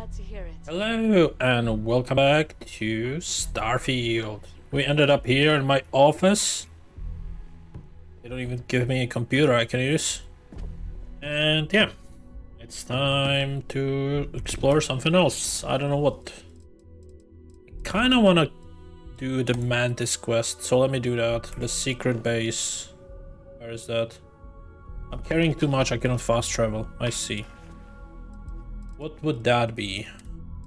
Glad to hear it. Hello and welcome back to Starfield. We ended up here in my office. They don't even give me a computer I can use. And yeah, it's time to explore something else. I don't know what. I kind of want to do the Mantis quest, so let me do that. The secret base. Where is that? I'm carrying too much, I cannot fast travel. I see. What would that be?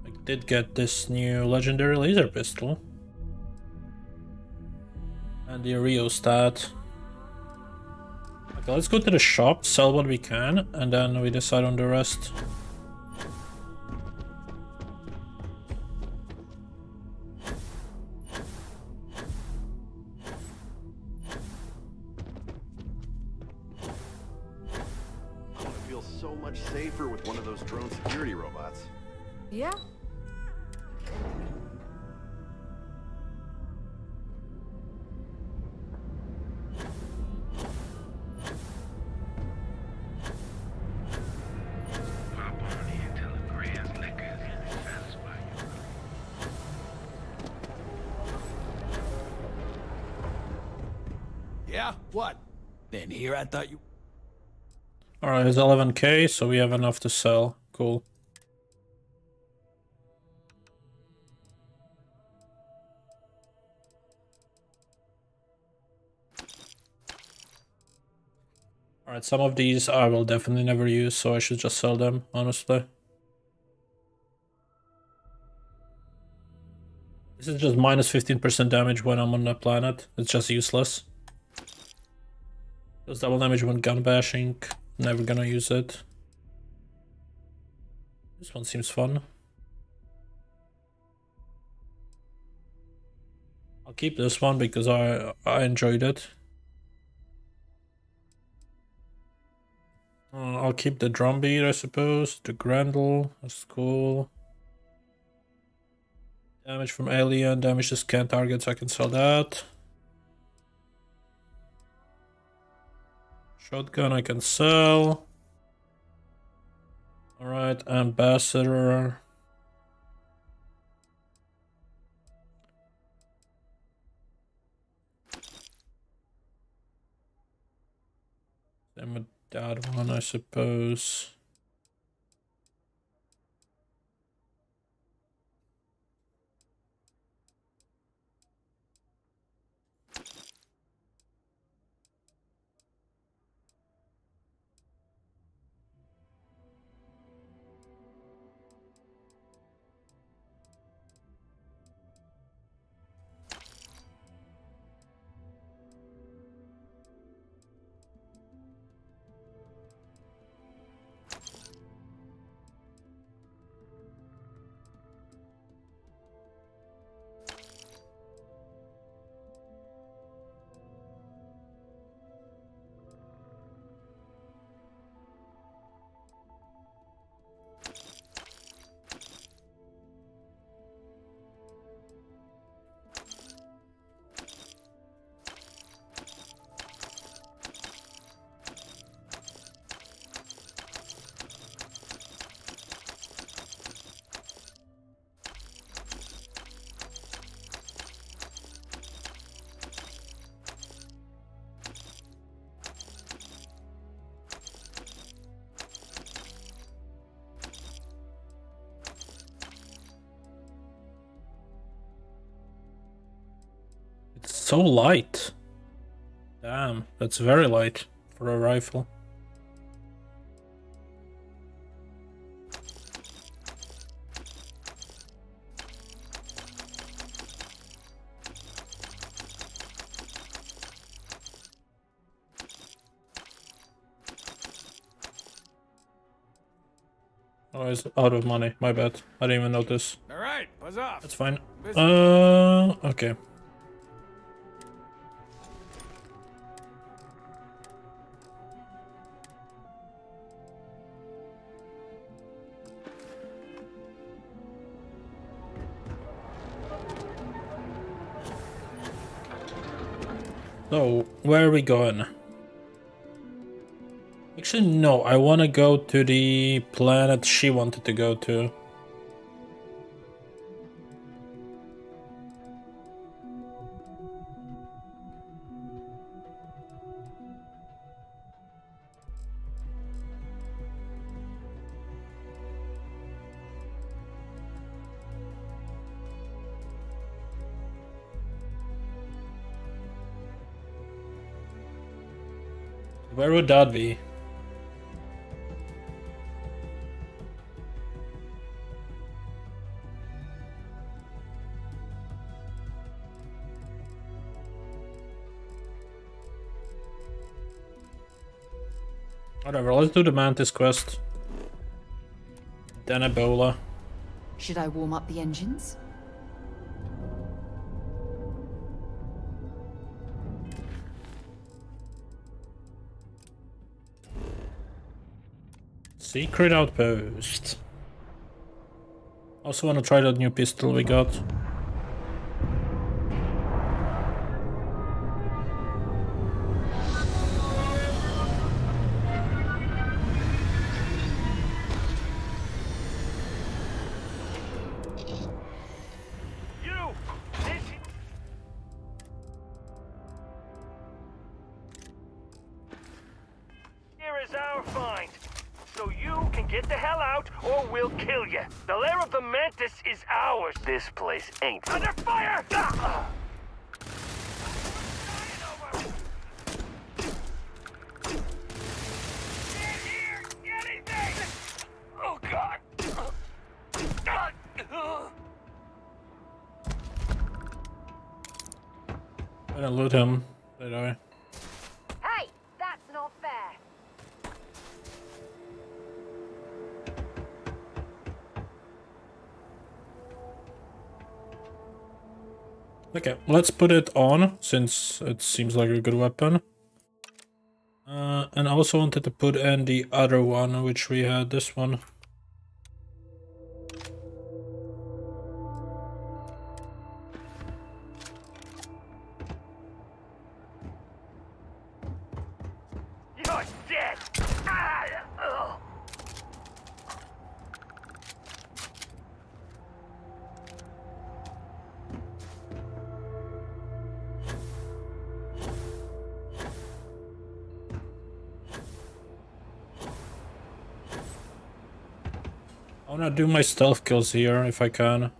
I did get this new legendary laser pistol. And the rheostat. Okay, let's go to the shop, sell what we can, and then we decide on the rest. I feel so much safer with one of those drone security robots. Yeah? Yeah? What? Then here I thought you... Alright, it's 11k, so we have enough to sell. Cool. Alright, some of these I will definitely never use, so I should just sell them, honestly. This is just minus 15% damage when I'm on the planet. It's just useless. Does double damage when gun bashing. Never gonna use it. This one seems fun. I'll keep this one because I enjoyed it. I'll keep the drum beat, I suppose. The Grendel, that's cool. Damage from alien, damage to scan targets, I can sell that. Shotgun I can sell. Alright, ambassador. Same with that one, I suppose. So light. Damn, that's very light for a rifle. Oh, it's out of money. My bad. I didn't even notice. All right, buzz off. That's fine. Okay. So, where are we going? Actually, no, I want to go to the planet she wanted to go to. Where would that be? Whatever, let's do the Mantis quest. Then Ebola. Should I warm up the engines? Secret outpost. Also want to try that new pistol we got. This place ain't under fire! Ah! Get here! Anything! Oh God! I'm gonna loot him. Did I? Hey, that's not fair. Okay, let's put it on, since it seems like a good weapon. And I also wanted to put in the other one, which we had, this one. You're dead! Ah, ugh. I wanna do my stealth kills here, if I can.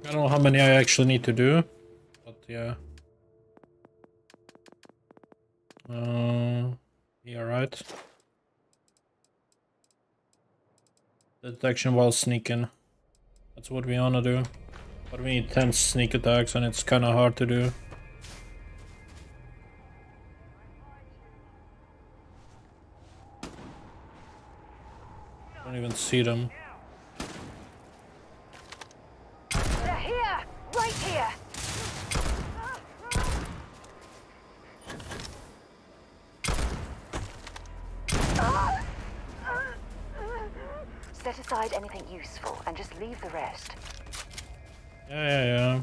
I don't know how many I actually need to do, but yeah. Yeah, right. Detection while sneaking. That's what we wanna do. But we need 10 sneak attacks and it's kinda hard to do. Don't even see them. They're here! Right here! Set aside anything useful and just leave the rest. Yeah.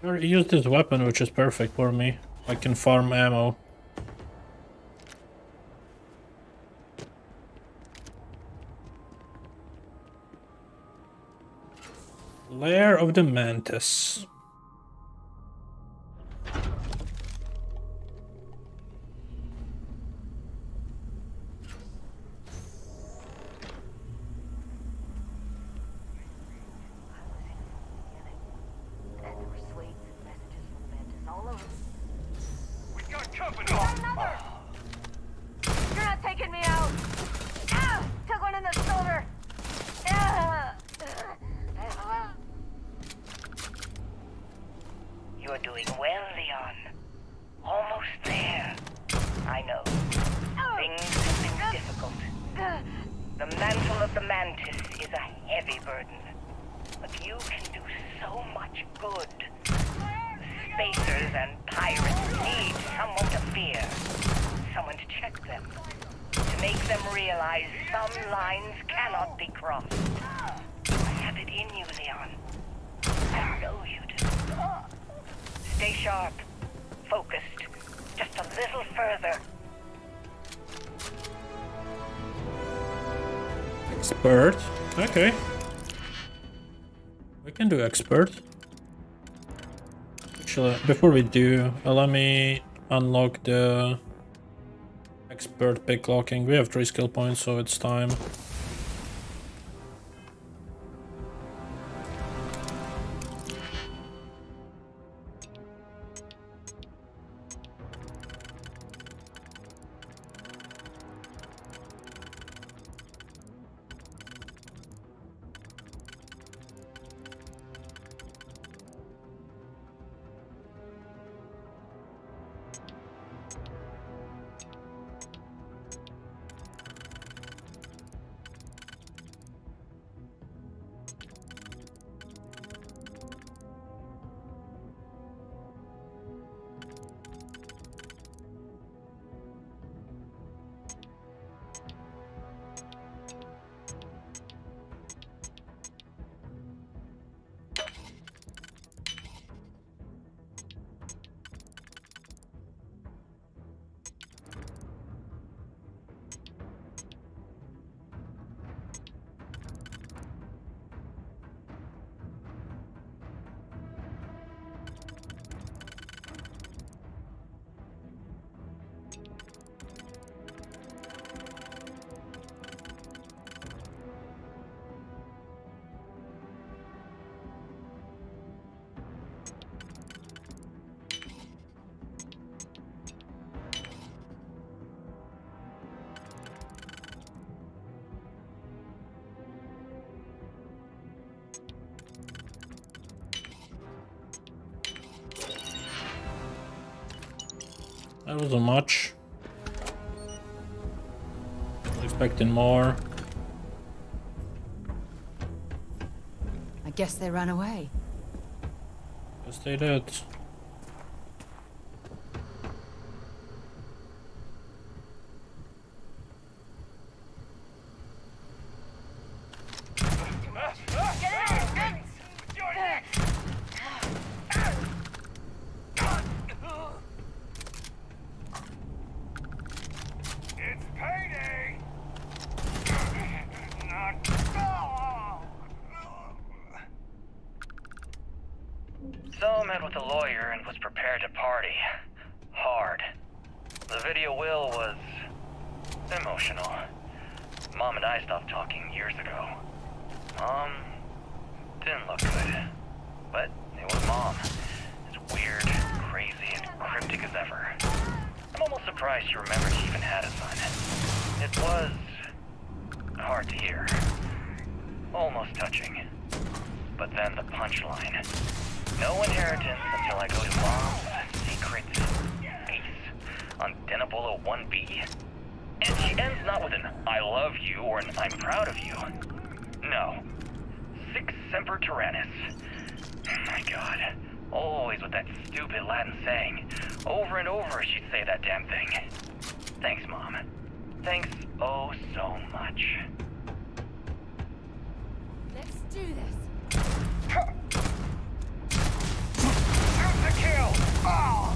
I already used this weapon, which is perfect for me. I can farm ammo. Lair of the Mantis. We got company! Another! You're not taking me out! Ah! Took one in the shoulder! Ah! You're doing well, Leon. Almost there. I know. Things have been difficult. The mantle of the Mantis is a heavy burden. But you can do so much good. Spacers and pirates need someone to fear. Someone to check them. To make them realize some lines cannot be crossed. I have it in you, Leon. I know you do. Stay sharp. Focused. Just a little further. Expert. Okay. We can do expert. Actually, before we do, let me unlock the expert pick locking. We have 3 skill points, so it's time. That wasn't much. Was expecting more. I guess they ran away. Guess they did. So met with a lawyer and was prepared to party. Hard. The video will was emotional. Mom and I stopped talking years ago. Mom didn't look good. But it was Mom. As weird, crazy, and cryptic as ever. I'm almost surprised she remembered she even had a son. It was hard to hear. Almost touching. But then the punchline. No inheritance until I go to Mom's secret base on Denabolo 1B. And she ends not with an I love you or an I'm proud of you. No. Sic semper tyrannis. My God. Always with that stupid Latin saying. Over and over she'd say that damn thing. Thanks, Mom. Thanks oh so much. Let's do this. Shoot to kill! Oh.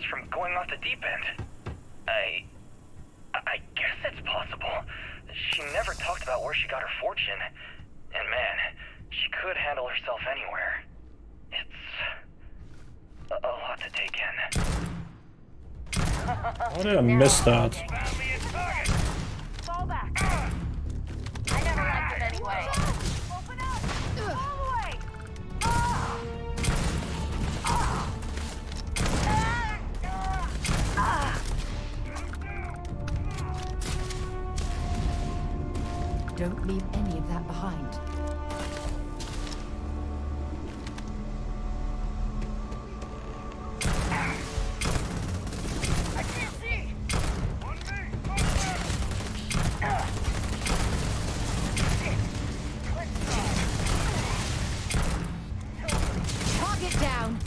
From going off the deep end. I guess it's possible. She never talked about where she got her fortune. And man, she could handle herself anywhere. It's a lot to take in. How did I miss that? Fall back. anyway. Open up! All the way! Don't leave any of that behind. I can't see! Target down.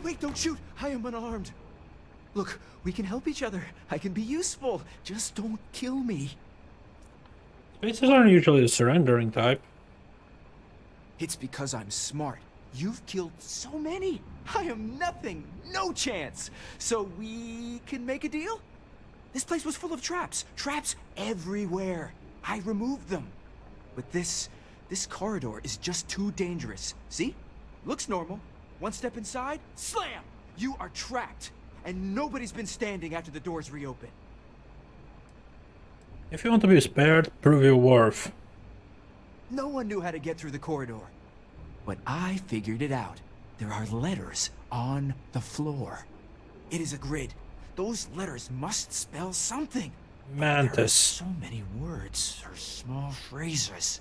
Wait, don't shoot! I am unarmed. Look, we can help each other. I can be useful. Just don't kill me. Spaces aren't usually the surrendering type. It's because I'm smart. You've killed so many. I am nothing. No chance. So we can make a deal? This place was full of traps. Traps everywhere. I removed them. But this corridor is just too dangerous. See? Looks normal. One step inside, slam! You are trapped. And nobody's been standing after the doors reopen. If you want to be spared, prove your worth. No one knew how to get through the corridor. But I figured it out. There are letters on the floor. It is a grid. Those letters must spell something. Mantis. There are so many words or small phrases.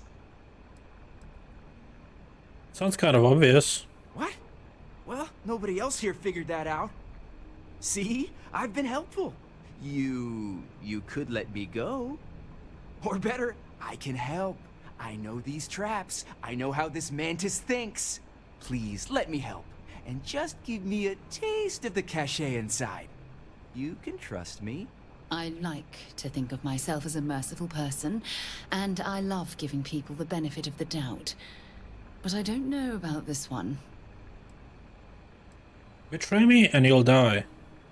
Sounds kind of obvious. What? Well, nobody else here figured that out. See? I've been helpful. You could let me go. Or better, I can help. I know these traps. I know how this mantis thinks. Please, let me help. And just give me a taste of the cachet inside. You can trust me. I like to think of myself as a merciful person, and I love giving people the benefit of the doubt. But I don't know about this one. Betray me and you'll die.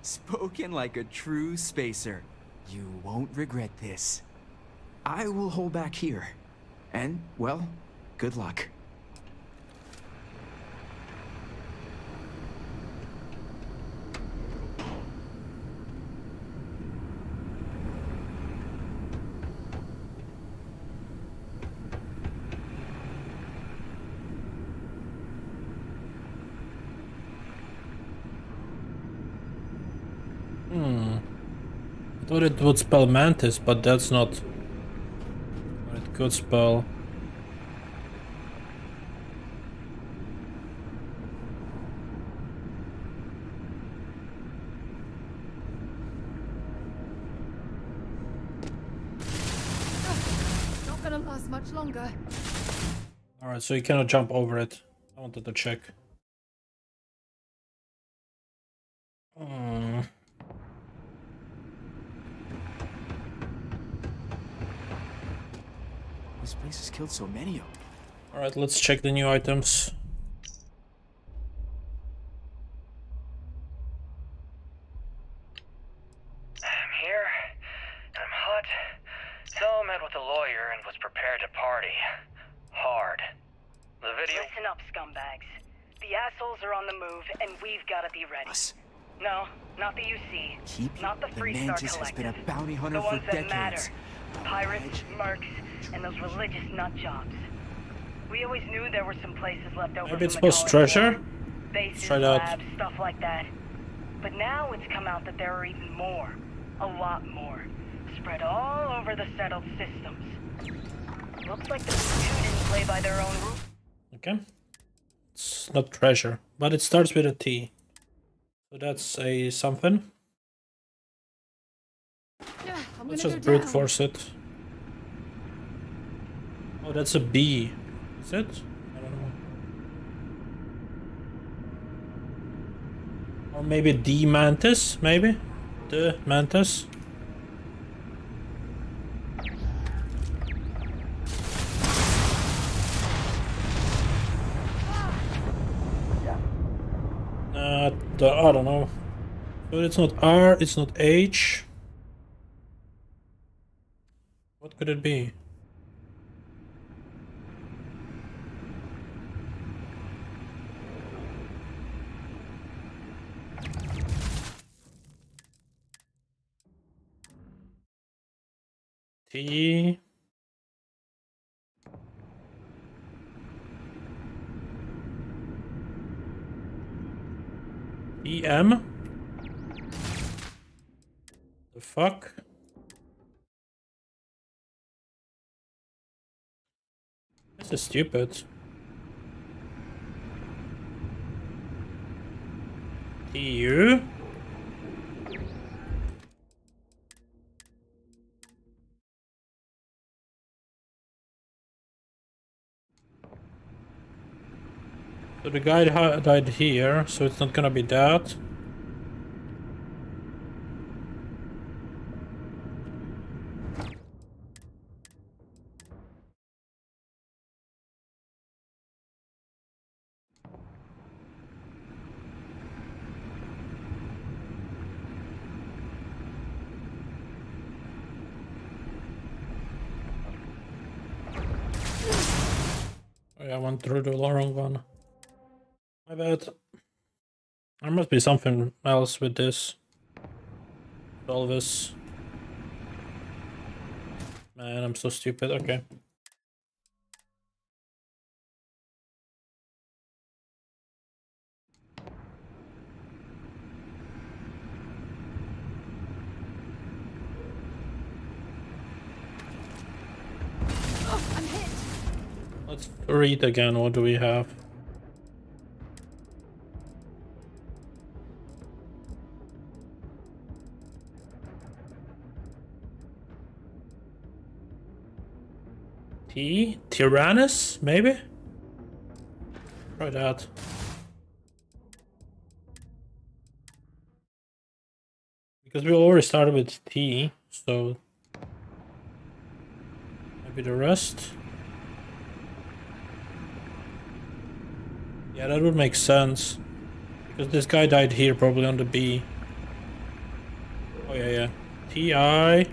Spoken like a true spacer. You won't regret this. I will hold back here. And, well, good luck. I thought it would spell mantis, but that's not what it could spell. Not gonna last much longer. Alright, so you cannot jump over it. I wanted to check. This place has killed so many of them. Alright, let's check the new items. I'm here, and I'm hot. So I met with a lawyer and was prepared to party. Hard. The video... Listen up, scumbags. The assholes are on the move, and we've got to be ready. Us. No, not the UC. Keep not the the Freestar mantis has been a Collective. bounty hunter The for ones that decades. matter. Pirates, mercs, and those religious nut jobs. We always knew there were some places left over. Maybe it's from the supposed Colony treasure? War. Bases, Try that. labs, stuff like that. But now it's come out that there are even more. A lot more. Spread all over the settled systems. Looks like the two didn't play by their own rules. Okay. It's not treasure, but it starts with a T. So that's a something. Let's just brute force it. Oh, that's a B. Is it? I don't know. Or maybe D mantis, maybe? The mantis. I don't know. So it's not R, it's not H. What could it be? T. EM? The fuck? This is stupid. TTeu? So the guy died here, so it's not gonna be that. Oh yeah, I went through the wrong one. My bad. There must be something else with this. All this. Man, I'm so stupid. Okay. Oh, I'm hit. Let's read again. What do we have? T? Tyrannus? Maybe? Try that. Because we already started with T, so maybe the rest? Yeah, that would make sense. Because this guy died here, probably on the B. Oh yeah, yeah. T-I...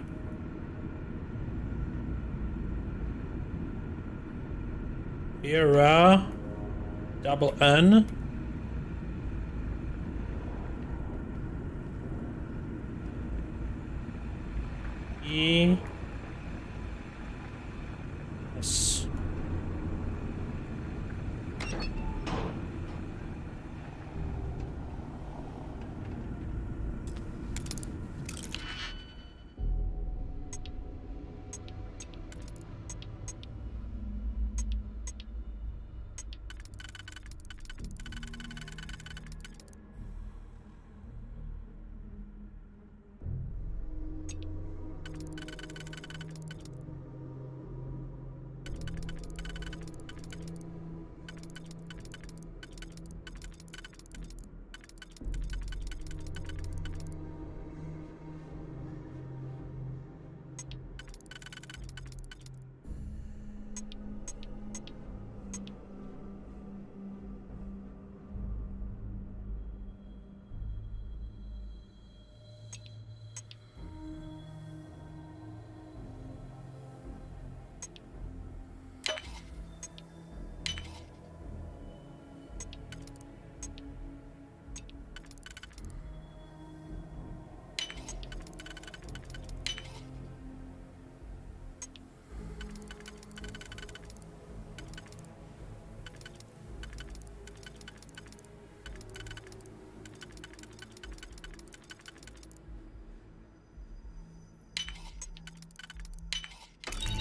Era double N E S.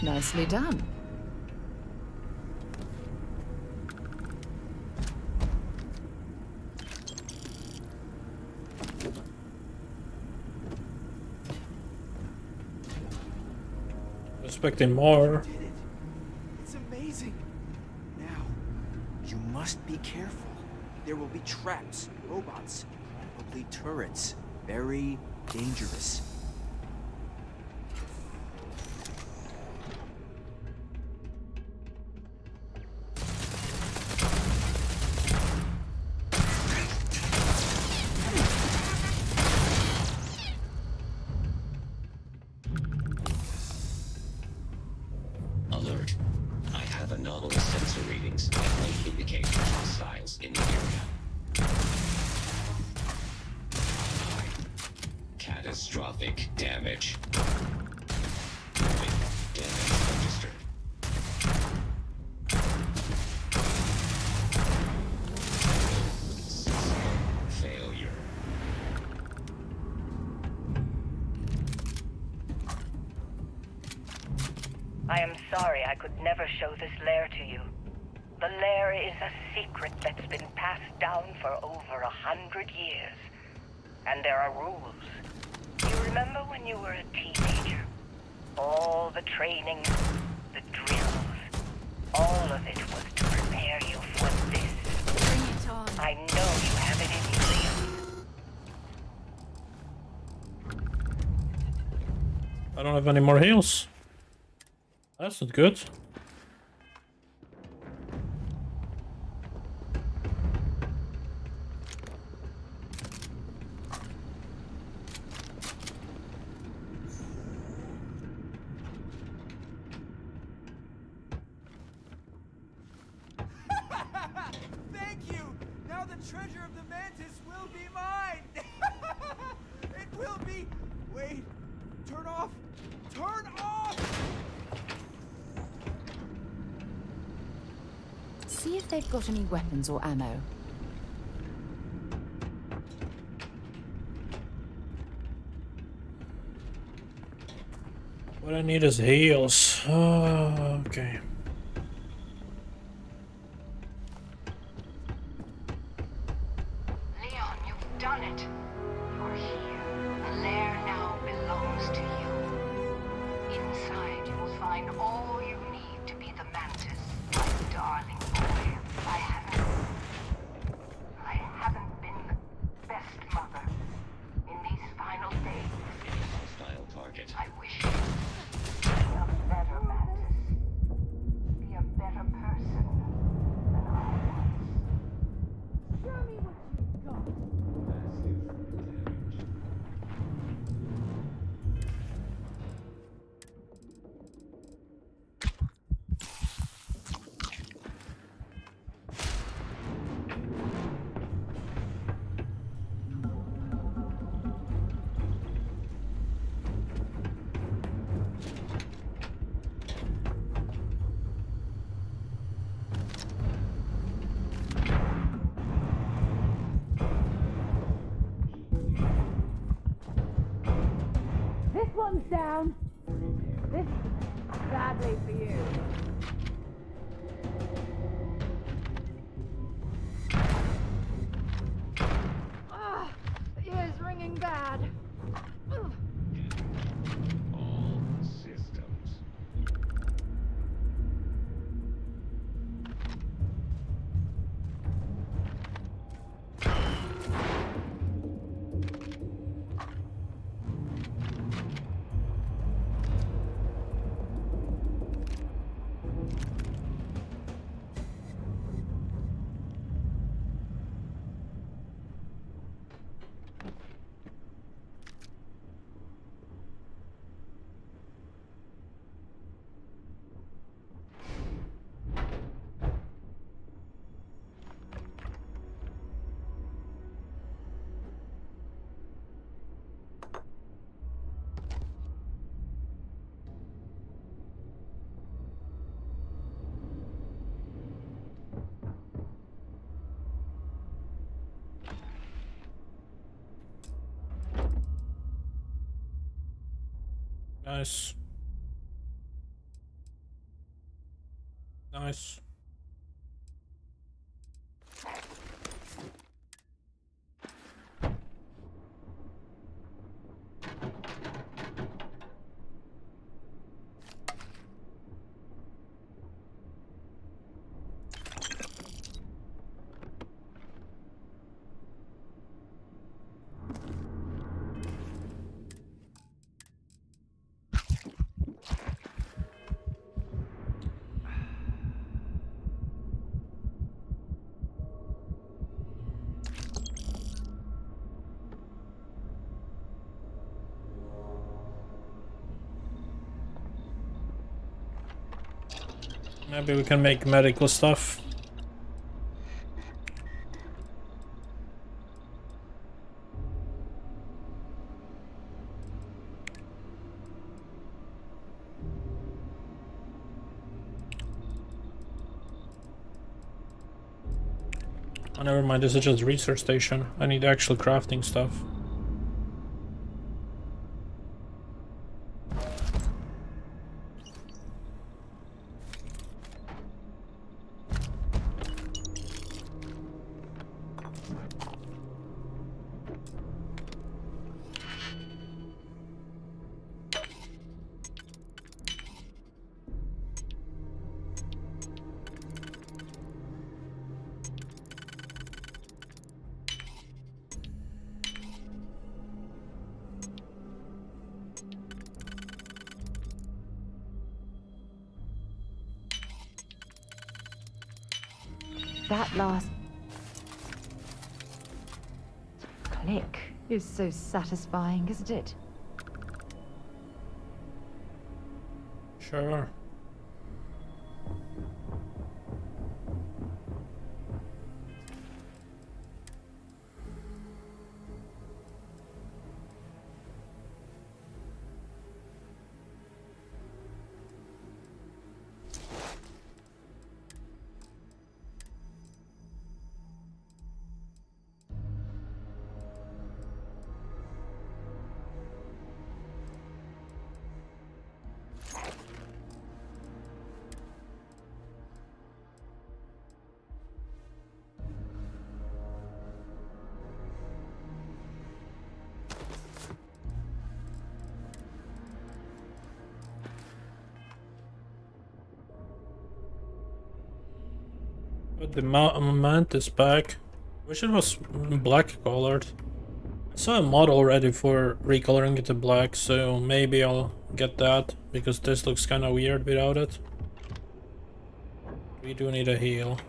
Nicely done. Expecting more. Did it. It's amazing. Now, you must be careful. There will be traps, robots, probably turrets. Very dangerous. Alert. I have anomalous sensor readings that might indicate hostiles in the area. Catastrophic damage. Damage registered. System failure. I am sorry I could never show this lair to you. The lair is a secret that's been passed down for over 100 years. And there are rules. You remember when you were a teenager? All the training, the drills, all of it was to prepare you for this. Bring it on. I know you have it in you, Liam. I don't have any more heals. That's not good. Thank you! Now the treasure of the mantis will be mine! It will be... Wait. Turn off! Turn off! See if they've got any weapons or ammo. What I need is heals. Okay. Leon, you've done it. You're here. The lair now belongs to you. Inside, you will find all you need to be the mantis, my darling boy. I haven't been the best mother in these final days. Hostile target. I wish you be a better mantis. Be a better person than I was. Show me what you've got. Massive damage. This one's down. This sadly for you. Ah, the ear's ringing bad. Ugh. All systems. Nice. Nice. Maybe we can make medical stuff. Oh, never mind, this is just research station. I need actual crafting stuff. That last click is so satisfying, isn't it? Sure. But the mantis back. Wish it was black colored. I saw a mod already for recoloring it to black, so maybe I'll get that because this looks kind of weird without it. We do need a heal.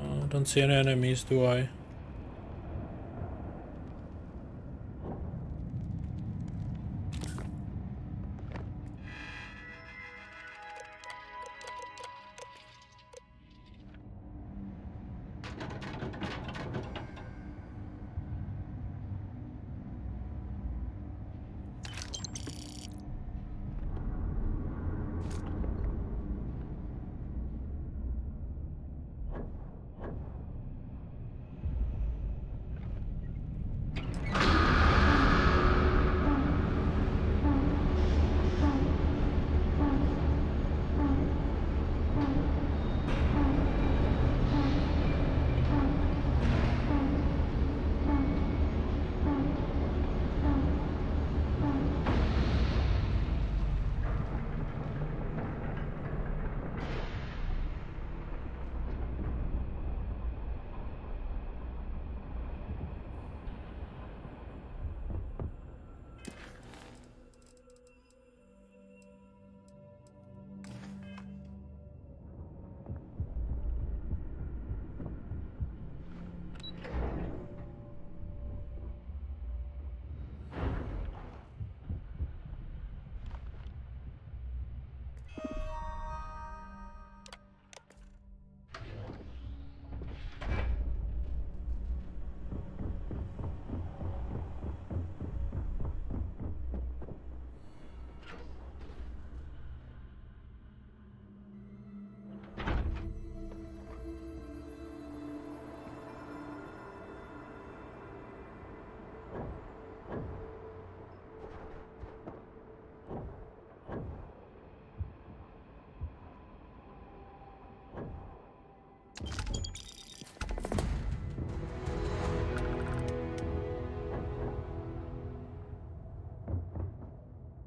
Oh, don't see any enemies, do I?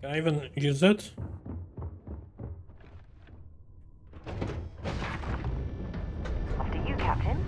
Can I even use it? After you, Captain.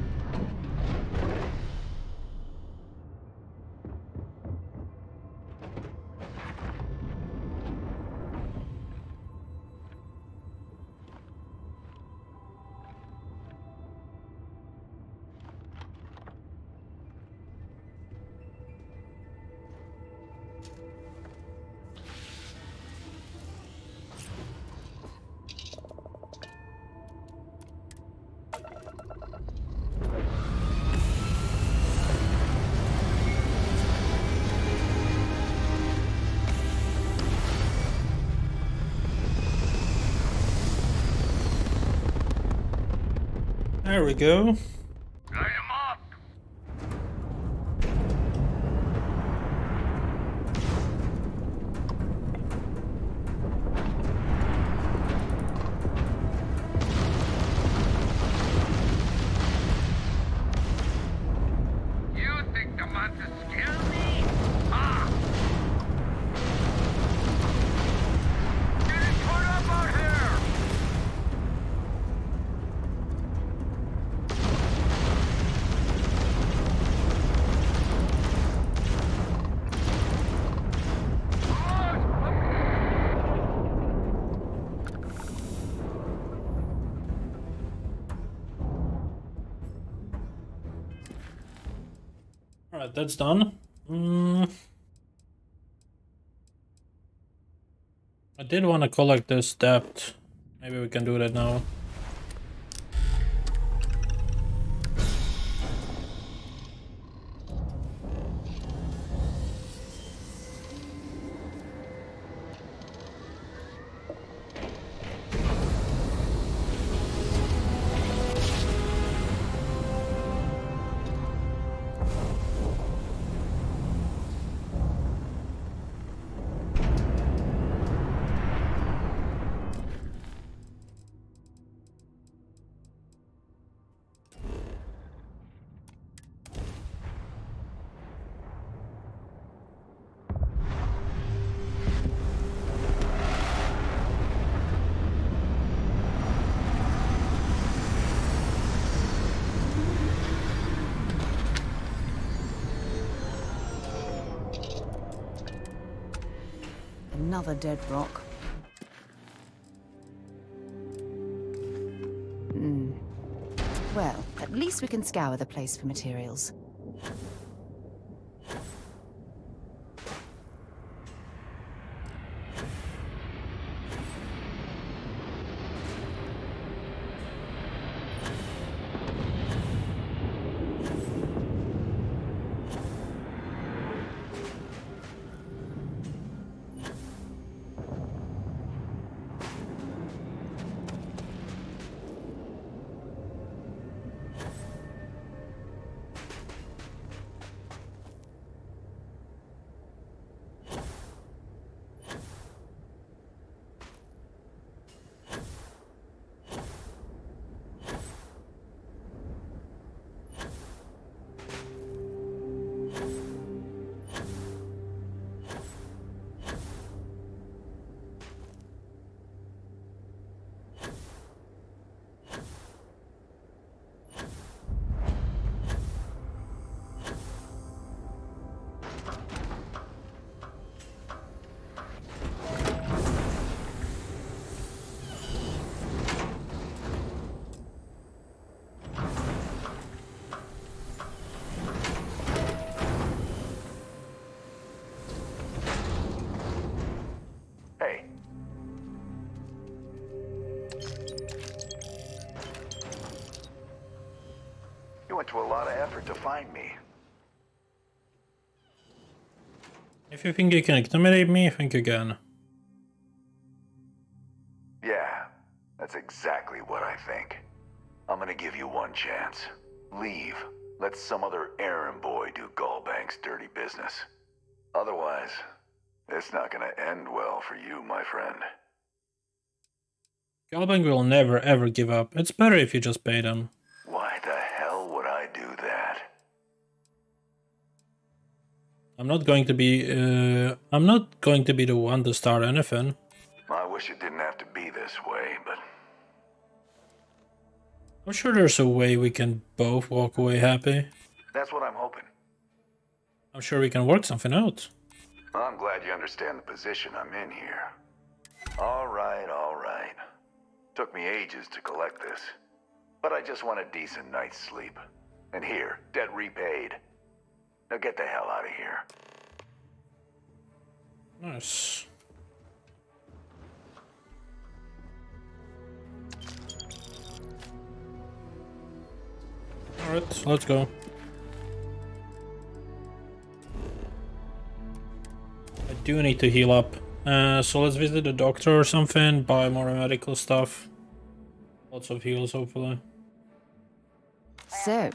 There we go. Alright, that's done. I did want to collect this debt. Maybe we can do that now. Another dead rock. Well, at least we can scour the place for materials. To a lot of effort to find me. If you think you can intimidate me, I think you can. Yeah, that's exactly what I think. I'm gonna give you one chance. Leave. Let some other errand boy do 𝐒𝐤𝐤𝐼𝐴nk's dirty business. Otherwise, it's not gonna end well for you, my friend. 𝐒𝐤𝐤𝐼𝐴nk will never ever give up. It's better if you just pay them. Why the hell would I do that? I'm not going to be the one to start anything. I wish it didn't have to be this way, but I'm sure there's a way we can both walk away happy. that's what I'm hoping. I'm sure we can work something out. I'm glad you understand the position I'm in here. All right, all right. Took me ages to collect this, but I just want a decent night's sleep. And here, debt repaid. Now get the hell out of here. Nice. Alright, let's go. I do need to heal up. So let's visit the doctor or something, buy more medical stuff. Lots of heals, hopefully. So,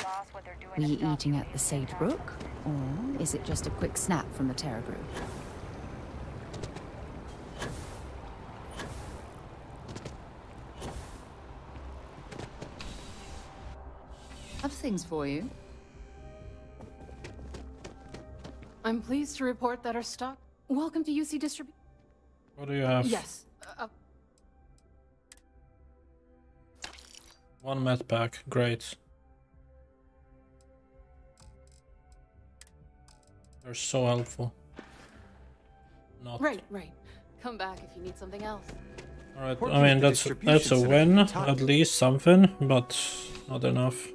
were you eating at the Sage Brook, or is it just a quick snap from the Terror Brew? Have things for you. I'm pleased to report that our stock... Welcome to UC Distribution. What do you have? Yes. One med pack, great. They're so helpful. Not. Right. Come back if you need something else. Alright, I mean that's a win, at least something, but not enough.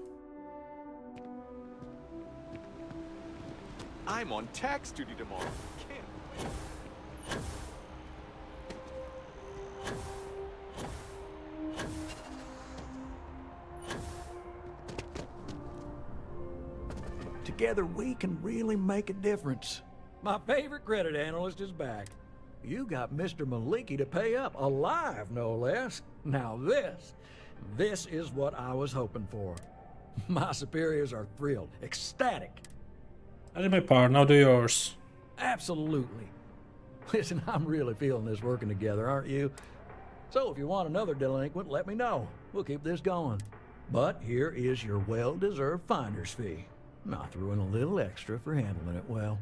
I'm on tax duty tomorrow. Together we can really make a difference. My favorite credit analyst is back. You got Mr. Maliki to pay up, alive no less. Now this is what I was hoping for. My superiors are thrilled, ecstatic. I did my part, now do yours. Absolutely. Listen, I'm really feeling this working together, aren't you? So if you want another delinquent, let me know. We'll keep this going. But here is your well-deserved finder's fee. I threw in a little extra for handling it well.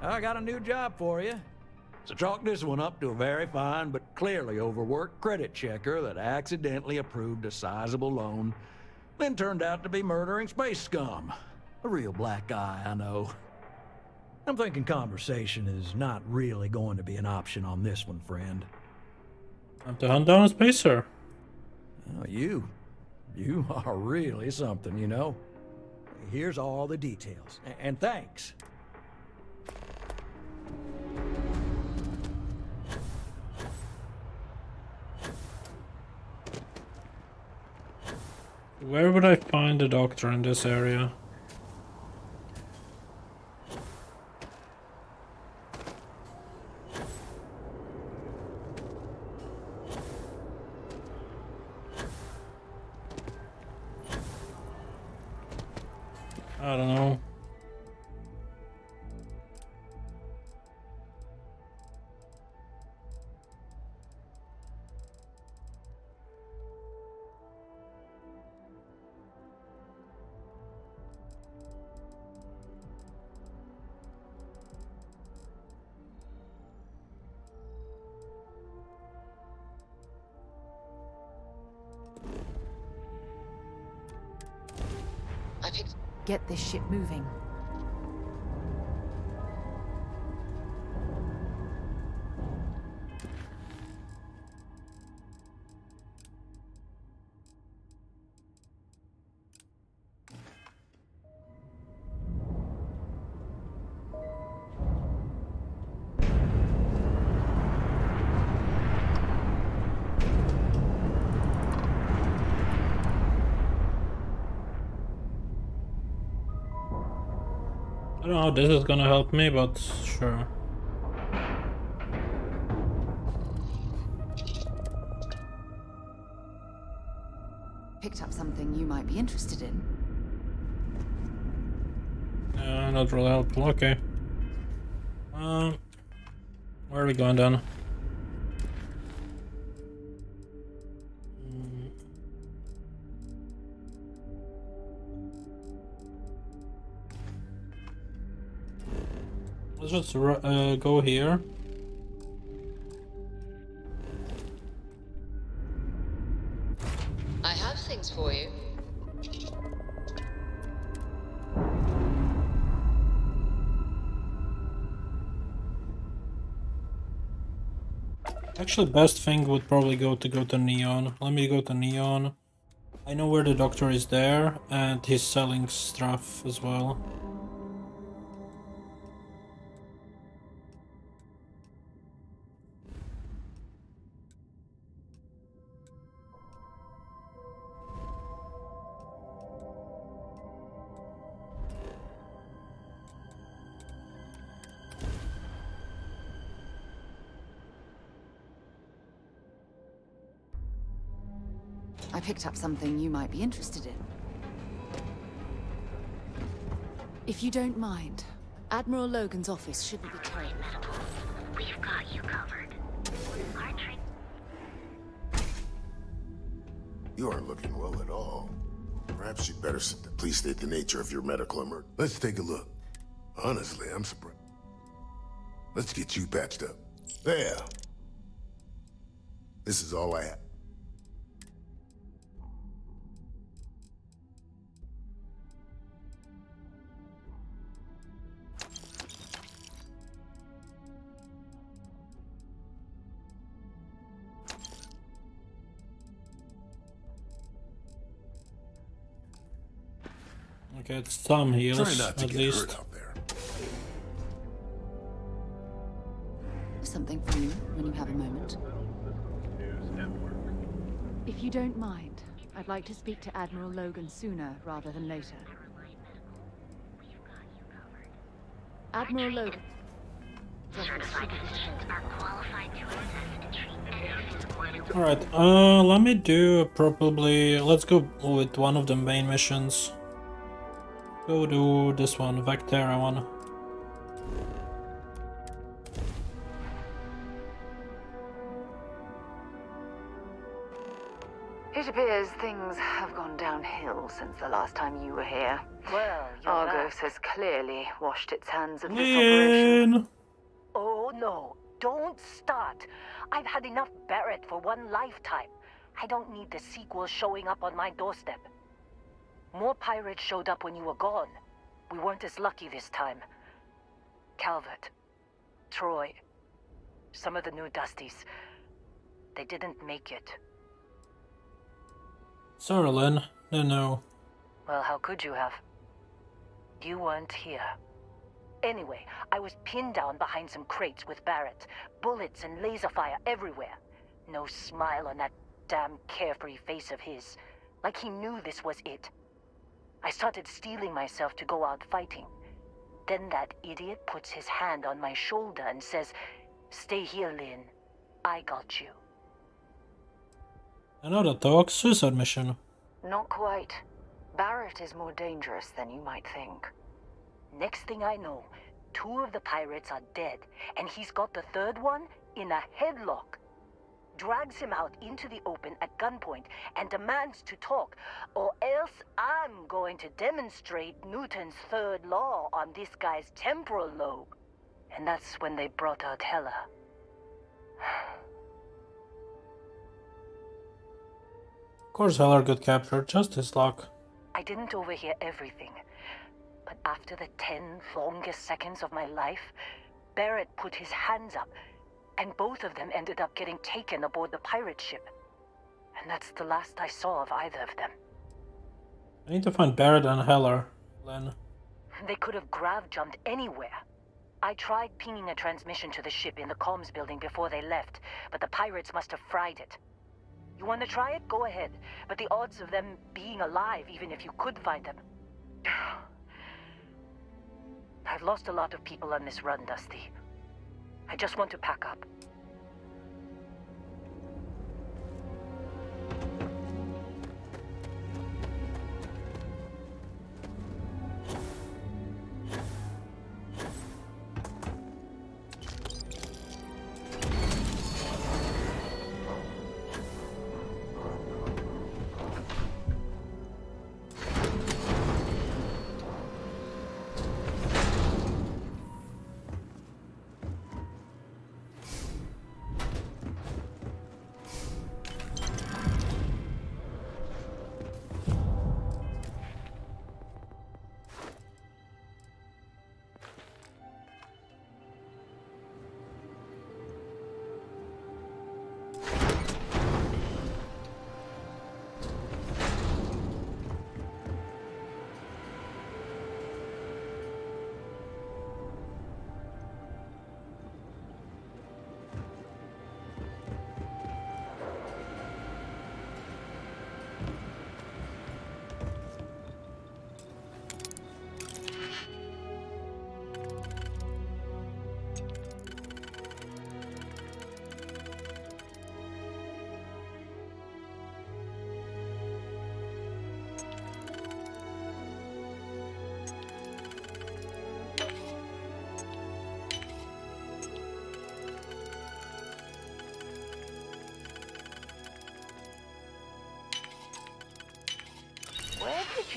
I got a new job for you. So chalk this one up to a very fine but clearly overworked credit checker that accidentally approved a sizable loan, then turned out to be murdering space scum. A real black guy, I know. I'm thinking conversation is not really going to be an option on this one, friend. Time to hunt down a spacer. Oh, you are really something, you know. Here's all the details, and thanks. Where would I find the doctor in this area? I don't know. Get this ship moving. I don't know how this is gonna help me, but sure. Picked up something you might be interested in. Not really helpful, okay. Where are we going then? Let's go here. I have things for you. Actually, best thing would probably go to Neon. Let me go to Neon. I know where the doctor is there, and he's selling stuff as well. I picked up something you might be interested in. If you don't mind, Admiral Logan's office shouldn't be terrible. We've got you covered. You aren't looking well at all. Perhaps you'd better please state the nature of your medical emergency. Let's take a look. Honestly, I'm surprised. Let's get you patched up. There. This is all I have. Okay, it's some heals, Try not to at get least. hurt out there. Something for you when you have a moment. If you don't mind, I'd like to speak to Admiral Logan sooner rather than later. Admiral Logan. Alright, let me do probably... Let's go with one of the main missions. Go do this one, Vectera one. It appears things have gone downhill since the last time you were here. Well, you're Argos back. has clearly washed its hands of this operation. Oh no, don't start. I've had enough Barrett for one lifetime. I don't need the sequel showing up on my doorstep. More pirates showed up when you were gone. We weren't as lucky this time. Calvert, Troy, some of the new Dusties, they didn't make it. Sorry, Lynn. No. Well, how could you have? You weren't here. Anyway, I was pinned down behind some crates with Barrett. Bullets and laser fire everywhere. No smile on that damn carefree face of his. Like he knew this was it. I started steeling myself to go out fighting. Then that idiot puts his hand on my shoulder and says, "Stay here, Lynn. I got you." Another talk, suicide mission. Not quite. Barrett is more dangerous than you might think. Next thing I know, 2 of the pirates are dead, and he's got the 3rd one in a headlock. Drags him out into the open at gunpoint and demands to talk, or else I'm going to demonstrate Newton's 3rd law on this guy's temporal lobe. And that's when they brought out Hela. Of course Heller got captured, just his luck. I didn't overhear everything, but after the 10 longest seconds of my life, Barrett put his hands up, and both of them ended up getting taken aboard the pirate ship. And that's the last I saw of either of them. I need to find Barrett and Heller, Lynn. They could have grav-jumped anywhere. I tried pinging a transmission to the ship in the comms building before they left, but the pirates must have fried it. You want to try it? Go ahead. But the odds of them being alive, even if you could find them... I've lost a lot of people on this run, Dusty. I just want to pack up.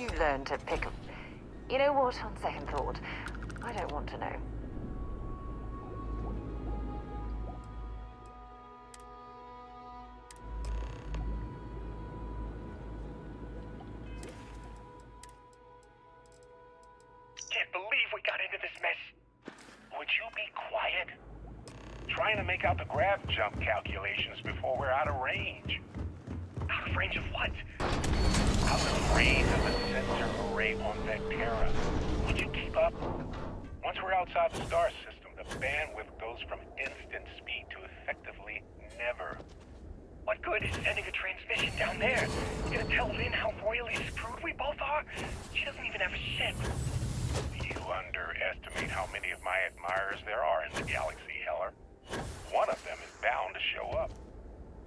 you learn to pick up? You know what, on second thought, I don't want to know. Can't believe we got into this mess. Would you be quiet? Trying to make out the grav jump calculations before we're out of range. Out of range of what? Out of range of the sensor array on Vectera. Would you keep up? Once we're outside the star system, the bandwidth goes from instant speed to effectively never. What good is sending a transmission down there? You gonna tell Lynn how royally screwed we both are? She doesn't even have a ship. You underestimate how many of my admirers there are in the galaxy, Heller. One of them is bound to show up,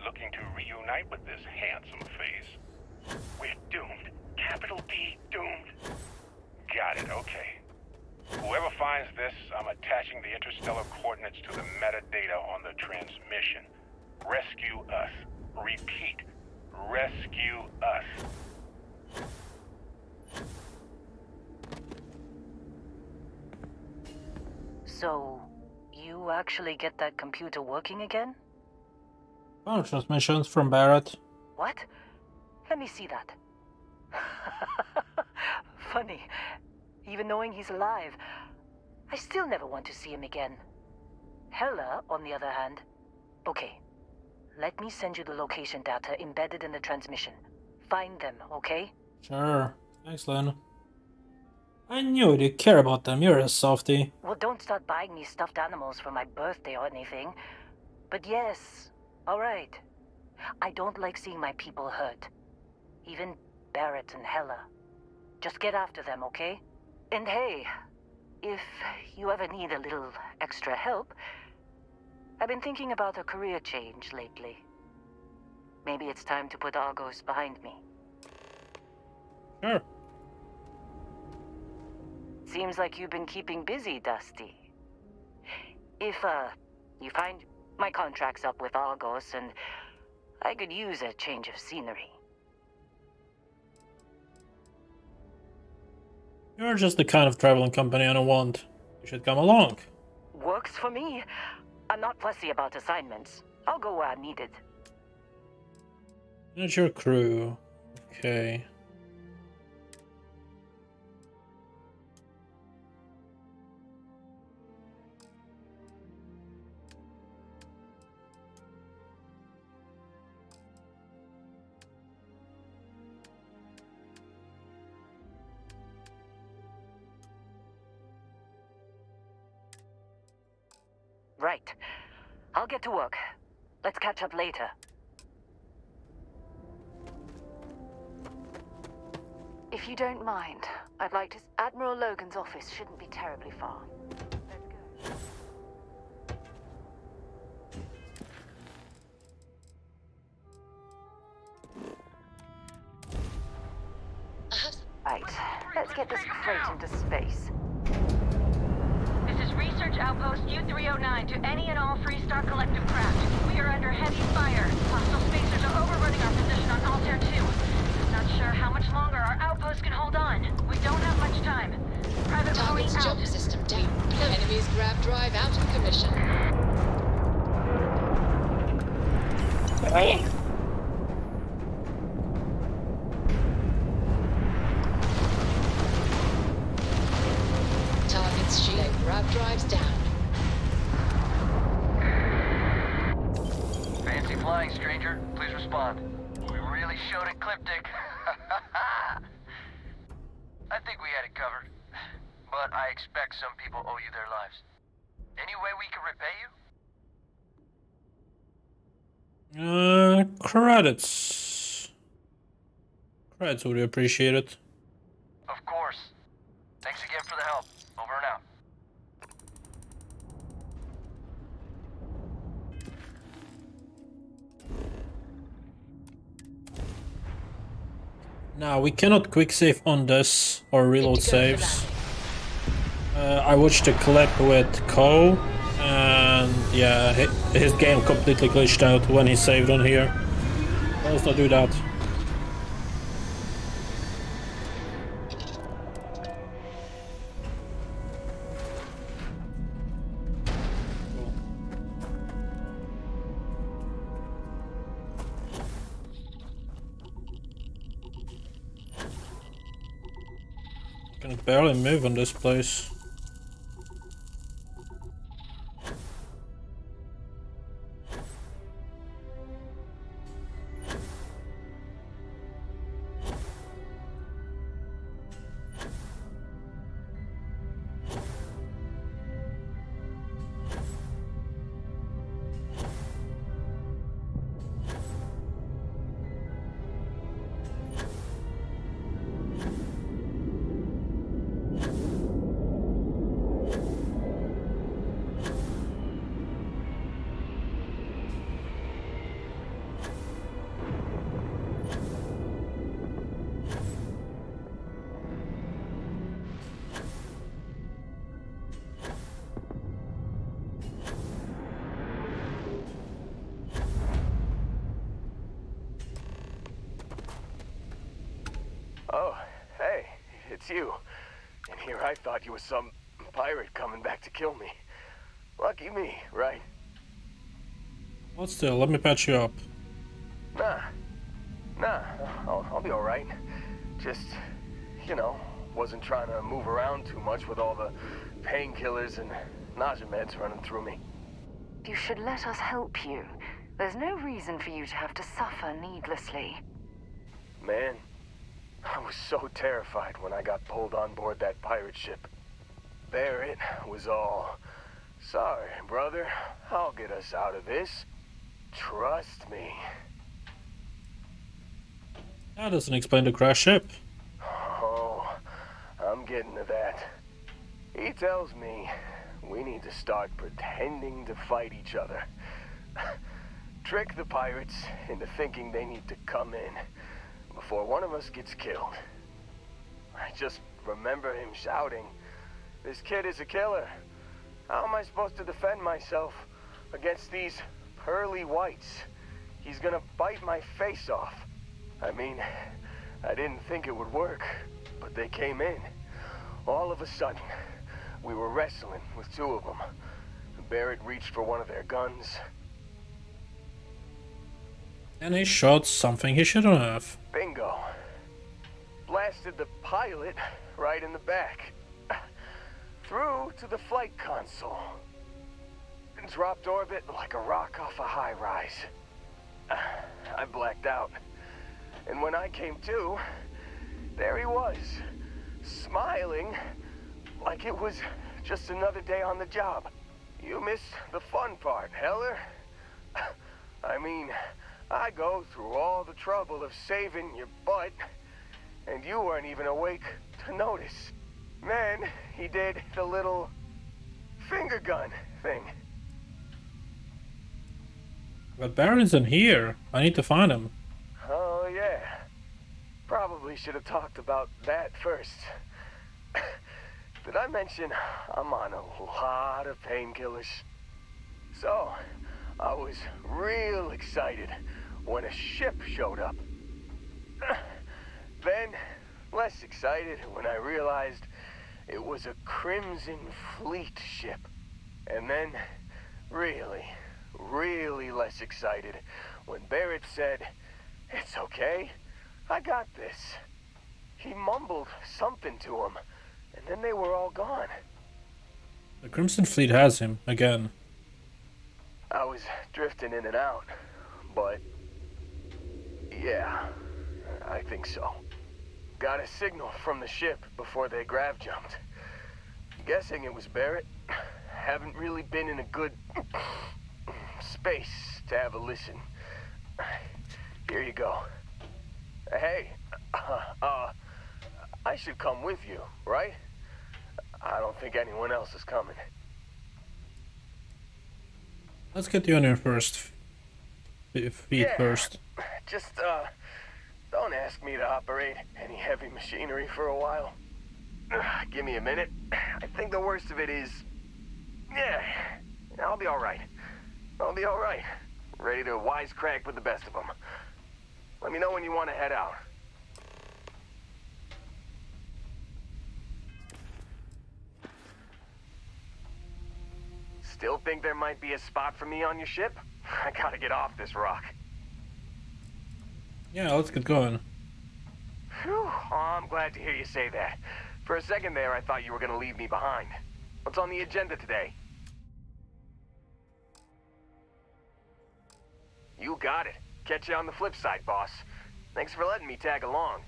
looking to reunite with this handsome face. We're doomed. Capital D, doomed. Got it, okay. Whoever finds this, I'm attaching the interstellar coordinates to the metadata on the transmission. Rescue us. Repeat. Rescue us. So, you actually get that computer working again? Oh, transmissions from Barrett. What? Let me see that. Funny. Even knowing he's alive, I still never want to see him again. Heller, on the other hand... Okay. Let me send you the location data embedded in the transmission. Find them, okay? Sure. Thanks, Lynn. I knew you'd care about them. You're a softie. Well, don't start buying me stuffed animals for my birthday or anything. But yes, alright. I don't like seeing my people hurt. Even Barrett and Heller. Just get after them, okay? And hey, if you ever need a little extra help, I've been thinking about a career change lately. Maybe it's time to put Argos behind me. Sure. Seems like you've been keeping busy, Dusty. If, you find my contract's up with Argos, and I could use a change of scenery. You're just the kind of traveling company I don't want. You should come along. Works for me. I'm not fussy about assignments. I'll go where I'm needed. Manage your crew. Okay. Right. I'll get to work. Let's catch up later. If you don't mind, I'd like to... Admiral Logan's office shouldn't be terribly far. Let's go. Right. Let's get this freight into space. This is Research Outpost U-309 to any and all Freestar Collective craft. We are under heavy fire. Hostile spacers are overrunning our position on Altair 2. Not sure how much longer our outpost can hold on. We don't have much time. Private Target's Marine out. jump system down. Enemy's grav drive out of commission. Target's shield grav drives down. Fancy flying, stranger. Please respond. We really showed ecliptic. I think we had it covered. But I expect some people owe you their lives. Any way we can repay you? Credits. Credits would be appreciated. Of course. Thanks again for the help. Over and out. Now, we cannot quick save on this or reload saves. I watched a clip with 𝐒𝐬𝐞𝐜𝐬, and yeah, his game completely glitched out when he saved on here. Let's not do that. Can barely move on this place. Oh, hey, it's you. And here I thought you were some pirate coming back to kill me. Lucky me, right? Well, still, let me patch you up. Nah, I'll be alright. Just, you know, wasn't trying to move around too much with all the painkillers and nausea meds running through me. You should let us help you. There's no reason for you to have to suffer needlessly. Man, I was so terrified when I got pulled on board that pirate ship. There it was all, sorry, brother, I'll get us out of this. Trust me. That doesn't explain the crash ship. Oh, I'm getting to that. He tells me we need to start pretending to fight each other. Trick the pirates into thinking they need to come in before one of us gets killed. I just remember him shouting, "This kid is a killer. How am I supposed to defend myself against these pearly whites? He's gonna bite my face off." I mean, I didn't think it would work, but they came in. All of a sudden, we were wrestling with two of them. Barrett reached for one of their guns. And he shot something he shouldn't have. Bingo. Blasted the pilot right in the back. Through to the flight console. And dropped orbit like a rock off a high rise. I blacked out. And when I came to, there he was, smiling like it was just another day on the job. You missed the fun part, Heller. I mean, I go through all the trouble of saving your butt, and you weren't even awake to notice. Then he did the little finger gun thing. But Baron's in here. I need to find him. Oh, yeah. Probably should have talked about that first. Did I mention I'm on a lot of painkillers? So, I was real excited when a ship showed up. Then, less excited when I realized it was a Crimson Fleet ship. And then, really less excited when Barrett said, "It's okay, I got this." He mumbled something to him, and then they were all gone. The Crimson Fleet has him, again. I was drifting in and out, but yeah, I think so. Got a signal from the ship before they grav jumped. Guessing it was Barrett. Haven't really been in a good space to have a listen. Here you go. Hey, I should come with you, right? I don't think anyone else is coming. Let's get you on here first. Feet first. Just, don't ask me to operate any heavy machinery for a while. Give me a minute. I think the worst of it is... Yeah, I'll be alright. I'll be alright. Ready to wisecrack with the best of them. Let me know when you want to head out. Still think there might be a spot for me on your ship? I gotta get off this rock. Yeah, let's get going. Phew, oh, I'm glad to hear you say that. For a second there, I thought you were gonna leave me behind. What's on the agenda today? You got it. Catch you on the flip side, boss. Thanks for letting me tag along.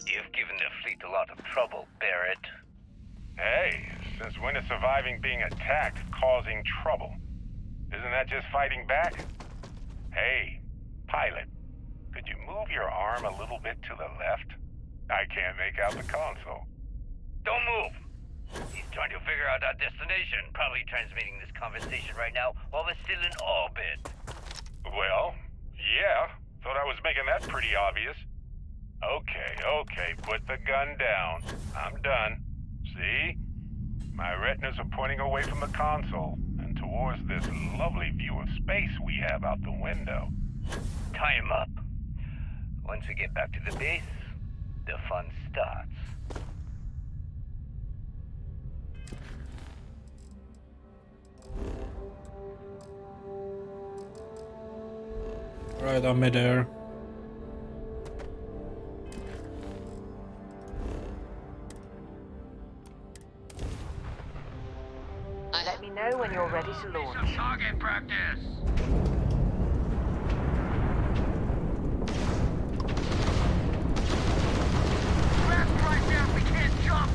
You've given the fleet a lot of trouble, Barrett. Hey, since when is surviving being attacked causing trouble? Isn't that just fighting back? Hey, pilot, could you move your arm a little bit to the left? I can't make out the console. Don't move! He's trying to figure out our destination. Probably transmitting this conversation right now while we're still in orbit. Well, yeah. Thought I was making that pretty obvious. Okay, put the gun down. I'm done. See? My retinas are pointing away from the console and towards this lovely view of space we have out the window. Tie him up. Once we get back to the base, the fun starts. Right, I'm midair. Let me know when you're ready to launch. Some target practice! Grab right down, we can't jump!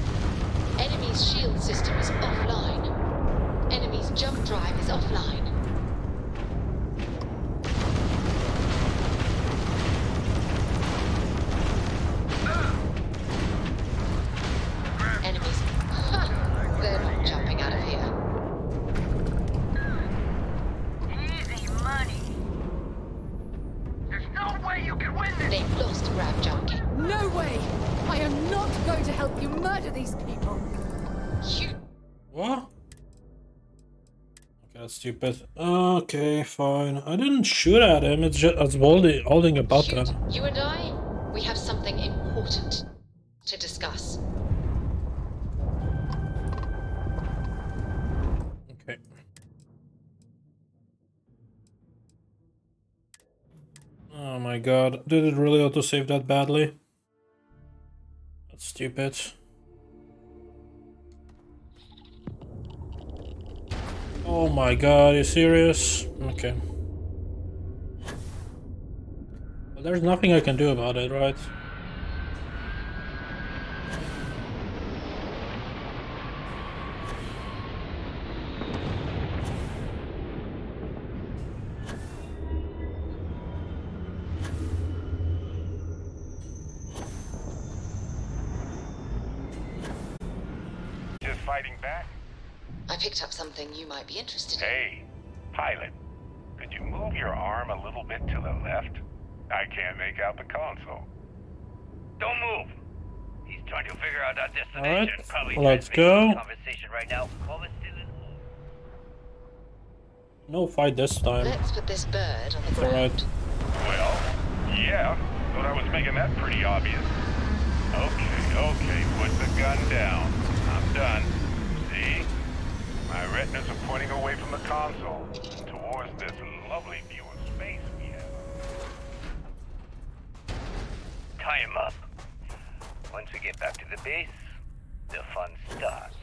Enemy's shield system is offline. Enemy's jump drive is offline. Enemies. Ha! They're not jumping out of here. Easy money. There's no way you can win this! They've lost grab junkie. No way! I am not going to help you murder these people. What? Okay, that's stupid. Okay, fine. I didn't shoot at him. It's just I was holding a button. You and I, we have something important to discuss. Okay. Oh my god. Did it really autosave that badly? That's stupid. Oh my god, are you serious? Okay. Well, there's nothing I can do about it, right? Just fighting back? I picked up something you might be interested in. Hey, pilot, could you move your arm a little bit to the left? I can't make out the console. Don't move! He's trying to figure out our destination. Alright, Probably let's transmitting go. this conversation right now while we're still in No fight this time. Let's put this bird on the ground. Alright. Well, yeah. Thought I was making that pretty obvious. Okay, put the gun down. I'm done. See? My retinas are pointing away from the console towards this lovely view of space we have. Tie him up. Once we get back to the base, the fun starts.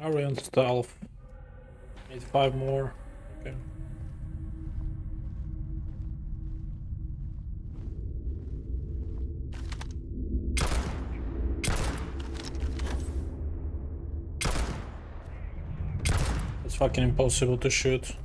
Are we on stealth? Need 5 more. Okay. It's fucking impossible to shoot.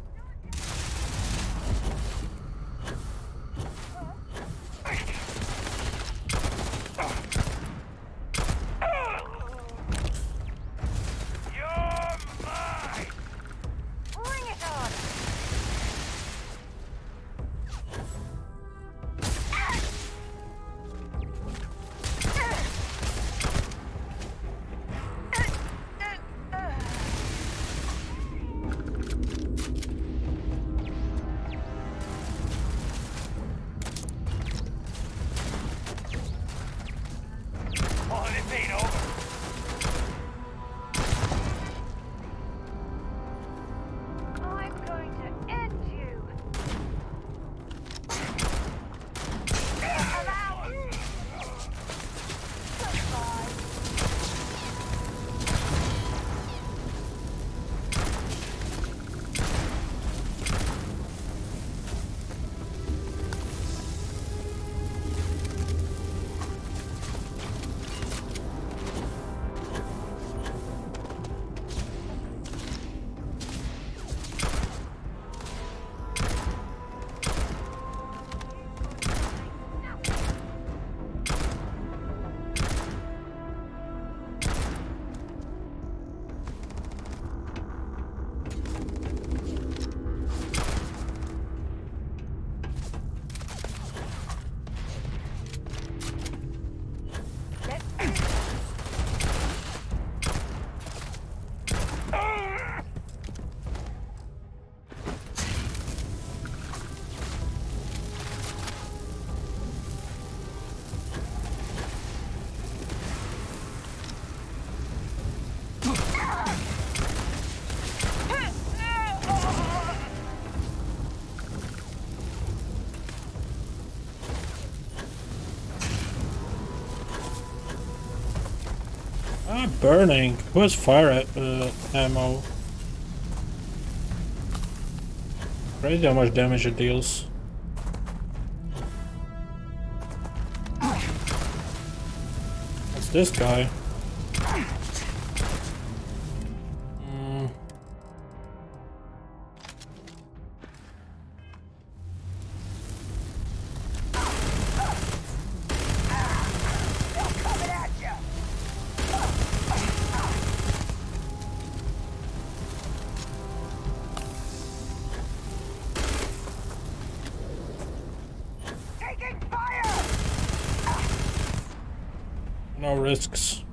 burning. Who has fire ammo? Crazy how much damage it deals. What's this guy? No risks.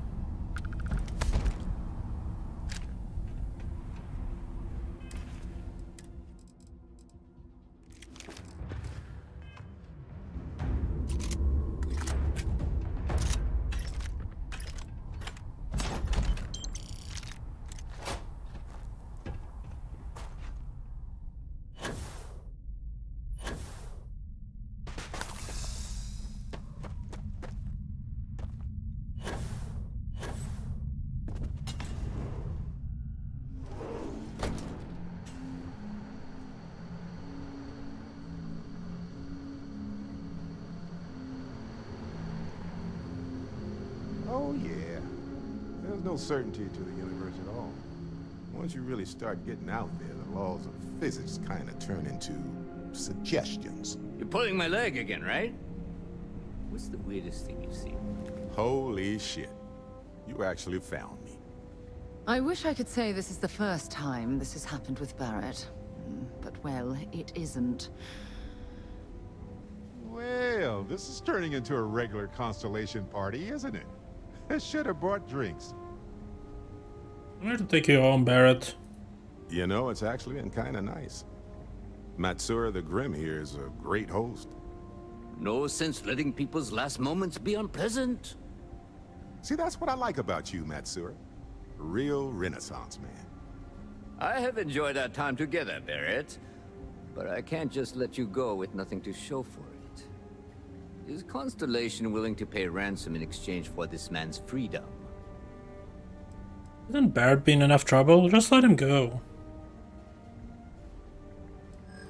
Oh, yeah. There's no certainty to the universe at all. Once you really start getting out there, the laws of physics kind of turn into suggestions. You're pulling my leg again, right? What's the weirdest thing you've seen? Holy shit. You actually found me. I wish I could say this is the first time this has happened with Barrett. But, well, it isn't. Well, this is turning into a regular Constellation party, isn't it? I should have brought drinks. I'm going to take you home, Barrett. You know, it's actually been kind of nice. Matsura the Grim here is a great host. No sense letting people's last moments be unpleasant. See, that's what I like about you, Matsura. Real Renaissance man. I have enjoyed our time together, Barrett. But I can't just let you go with nothing to show for it. Is Constellation willing to pay ransom in exchange for this man's freedom? Hasn't Barrett been in enough trouble? Just let him go.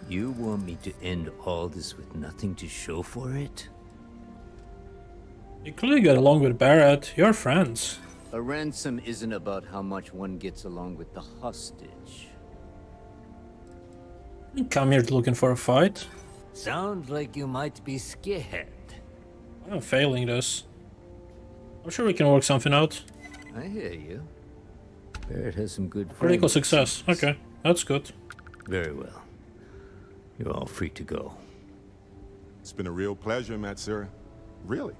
You want me to end all this with nothing to show for it? You clearly get along with Barrett. You're friends. A ransom isn't about how much one gets along with the hostage. You come here looking for a fight. Sounds like you might be scared. I'm failing this. I'm sure we can work something out. I hear you. Barrett has some good friends. Critical success. Okay, that's good. Very well. You're all free to go. It's been a real pleasure, Matsura. Really.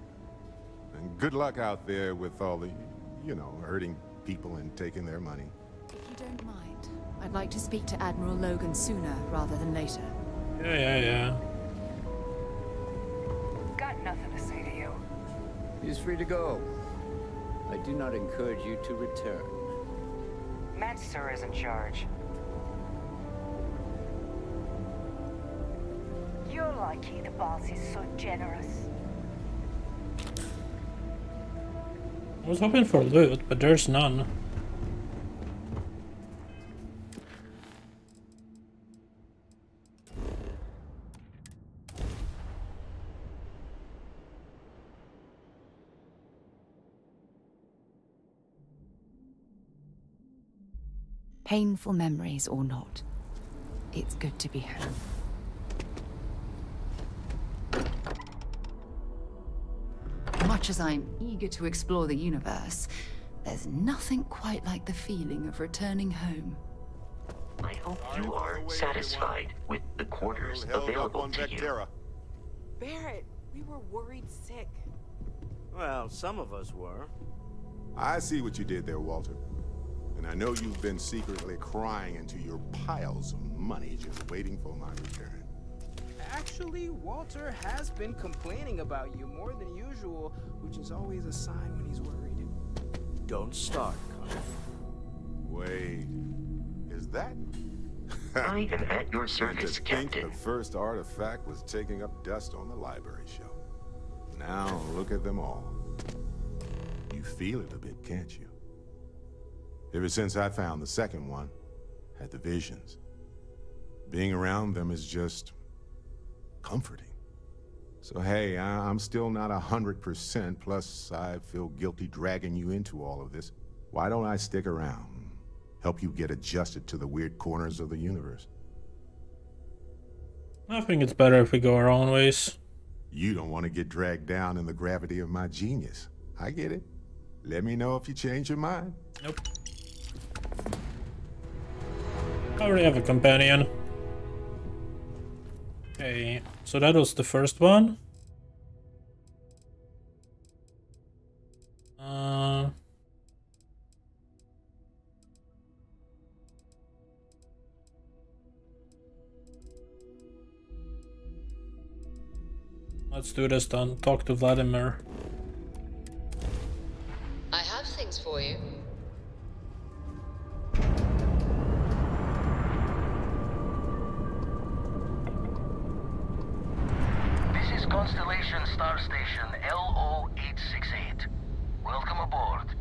And good luck out there with all the, you know, hurting people and taking their money. If you don't mind, I'd like to speak to Admiral Logan sooner rather than later. Yeah. Got nothing to say to you. He's free to go. I do not encourage you to return. Matsura's in charge. You're lucky the boss is so generous. I was hoping for loot, but there's none. Painful memories or not, it's good to be home. Much as I'm eager to explore the universe, there's nothing quite like the feeling of returning home. I hope you are satisfied with the quarters available to you. Barrett, we were worried sick. Well, some of us were. I see what you did there, Walter. And I know you've been secretly crying into your piles of money just waiting for my return. Actually, Walter has been complaining about you more than usual, which is always a sign when he's worried. Don't start, Connor. Wait, is that? I am at your service, Captain. The first artifact was taking up dust on the library shelf. Now look at them all. You feel it a bit, can't you? Ever since I found the second one, had the visions. Being around them is just comforting. So hey, I'm still not 100%, plus I feel guilty dragging you into all of this. Why don't I stick around? Help you get adjusted to the weird corners of the universe. I think it's better if we go our own ways. You don't want to get dragged down in the gravity of my genius. I get it. Let me know if you change your mind. Nope. I already have a companion. Okay, so that was the first one. Let's do this then. Talk to Vladimir. I have things for you. This is Constellation Star Station LO868. Welcome aboard.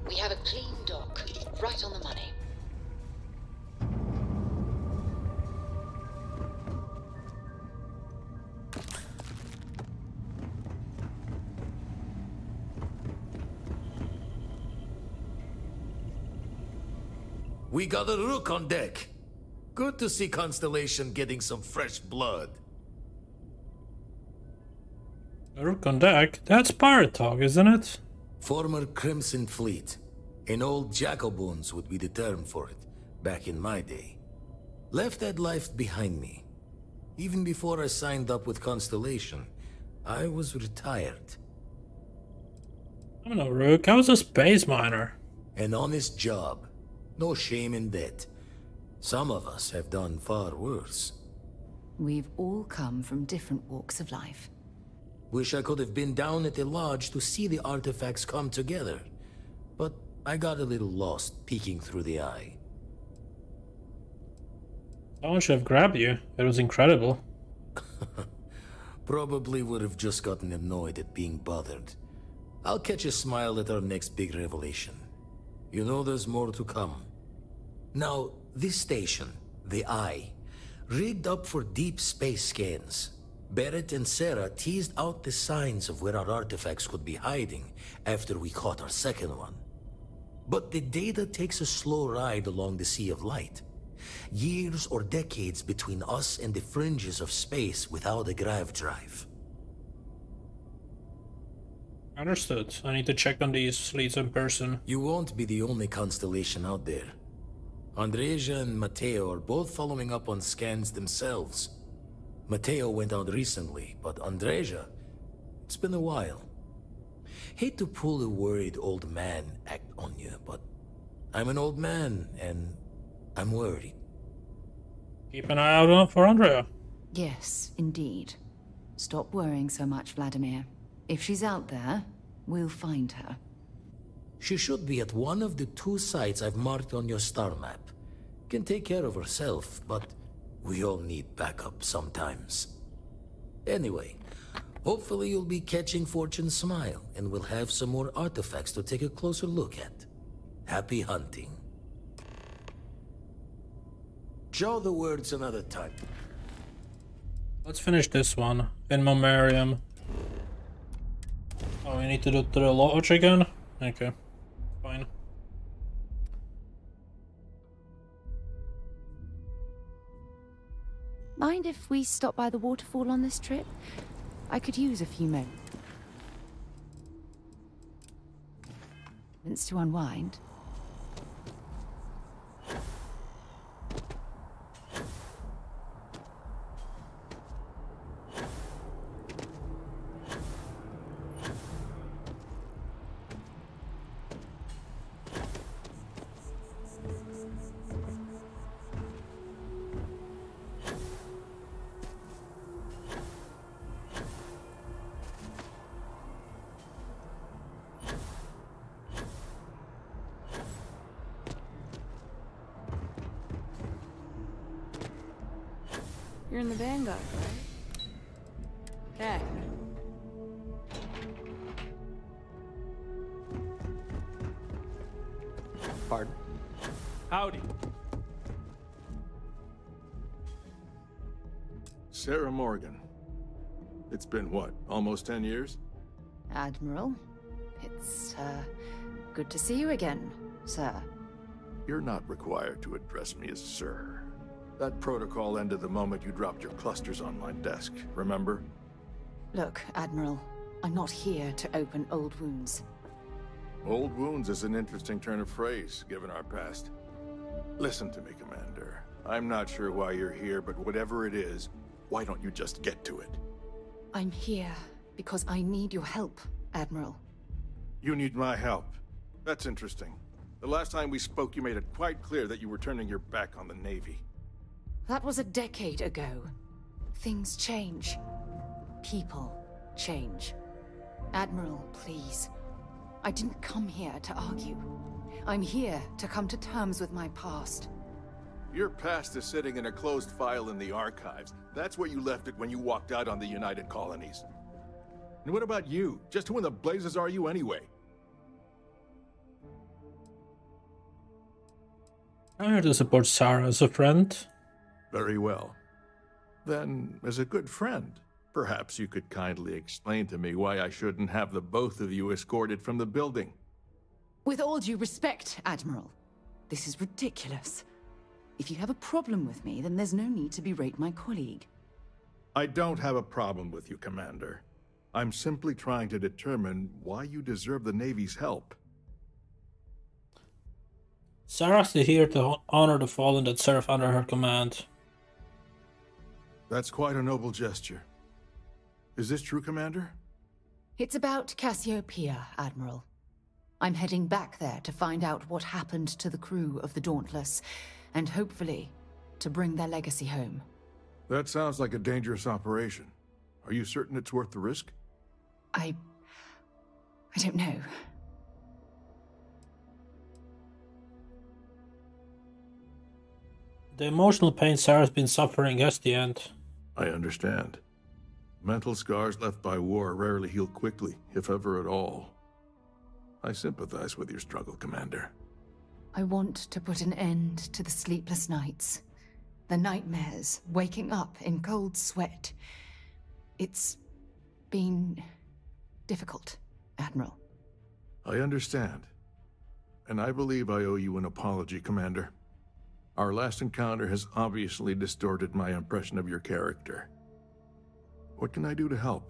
We have a clean dock, right on the money. We got a rook on deck. Good to see Constellation getting some fresh blood. A rook on deck? That's pirate talk, isn't it? Former Crimson Fleet. An old Jacoboons would be the term for it, back in my day. Left that life behind me. Even before I signed up with Constellation, I was retired. I'm no rook, I was a space miner. An honest job. No shame in that. Some of us have done far worse. We've all come from different walks of life. Wish I could have been down at the lodge to see the artifacts come together. But I got a little lost peeking through the eye. Someone should have grabbed you. It was incredible. Probably would have just gotten annoyed at being bothered. I'll catch a smile at our next big revelation. You know there's more to come. Now, this station, the Eye, rigged up for deep space scans. Barrett and Sarah teased out the signs of where our artifacts could be hiding after we caught our second one. But the data takes a slow ride along the Sea of Light. Years or decades between us and the fringes of space without a grav drive. Understood. I need to check on these leads in person. You won't be the only Constellation out there. Andreja and Matteo are both following up on scans themselves. Matteo went out recently, but Andreja, it's been a while. Hate to pull a worried old man act on you, but I'm an old man, and I'm worried. Keep an eye out for Andrea. Yes, indeed. Stop worrying so much, Vladimir. If she's out there, we'll find her. She should be at one of the 2 sites I've marked on your star map. Can take care of herself, but we all need backup sometimes. Anyway, hopefully you'll be catching Fortune's smile, and we'll have some more artifacts to take a closer look at. Happy hunting. Joe the words another time. Let's finish this one. In memoriam. Oh, we need to do the lodge again? Okay. Fine. Mind if we stop by the waterfall on this trip? I could use a few moments to unwind. You're in the Vanguard, right? Heck, Pardon? Howdy. Sarah Morgan. It's been what, almost 10 years? Admiral, it's, good to see you again, sir. You're not required to address me as sir. That protocol ended the moment you dropped your clusters on my desk, remember? Look, Admiral, I'm not here to open old wounds. Old wounds is an interesting turn of phrase, given our past. Listen to me, Commander. I'm not sure why you're here, but whatever it is, why don't you just get to it? I'm here because I need your help, Admiral. You need my help. That's interesting. The last time we spoke, you made it quite clear that you were turning your back on the Navy. That was a decade ago. Things change. People change. Admiral, please. I didn't come here to argue. I'm here to come to terms with my past. Your past is sitting in a closed file in the archives. That's where you left it when you walked out on the United Colonies. And what about you? Just who in the blazes are you anyway? I'm here to support Sarah as a friend. Very well. Then, as a good friend, perhaps you could kindly explain to me why I shouldn't have the both of you escorted from the building. With all due respect, Admiral, this is ridiculous. If you have a problem with me, then there's no need to berate my colleague. I don't have a problem with you, Commander. I'm simply trying to determine why you deserve the Navy's help. Sarah's here to honor the fallen that serve under her command. That's quite a noble gesture. Is this true, Commander? It's about 𝐒𝐸𝐞𝐬, Admiral. I'm heading back there to find out what happened to the crew of the Dauntless, and hopefully, to bring their legacy home. That sounds like a dangerous operation. Are you certain it's worth the risk? I don't know. The emotional pain Sarah's been suffering has the end. I understand. Mental scars left by war rarely heal quickly, if ever at all. I sympathize with your struggle, Commander. I want to put an end to the sleepless nights, the nightmares, waking up in cold sweat. It's been difficult, Admiral. I understand. And I believe I owe you an apology, Commander. Our last encounter has obviously distorted my impression of your character. What can I do to help?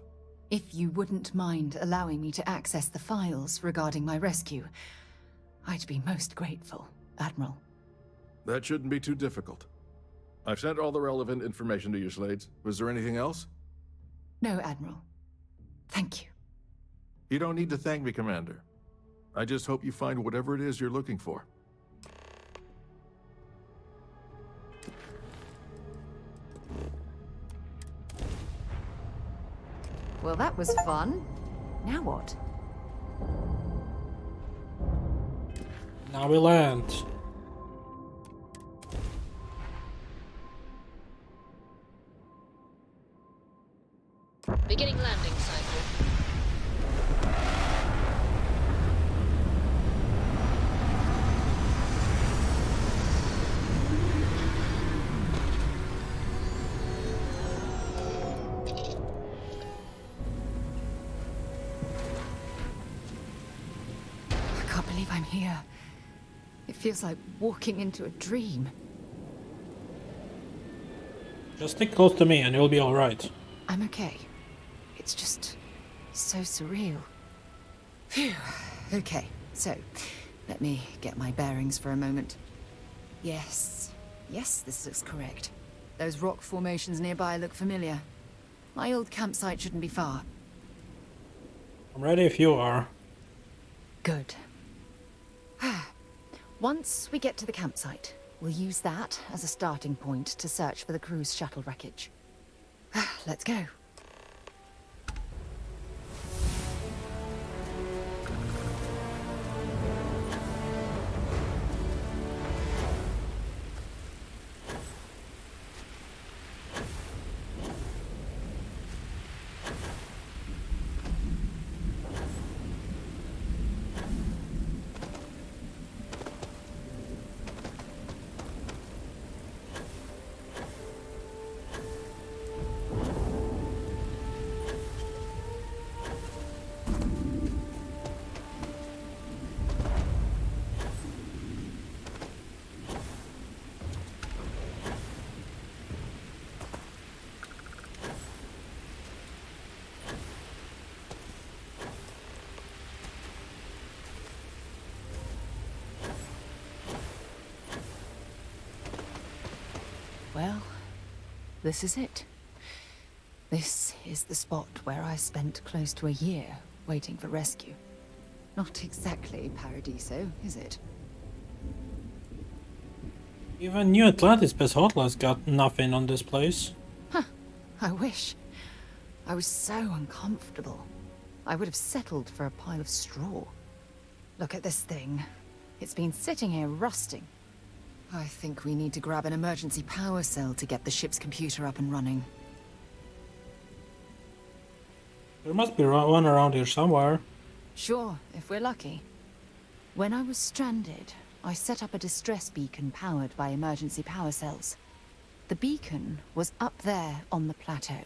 If you wouldn't mind allowing me to access the files regarding my rescue, I'd be most grateful, Admiral. That shouldn't be too difficult. I've sent all the relevant information to you, Slades. Was there anything else? No, Admiral. Thank you. You don't need to thank me, Commander. I just hope you find whatever it is you're looking for. Well, that was fun. Now what? Now we land. Beginning landing cycle. I can't believe I'm here. It feels like walking into a dream. Just stick close to me and you'll be alright. I'm okay. It's just so surreal. Phew. Okay, so let me get my bearings for a moment. Yes, this looks correct. Those rock formations nearby look familiar. My old campsite shouldn't be far. I'm ready if you are. Good. Once we get to the campsite, we'll use that as a starting point to search for the crew's shuttle wreckage. Let's go. this is it. This is the spot where I spent close to a year waiting for rescue. Not exactly Paradiso, is it? Even New Atlantis Best Hotline's got nothing on this place. Huh, I wish. I was so uncomfortable. I would have settled for a pile of straw. Look at this thing. It's been sitting here rusting. I think we need to grab an emergency power cell to get the ship's computer up and running. There must be one around here somewhere. Sure, if we're lucky. When I was stranded, I set up a distress beacon powered by emergency power cells. The beacon was up there on the plateau.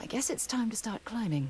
I guess it's time to start climbing.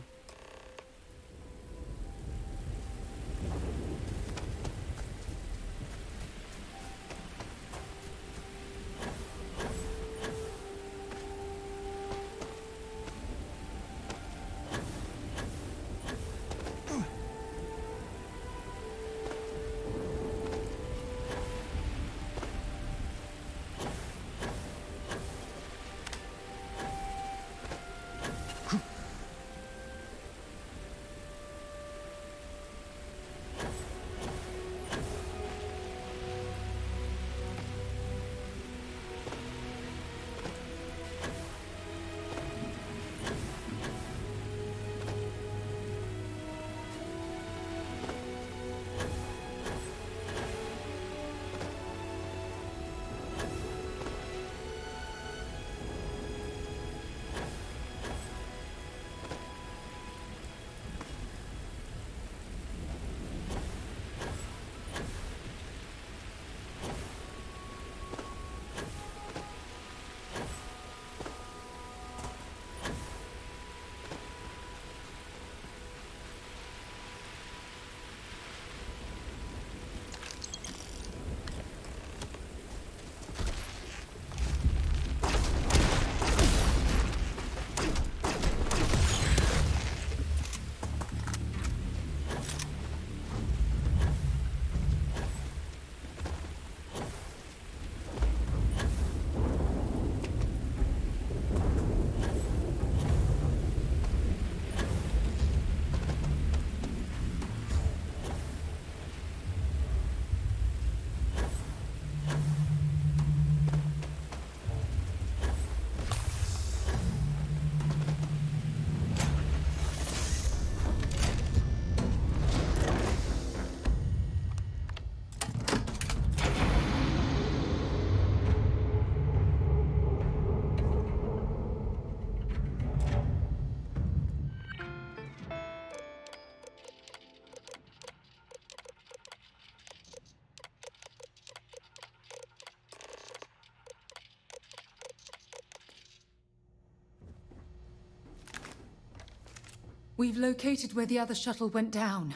We've located where the other shuttle went down.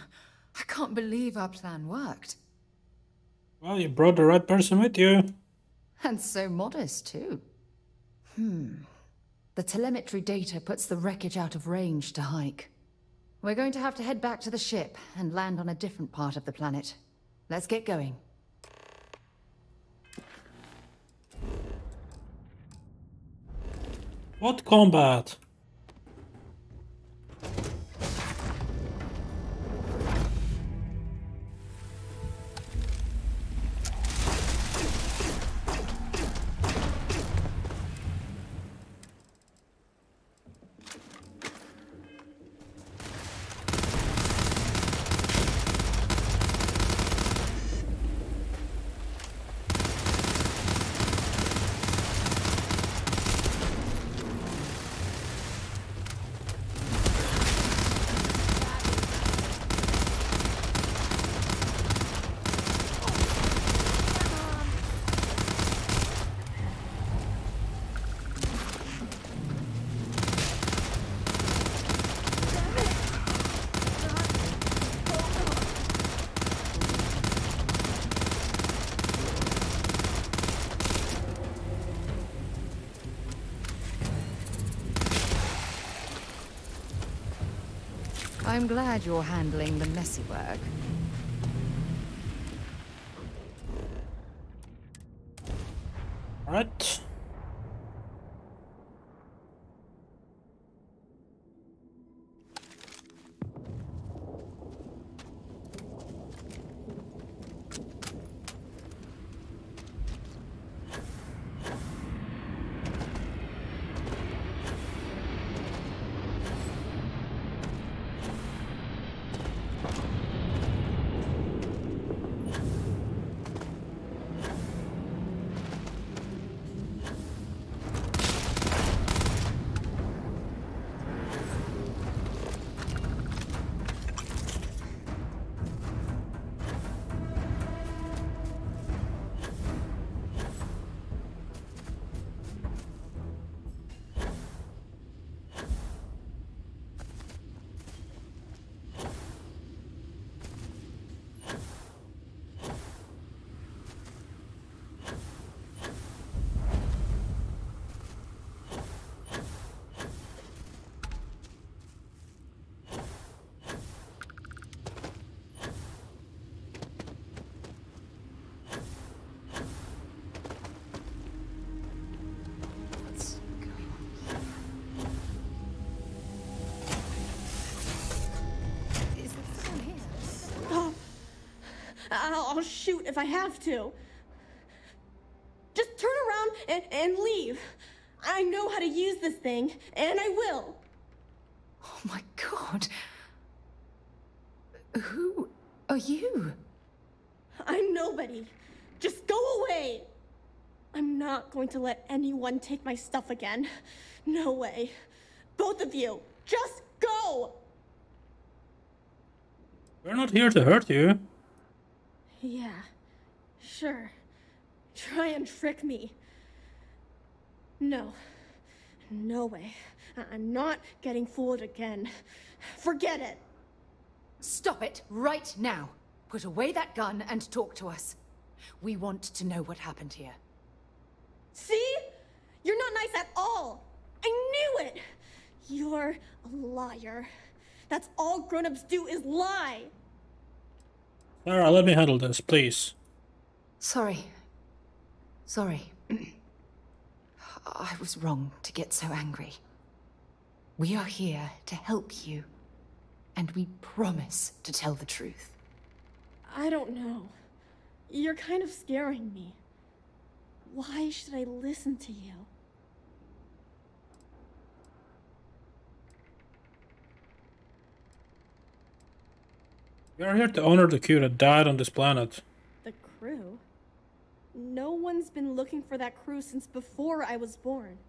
I can't believe our plan worked. Well, you brought the right person with you. And so modest, too. The telemetry data puts the wreckage out of range to hike. We're going to have to head back to the ship and land on a different part of the planet. Let's get going. What combat? I'm glad you're handling the messy work. Alright. I'll shoot if I have to. Just turn around and leave. I know how to use this thing, and I will. Oh my god. Who are you? I'm nobody. Just go away. I'm not going to let anyone take my stuff again. No way. Both of you, just go! We're not here to hurt you. Yeah, sure. Try and trick me. No. No way. I'm not getting fooled again. Forget it. Stop it right now. Put away that gun and talk to us. We want to know what happened here. See? You're not nice at all. I knew it. You're a liar. That's all grown-ups do is lie. Sarah, let me handle this, please. Sorry. I was wrong to get so angry. We are here to help you, and we promise to tell the truth. I don't know. You're kind of scaring me. Why should I listen to you? We are here to honor the crew that died on this planet. The crew? No one's been looking for that crew since before I was born.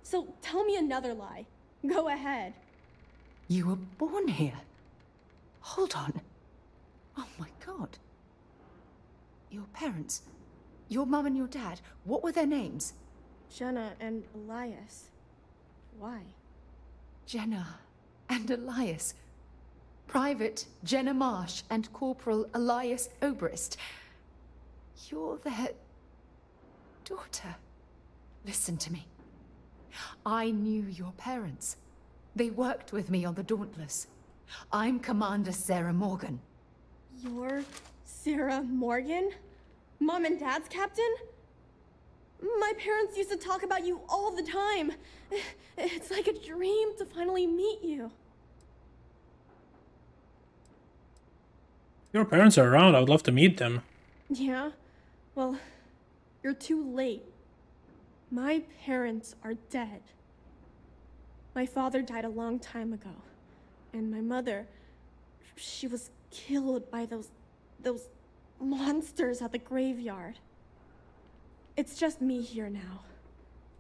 So tell me another lie. Go ahead. You were born here? Hold on. Oh my god. Your parents, your mum and your dad, what were their names? Jenna and Elias. Why? Jenna and Elias. Private Jenna Marsh and Corporal Elias Obrist. You're their daughter. Listen to me. I knew your parents. They worked with me on the Dauntless. I'm Commander Sarah Morgan. You're Sarah Morgan? Mom and Dad's captain? My parents used to talk about you all the time. It's like a dream to finally meet you. Your parents are around, I would love to meet them. Yeah? Well, you're too late. My parents are dead. My father died a long time ago. And my mother, she was killed by those monsters at the graveyard. It's just me here now.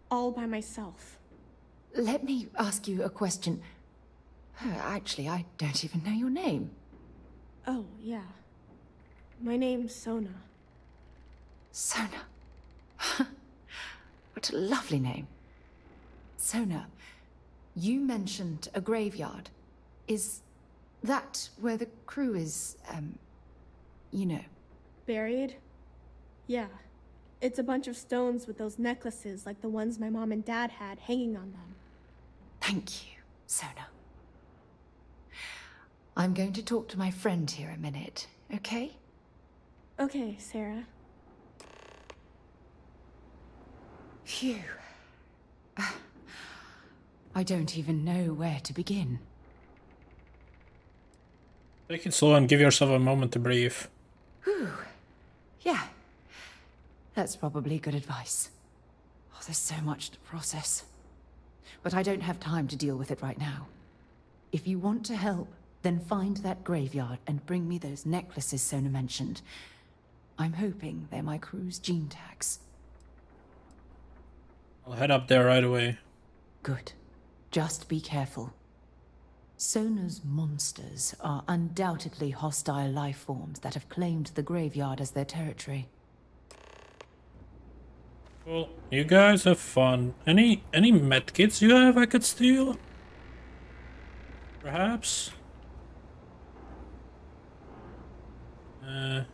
All by myself. Let me ask you a question. Actually, I don't even know your name. Oh, yeah. My name's Sona. Sona. What a lovely name. Sona, you mentioned a graveyard. Is that where the crew is, you know? Buried? Yeah. It's a bunch of stones with those necklaces like the ones my mom and dad had hanging on them. Thank you, Sona. I'm going to talk to my friend here a minute, okay? Okay, Sarah. Phew. I don't even know where to begin. Take it slow and give yourself a moment to breathe. Whew. Yeah. That's probably good advice. Oh, there's so much to process. But I don't have time to deal with it right now. If you want to help, then find that graveyard and bring me those necklaces Sona mentioned. I'm hoping they're my crew's gene tags. I'll head up there right away. Good. Just be careful. Sona's monsters are undoubtedly hostile life forms that have claimed the graveyard as their territory. Well, you guys have fun. Any medkits you have I could steal? Perhaps? No.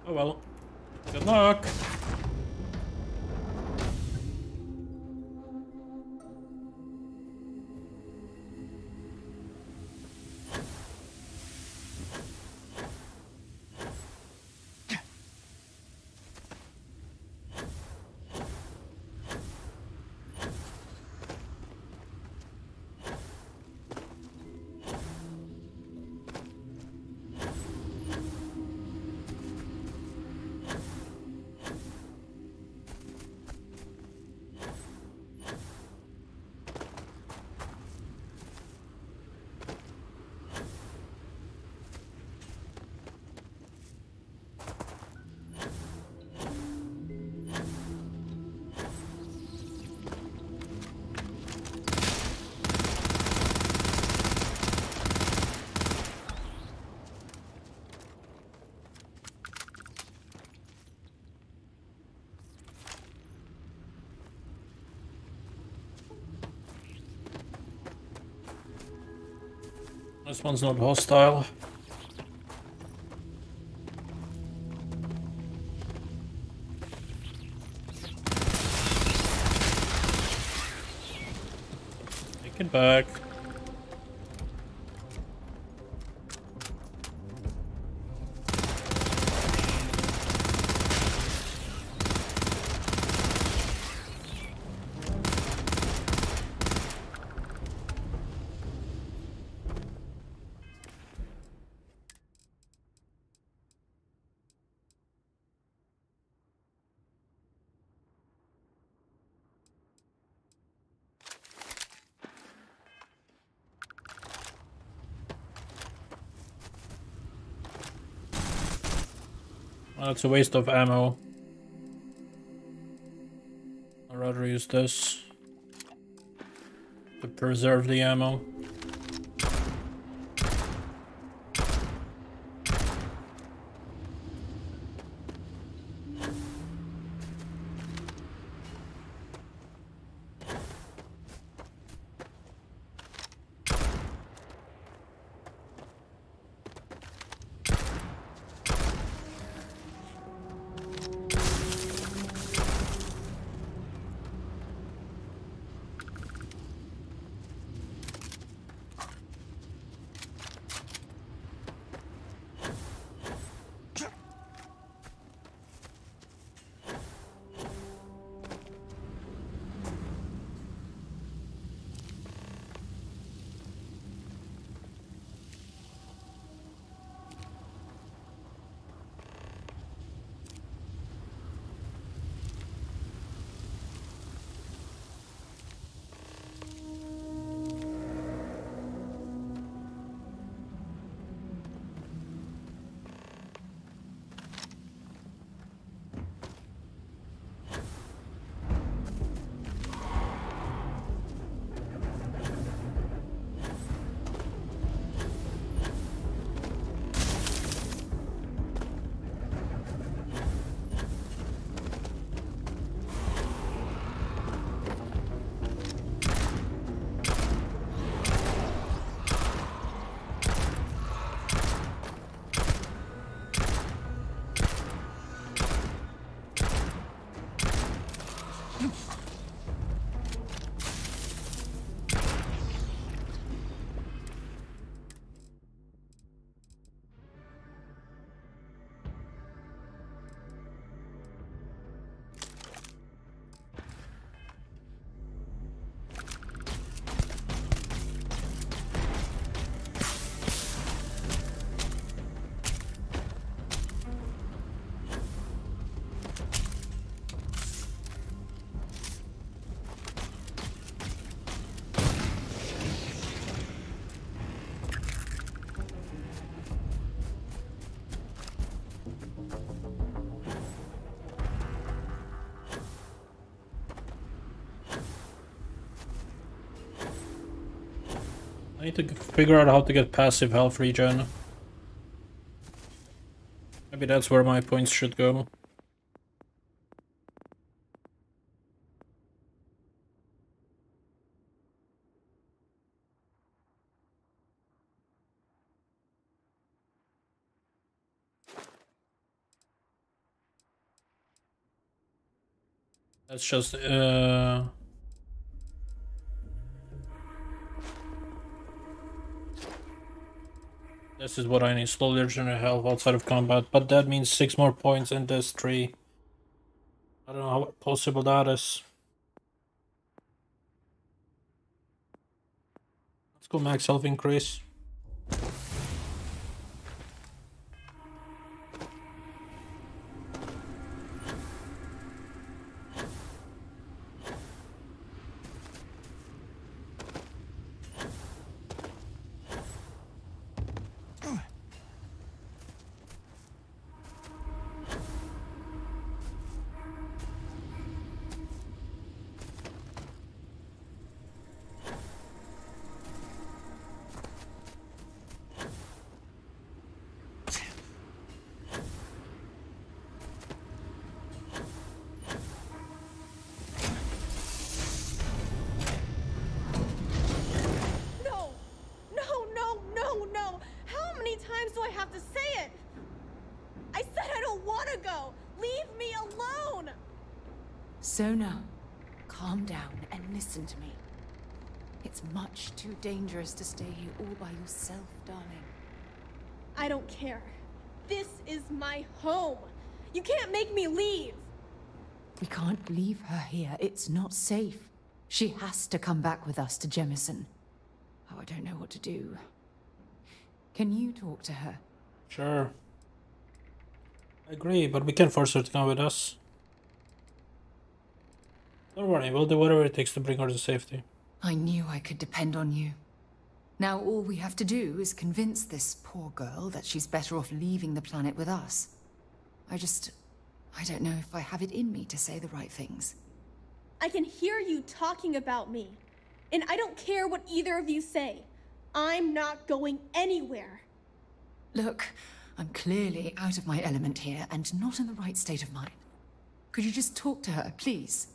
Oh well. Good luck! This one's not hostile. Take it back. That's a waste of ammo. I'd rather use this to preserve the ammo. I need to figure out how to get passive health regen. Maybe that's where my points should go. That's just this is what I need, slowly regenerate health outside of combat, but that means 6 more points in this 3. I don't know how possible that is. Let's go max health increase. Sona, calm down and listen to me. It's much too dangerous to stay here all by yourself, darling. I don't care. This is my home. You can't make me leave. We can't leave her here. It's not safe. She has to come back with us to Jemison. Oh, I don't know what to do. Can you talk to her? Sure. I agree, but we can't force her to come with us. Don't worry, we'll do whatever it takes to bring her to safety. I knew I could depend on you. Now all we have to do is convince this poor girl that she's better off leaving the planet with us. I don't know if I have it in me to say the right things. I can hear you talking about me. And I don't care what either of you say. I'm not going anywhere. Look, I'm clearly out of my element here and not in the right state of mind. Could you just talk to her, please?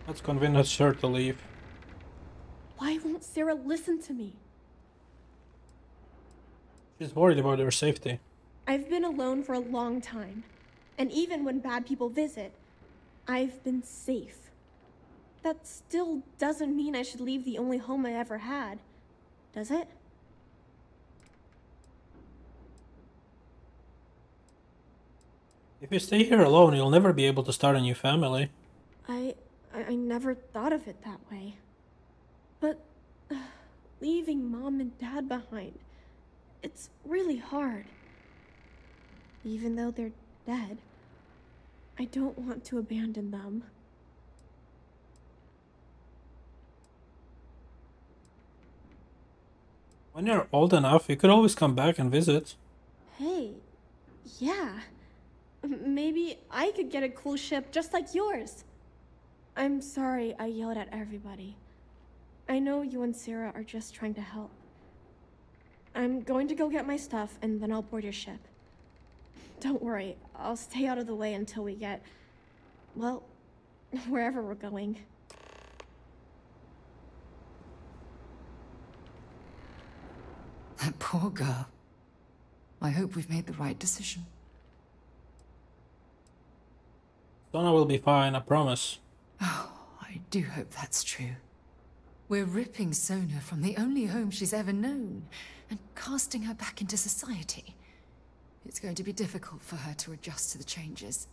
Let's convince her to leave. Why won't Sarah listen to me? She's worried about your safety. I've been alone for a long time. And even when bad people visit, I've been safe. That still doesn't mean I should leave the only home I ever had, does it? If you stay here alone, you'll never be able to start a new family. I never thought of it that way. But leaving Mom and Dad behind, it's really hard. Even though they're dead, I don't want to abandon them. When you're old enough, you could always come back and visit. Hey, yeah. Maybe I could get a cool ship just like yours. I'm sorry I yelled at everybody. I know you and Sarah are just trying to help. I'm going to go get my stuff and then I'll board your ship. Don't worry, I'll stay out of the way until we get, well, wherever we're going. That poor girl. I hope we've made the right decision. Sona will be fine, I promise. Oh, I do hope that's true. We're ripping Sona from the only home she's ever known and casting her back into society. It's going to be difficult for her to adjust to the changes.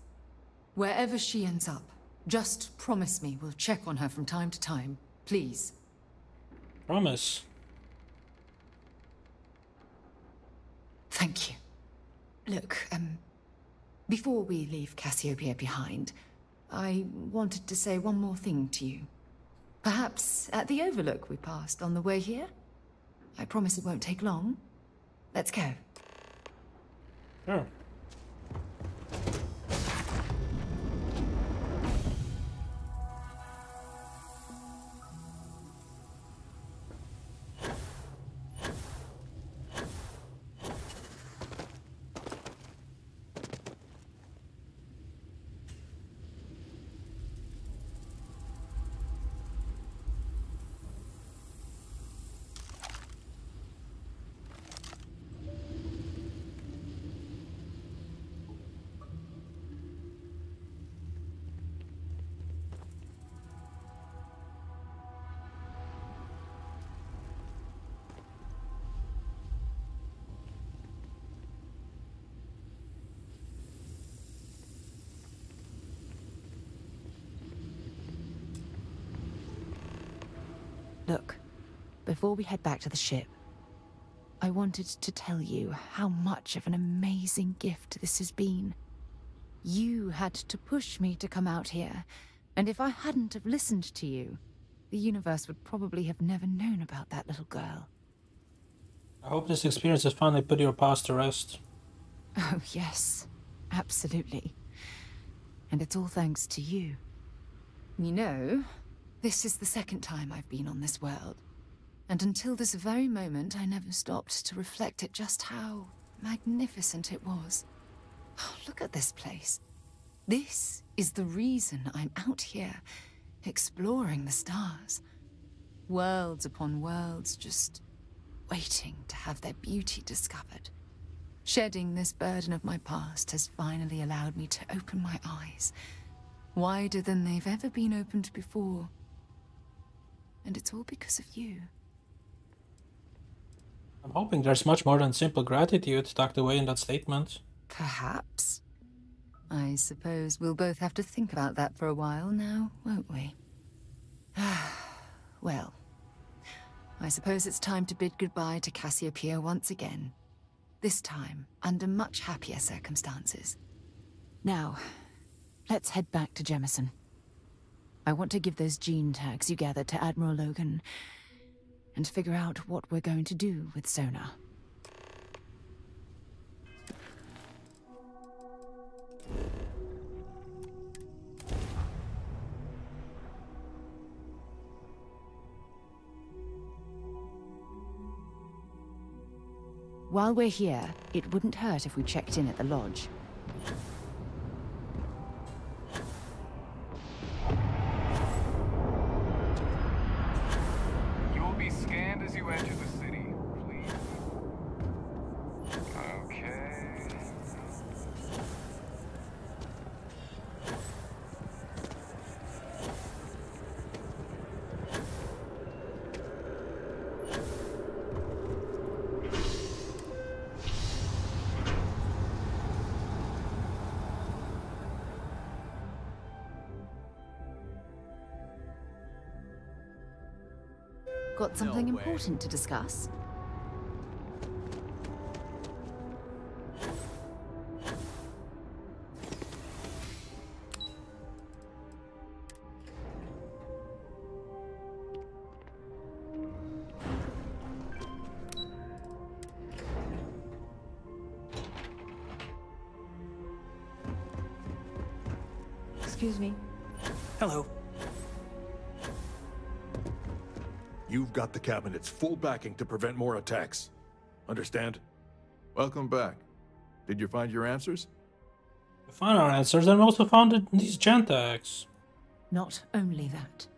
Wherever she ends up, just promise me we'll check on her from time to time, please. Promise. Thank you. Look, before we leave Cassiopeia behind, I wanted to say one more thing to you. Perhaps at the overlook we passed on the way here? I promise it won't take long. Let's go. Sure. Look, before we head back to the ship, I wanted to tell you how much of an amazing gift this has been. You had to push me to come out here, and if I hadn't have listened to you, the universe would probably have never known about that little girl. I hope this experience has finally put your past to rest. Oh, yes. Absolutely. And it's all thanks to you. You know, this is the second time I've been on this world. And until this very moment, I never stopped to reflect at just how magnificent it was. Oh, look at this place. This is the reason I'm out here, exploring the stars. Worlds upon worlds, just waiting to have their beauty discovered. Shedding this burden of my past has finally allowed me to open my eyes, wider than they've ever been opened before. And it's all because of you. I'm hoping there's much more than simple gratitude tucked away in that statement. Perhaps. I suppose we'll both have to think about that for a while now, won't we? Well, I suppose it's time to bid goodbye to Cassiopeia once again. This time, under much happier circumstances. Now, let's head back to Jemison. I want to give those gene tags you gathered to Admiral Logan, and figure out what we're going to do with Sona. While we're here, it wouldn't hurt if we checked in at the lodge. You will be scanned as you enter the city, please. Okay. Got something important to discuss? Excuse me. Hello. You've got the cabinet's full backing to prevent more attacks. Understand? Welcome back. Did you find your answers? We found our answers and we also found these gen tags. Not only that,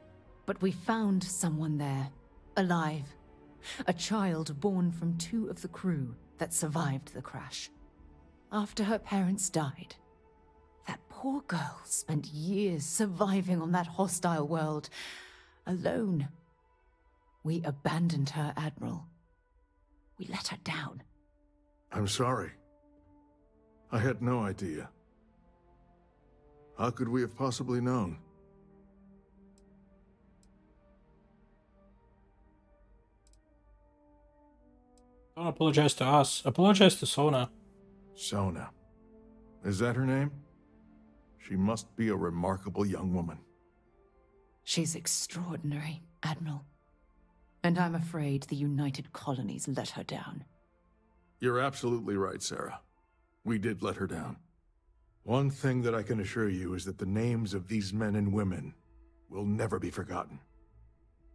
but we found someone there, alive. A child born from 2 of the crew that survived the crash. After her parents died, that poor girl spent years surviving on that hostile world, alone. We abandoned her, Admiral. We let her down. I'm sorry. I had no idea. How could we have possibly known? Don't apologize to us. Apologize to Sona. Sona. Is that her name? She must be a remarkable young woman. She's extraordinary, Admiral. And I'm afraid the United Colonies let her down. You're absolutely right, Sarah. We did let her down. One thing that I can assure you is that the names of these men and women will never be forgotten.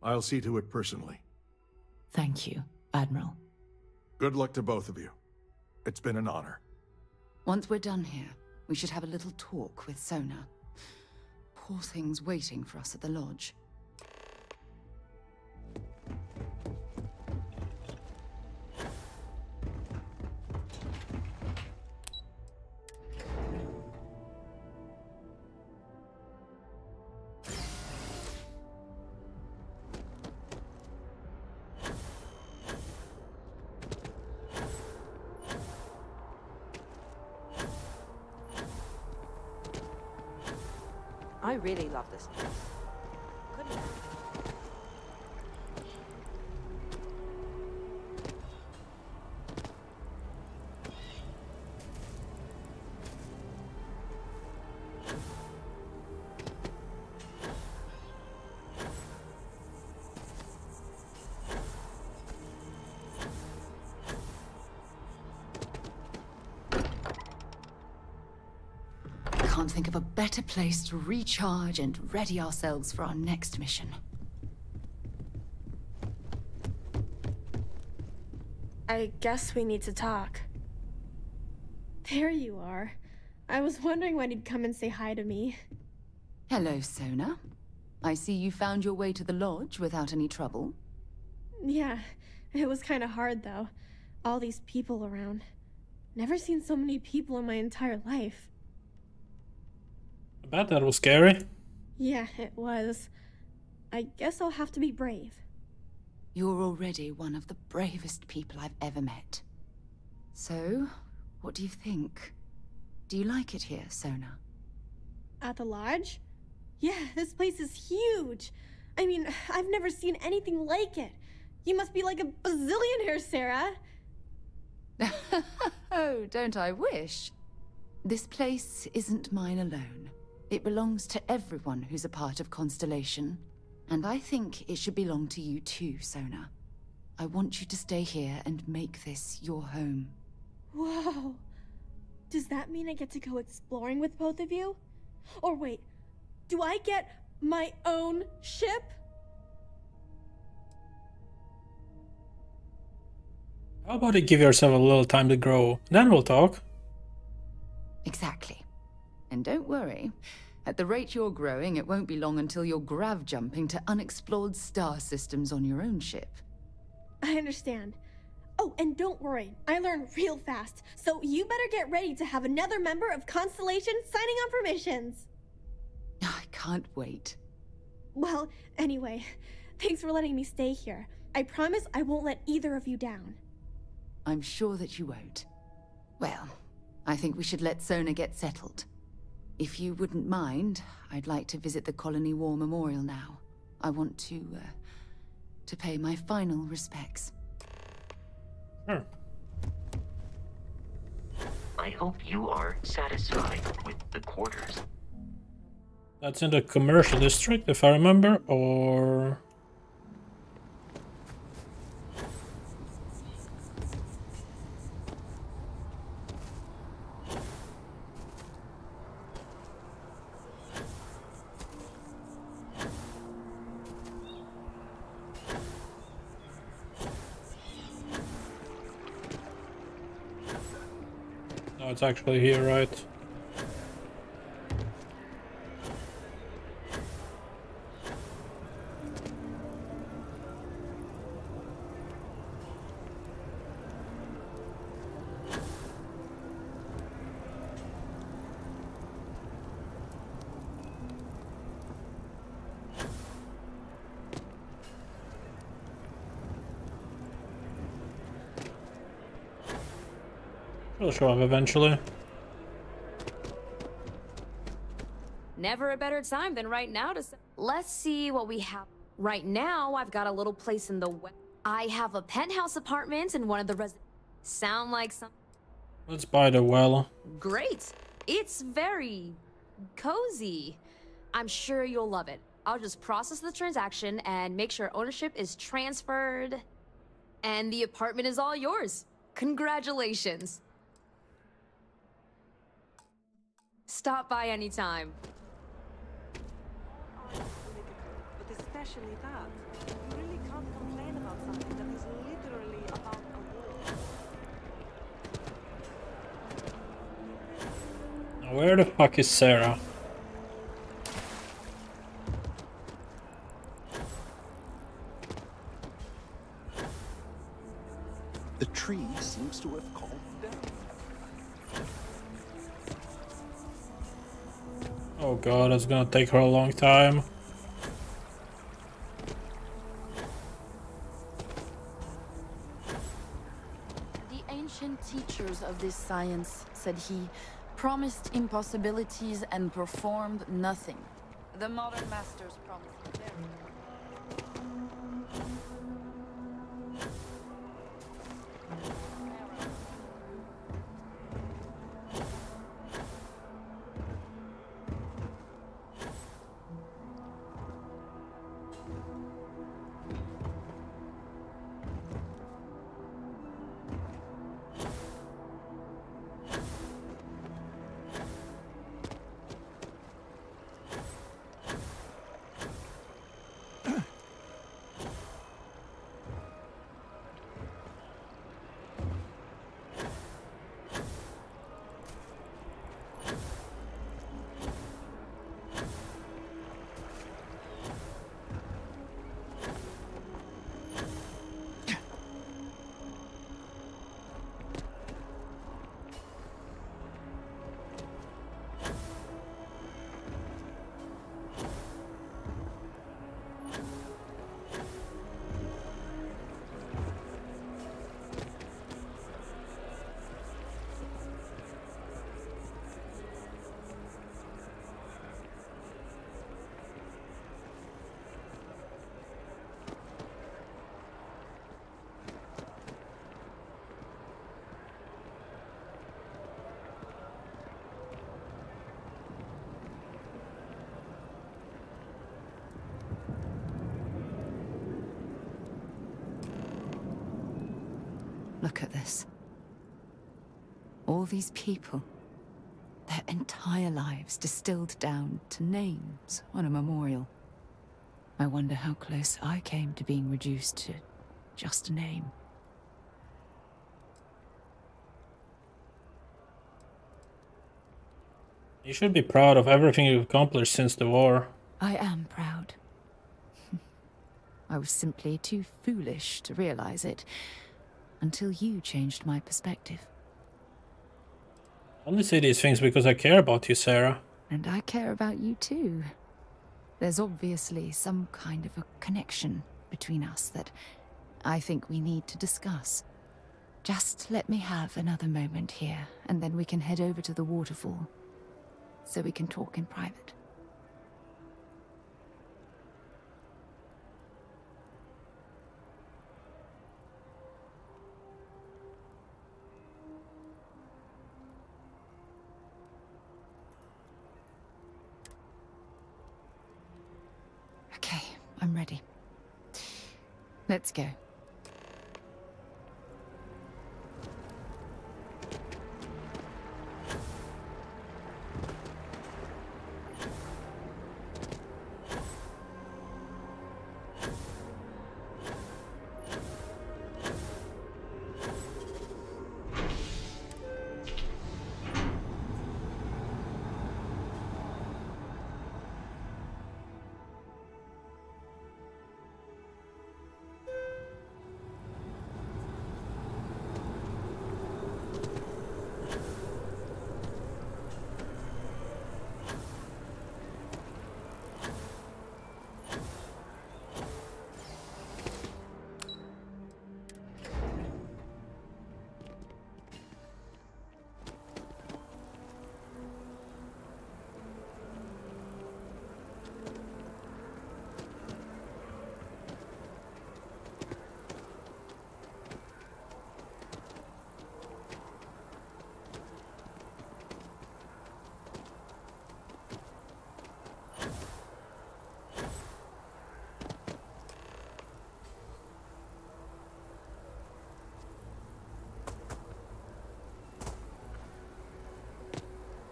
I'll see to it personally. Thank you, Admiral. Good luck to both of you. It's been an honor. Once we're done here, we should have a little talk with Sona. Poor thing's waiting for us at the lodge. I really love this place. Couldn't Can't think of a better place to recharge and ready ourselves for our next mission. I guess we need to talk. There you are. I was wondering when you'd come and say hi to me. Hello, Sona. I see you found your way to the lodge without any trouble. Yeah, it was kind of hard though. All these people around. Never seen so many people in my entire life. I bet that was scary. Yeah, it was. I guess I'll have to be brave. You're already one of the bravest people I've ever met. So, what do you think? Do you like it here, Sona? At the lodge? Yeah, this place is huge. I mean, I've never seen anything like it. You must be like a bazillionaire, Sarah. Oh, don't I wish? This place isn't mine alone. It belongs to everyone who's a part of Constellation. And I think it should belong to you too, Sona. I want you to stay here and make this your home. Whoa. Does that mean I get to go exploring with both of you? Or wait, do I get my own ship? How about you give yourself a little time to grow, then we'll talk. Exactly. And don't worry, at the rate you're growing, it won't be long until you're grav jumping to unexplored star systems on your own ship. I understand. Oh, and don't worry, I learn real fast, so you better get ready to have another member of Constellation signing on for missions. I can't wait. Well, anyway, thanks for letting me stay here. I promise I won't let either of you down. I'm sure that you won't. Well, I think we should let Sona get settled. If you wouldn't mind, I'd like to visit the Colony War Memorial now. I want to pay my final respects. Sure. I hope you are satisfied with the quarters. That's in the commercial district, if I remember, or... No, it's actually here, right? It'll show up eventually. Never a better time than right now to... Let's see what we have. Right now, I've got a little place in the west. I have a penthouse apartment in one of the Sound like some... Let's buy the well. Great. It's very... cozy. I'm sure you'll love it. I'll just process the transaction and make sure ownership is transferred. And the apartment is all yours. Congratulations. Stop by anytime. But especially that. You really can't complain about something that is literally about a war. Now where the fuck is Sarah? The tree seems to have calmed down. Oh god, it's gonna take her a long time. The ancient teachers of this science, said he, promised impossibilities and performed nothing. The modern masters promised very. Look at this. All these people. Their entire lives distilled down to names on a memorial. I wonder how close I came to being reduced to just a name. You should be proud of everything you've accomplished since the war. I am proud. I was simply too foolish to realize it until you changed my perspective. I only say these things because I care about you, Sarah. And I care about you too. There's obviously some kind of a connection between us that I think we need to discuss. Just let me have another moment here, and then we can head over to the waterfall, so we can talk in private. Okay, I'm ready. Let's go.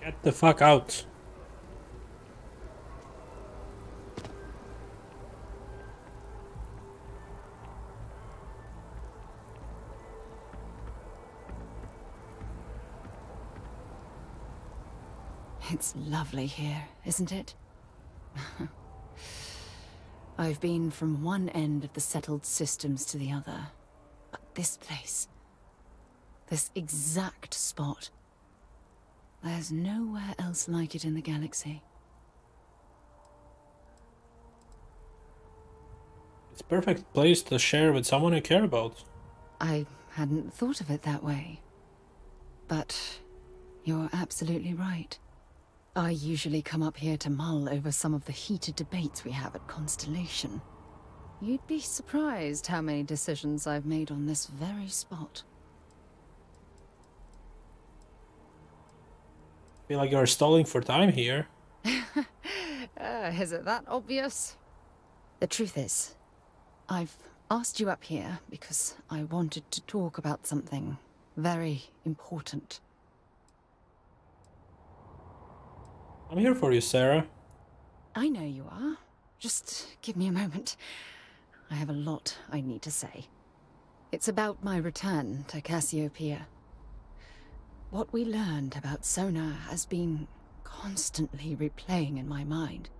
Get the fuck out. It's lovely here, isn't it? I've been from one end of the settled systems to the other, but this place, this exact spot, there's nowhere else like it in the galaxy. It's a perfect place to share with someone you care about. I hadn't thought of it that way. But you're absolutely right. I usually come up here to mull over some of the heated debates we have at Constellation. You'd be surprised how many decisions I've made on this very spot. I feel like you're stalling for time here. Is it that obvious? The truth is, I've asked you up here because I wanted to talk about something very important. I'm here for you, Sarah. I know you are. Just give me a moment. I have a lot I need to say. It's about my return to Cassiopeia. What we learned about Sona has been constantly replaying in my mind.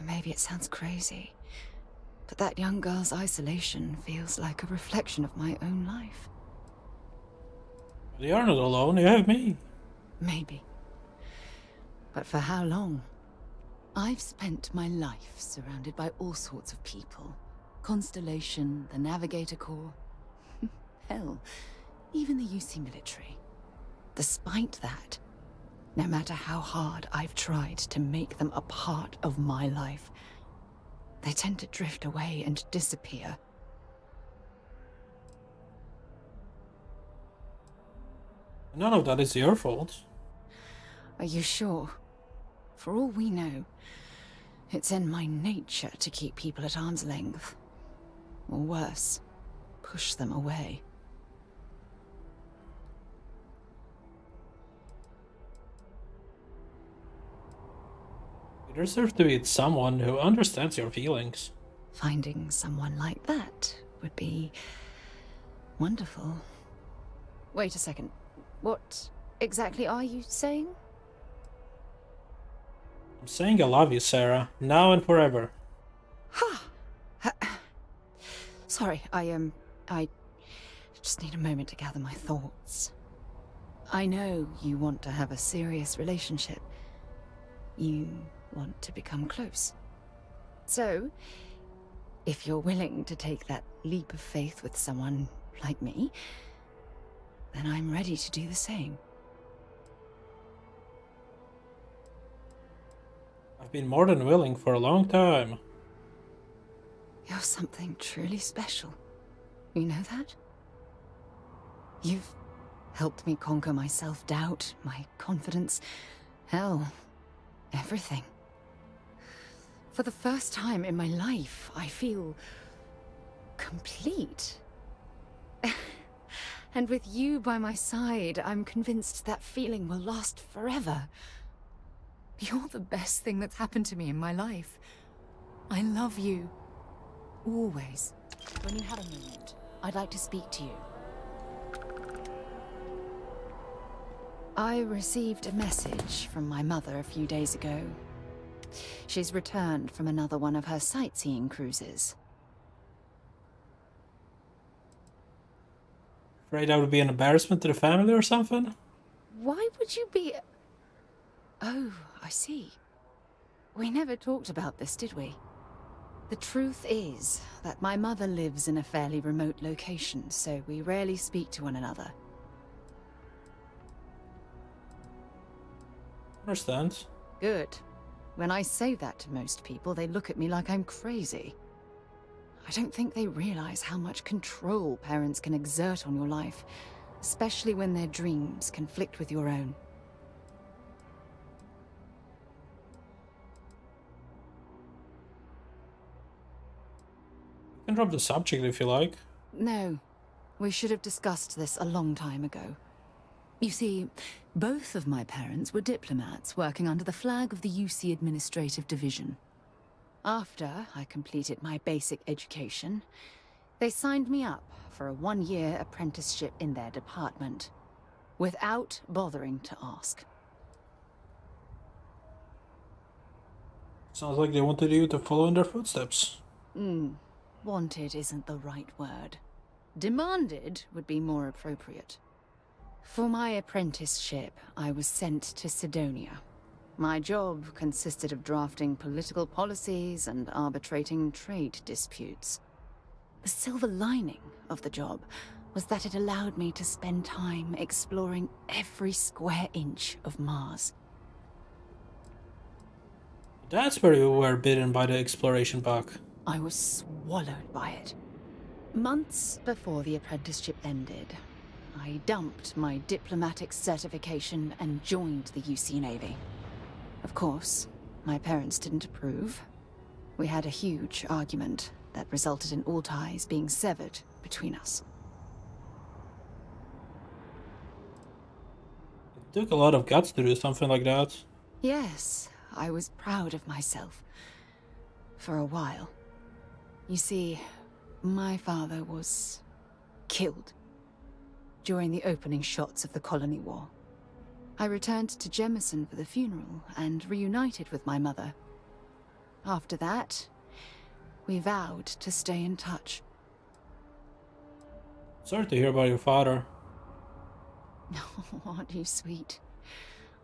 Maybe it sounds crazy, but that young girl's isolation feels like a reflection of my own life. You're not alone, you have me. Maybe. But for how long? I've spent my life surrounded by all sorts of people. Constellation, the Navigator Corps. Hell, even the UC military. Despite that, no matter how hard I've tried to make them a part of my life, they tend to drift away and disappear. None of that is your fault. Are you sure? For all we know, it's in my nature to keep people at arm's length. Or worse, push them away. You deserve to be someone who understands your feelings. Finding someone like that would be wonderful. Wait a second. What exactly are you saying? I'm saying I love you, Sarah, now and forever. Sorry, I just need a moment to gather my thoughts. I know you want to have a serious relationship. You want to become close. So, if you're willing to take that leap of faith with someone like me, then I'm ready to do the same. I've been more than willing for a long time. You're something truly special. You know that? You've helped me conquer my self-doubt, my confidence, hell, everything. For the first time in my life, I feel complete. And with you by my side, I'm convinced that feeling will last forever. You're the best thing that's happened to me in my life. I love you. Always. When you have a moment, I'd like to speak to you. I received a message from my mother a few days ago. She's returned from another one of her sightseeing cruises. Afraid I would be an embarrassment to the family or something? Why would you be... Oh, I see. We never talked about this, did we? The truth is that my mother lives in a fairly remote location, so we rarely speak to one another. Understand. Good. When I say that to most people, they look at me like I'm crazy. I don't think they realize how much control parents can exert on your life, especially when their dreams conflict with your own. You can drop the subject if you like. No. We should have discussed this a long time ago. You see, both of my parents were diplomats working under the flag of the UC Administrative Division. After I completed my basic education, they signed me up for a one-year apprenticeship in their department, without bothering to ask. Sounds like they wanted you to follow in their footsteps. Wanted isn't the right word. Demanded would be more appropriate. For my apprenticeship, I was sent to Cydonia. My job consisted of drafting political policies and arbitrating trade disputes. The silver lining of the job was that it allowed me to spend time exploring every square inch of Mars. That's where you were bitten by the exploration bug. I was swallowed by it. Months before the apprenticeship ended, I dumped my diplomatic certification and joined the UC Navy. Of course, my parents didn't approve. We had a huge argument that resulted in all ties being severed between us. It took a lot of guts to do something like that. Yes, I was proud of myself. For a while. You see, my father was killed during the opening shots of the Colony War. I returned to Jemison for the funeral and reunited with my mother. After that, we vowed to stay in touch. Sorry to hear about your father. Oh, aren't you sweet?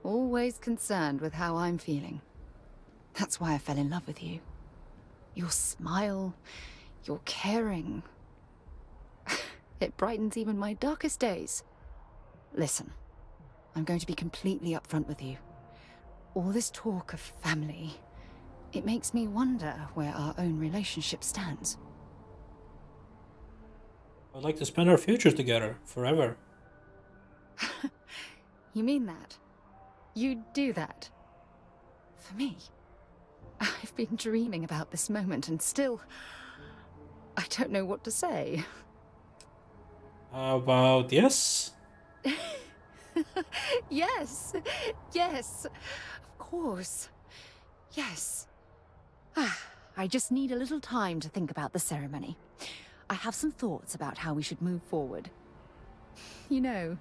Always concerned with how I'm feeling. That's why I fell in love with you. Your smile, your caring. It brightens even my darkest days. Listen, I'm going to be completely upfront with you. All this talk of family, it makes me wonder where our own relationship stands. I'd like to spend our futures together, forever. You mean that? You'd do that? For me? I've been dreaming about this moment and still... I don't know what to say. How about yes? Yes, yes, of course. Yes. I just need a little time to think about the ceremony. I have some thoughts about how we should move forward. You know,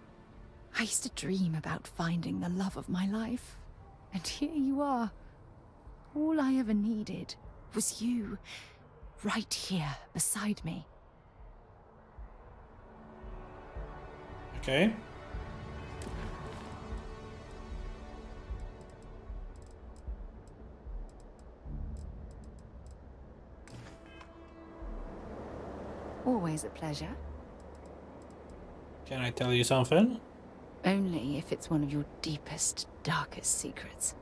I used to dream about finding the love of my life. And here you are. All I ever needed was you, right here beside me. Okay. Always a pleasure. Can I tell you something? Only if it's one of your deepest, darkest secrets.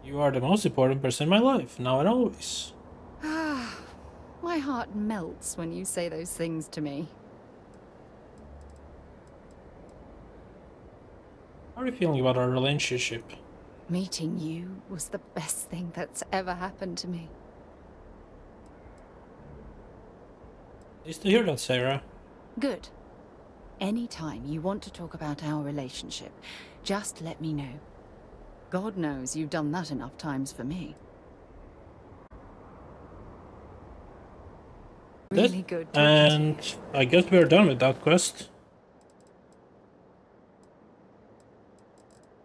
You are the most important person in my life, now and always. Ah, my heart melts when you say those things to me. How are you feeling about our relationship? Meeting you was the best thing that's ever happened to me. Nice to hear that, Sarah. Good. Anytime you want to talk about our relationship, just let me know. God knows you've done that enough times for me. Really good. And I guess we're done with that quest.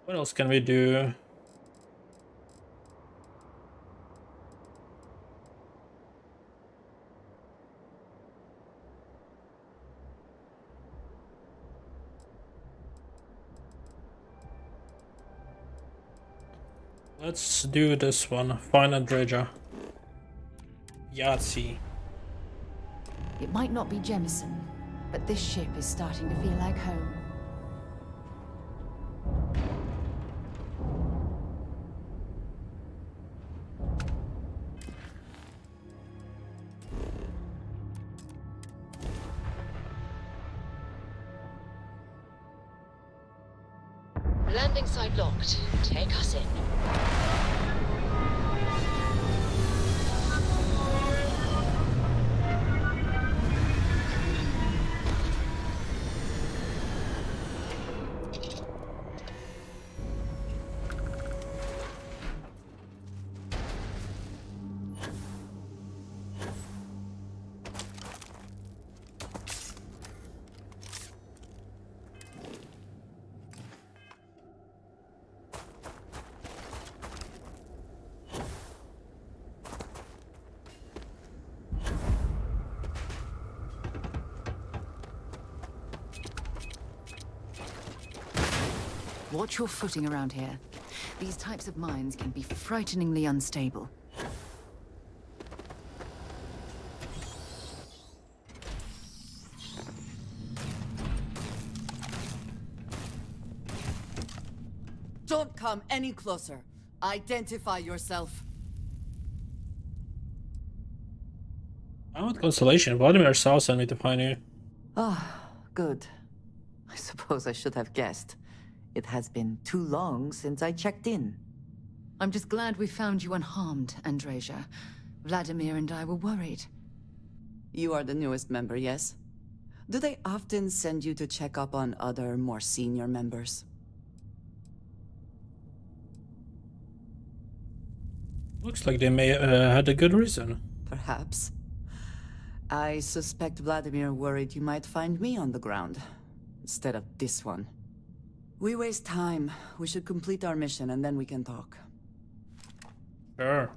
What else can we do? Let's do this one. Find Andreja. 𝐒𝐸𝐞𝐜𝐬. It might not be Jemison, but this ship is starting to feel like home. Landing site locked. Take us in. Watch your footing around here. These types of mines can be frighteningly unstable. Don't come any closer. Identify yourself. I'm with Constellation. Vladimir Sal sent me to find you. Ah, good. I suppose I should have guessed. It has been too long since I checked in. I'm just glad we found you unharmed, Andreja. Vladimir and I were worried. You are the newest member, yes? Do they often send you to check up on other, more senior members? Looks like they may had a good reason. Perhaps. I suspect Vladimir worried you might find me on the ground, instead of this one. We waste time. We should complete our mission and then we can talk. Sure.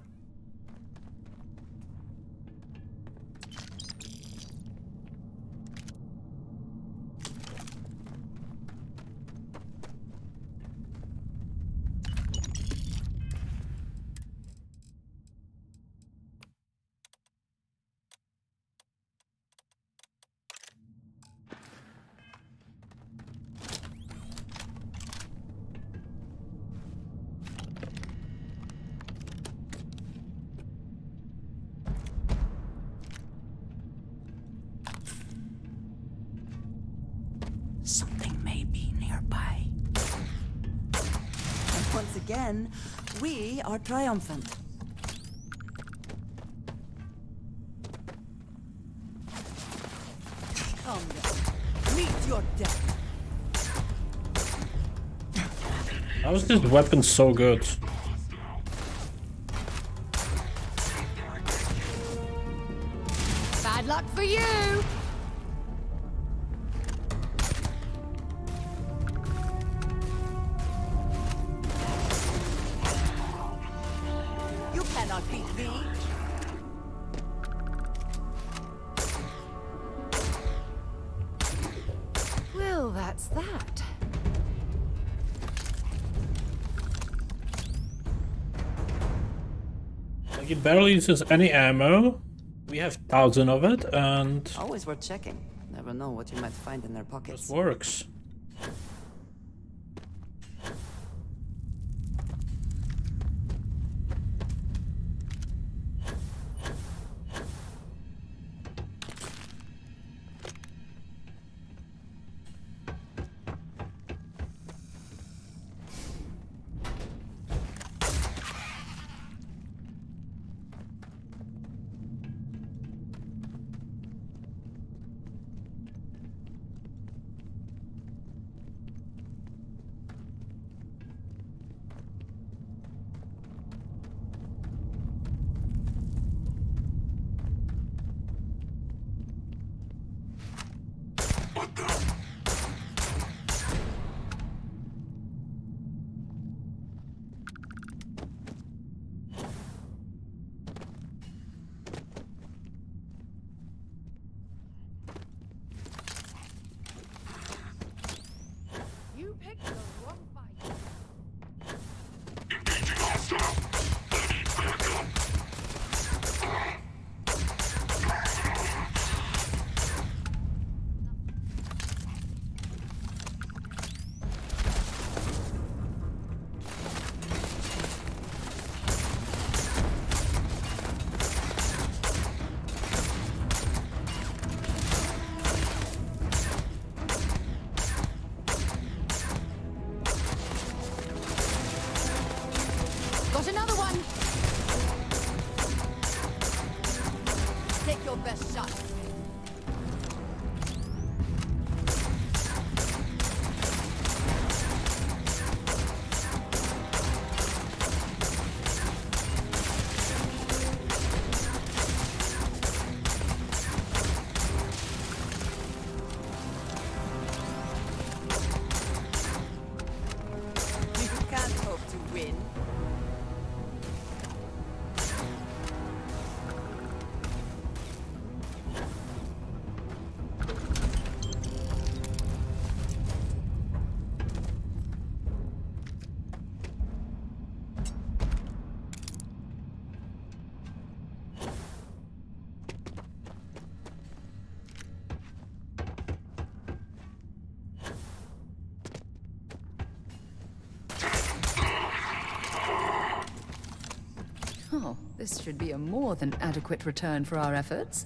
Something may be nearby. And once again, we are triumphant. Come then, meet your death. How is this weapon so good? Bad luck for you! You cannot beat me. Well, that's that. Like, it barely uses any ammo. We have 1,000 of it, and Always worth checking. Never know what you might find in their pockets. it works. You picked the wrong fight. Got another one! Take your best shot. You can't hope to win. Oh, this should be a more than adequate return for our efforts.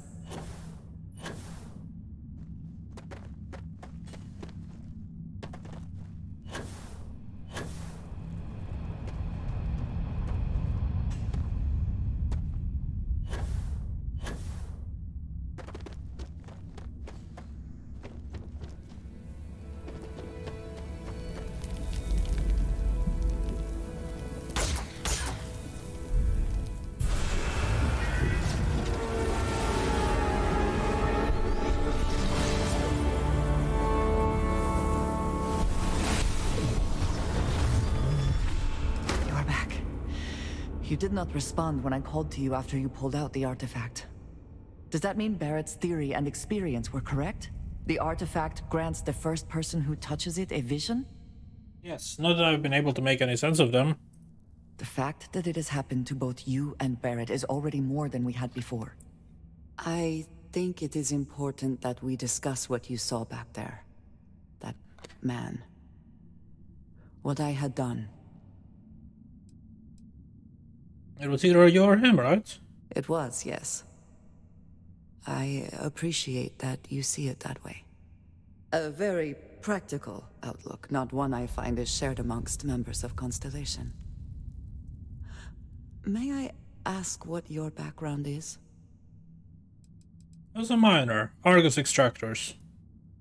You did not respond when I called to you after you pulled out the artifact. Does that mean Barrett's theory and experience were correct? The artifact grants the first person who touches it a vision? Yes, not that I've been able to make any sense of them. The fact that it has happened to both you and Barrett is already more than we had before. I think it is important that we discuss what you saw back there. That man. What I had done. It was either you or him, right? It was, yes. I appreciate that you see it that way. A very practical outlook, not one I find is shared amongst members of Constellation. May I ask what your background is? As a miner, Argus Extractors.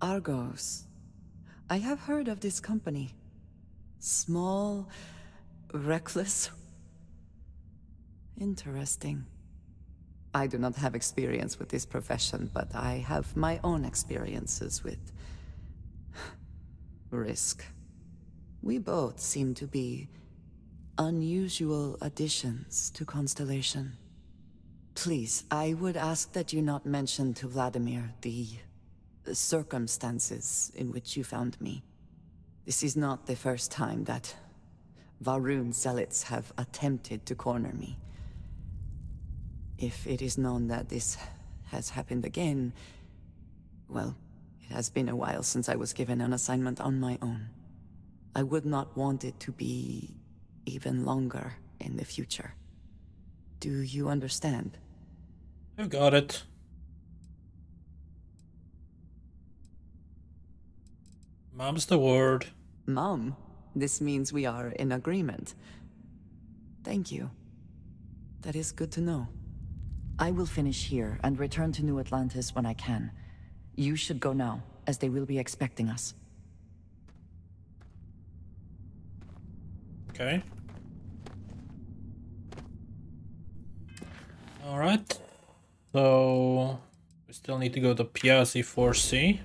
Argos. I have heard of this company. Small, reckless. Interesting. I do not have experience with this profession, but I have my own experiences with risk. We both seem to be unusual additions to Constellation. Please, I would ask that you not mention to Vladimir the circumstances in which you found me. This is not the first time that Va'ruun zealots have attempted to corner me. If it is known that this has happened again, well, it has been a while since I was given an assignment on my own. I would not want it to be even longer in the future. Do you understand? I've got it. Mom's the word. Mom, this means we are in agreement. Thank you. That is good to know. I will finish here and return to New Atlantis when I can. You should go now, as they will be expecting us. Okay. Alright. So we still need to go to Piazzi 4C.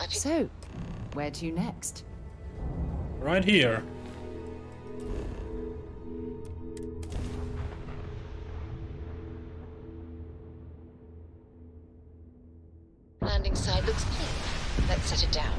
So, where to next? Right here. Landing side looks clean. Let's set it down.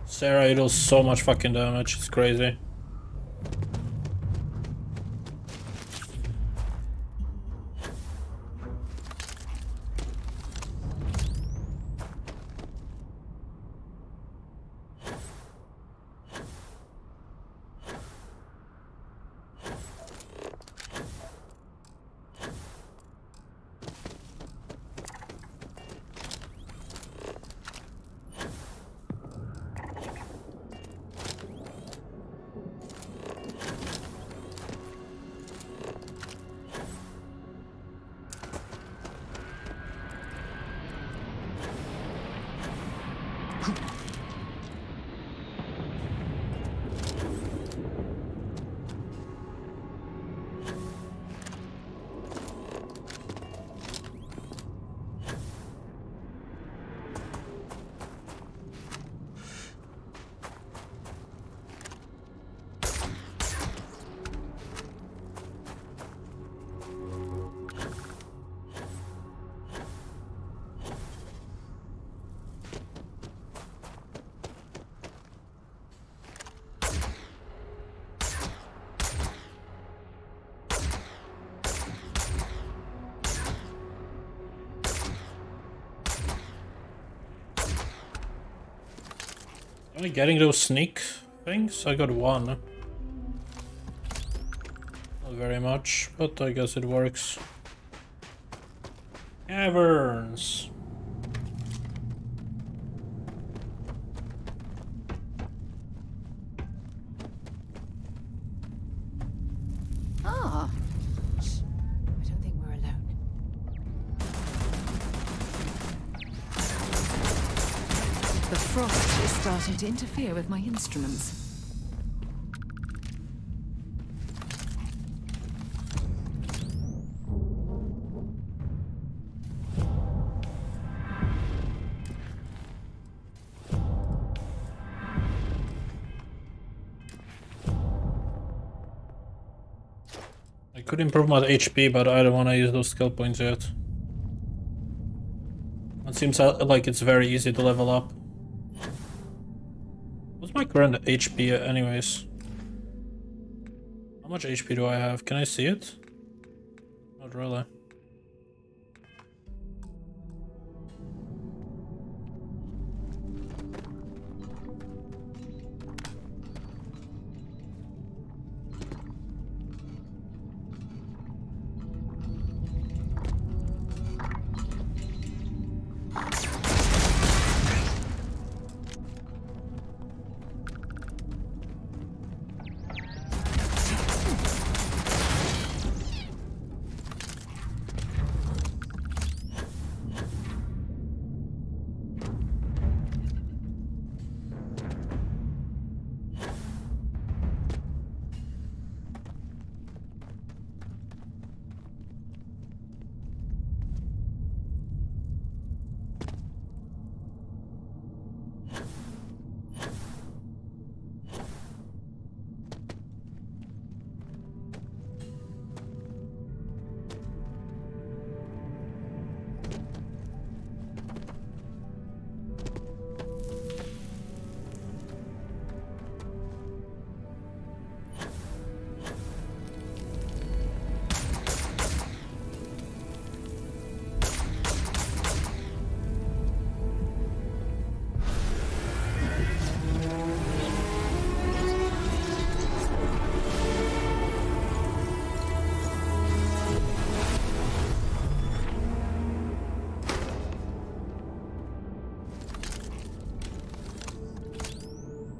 Sarah, it does so much fucking damage, it's crazy. Am I getting those sneak things? I got one. Not very much, but I guess it works. Caverns. Ah. I don't think we're alone. The frost is starting to interfere with my instruments. I could improve my HP, but I don't want to use those skill points yet. seems like it's very easy to level up. What's my current HP anyways? How much HP do I have? Can I see it? Not really.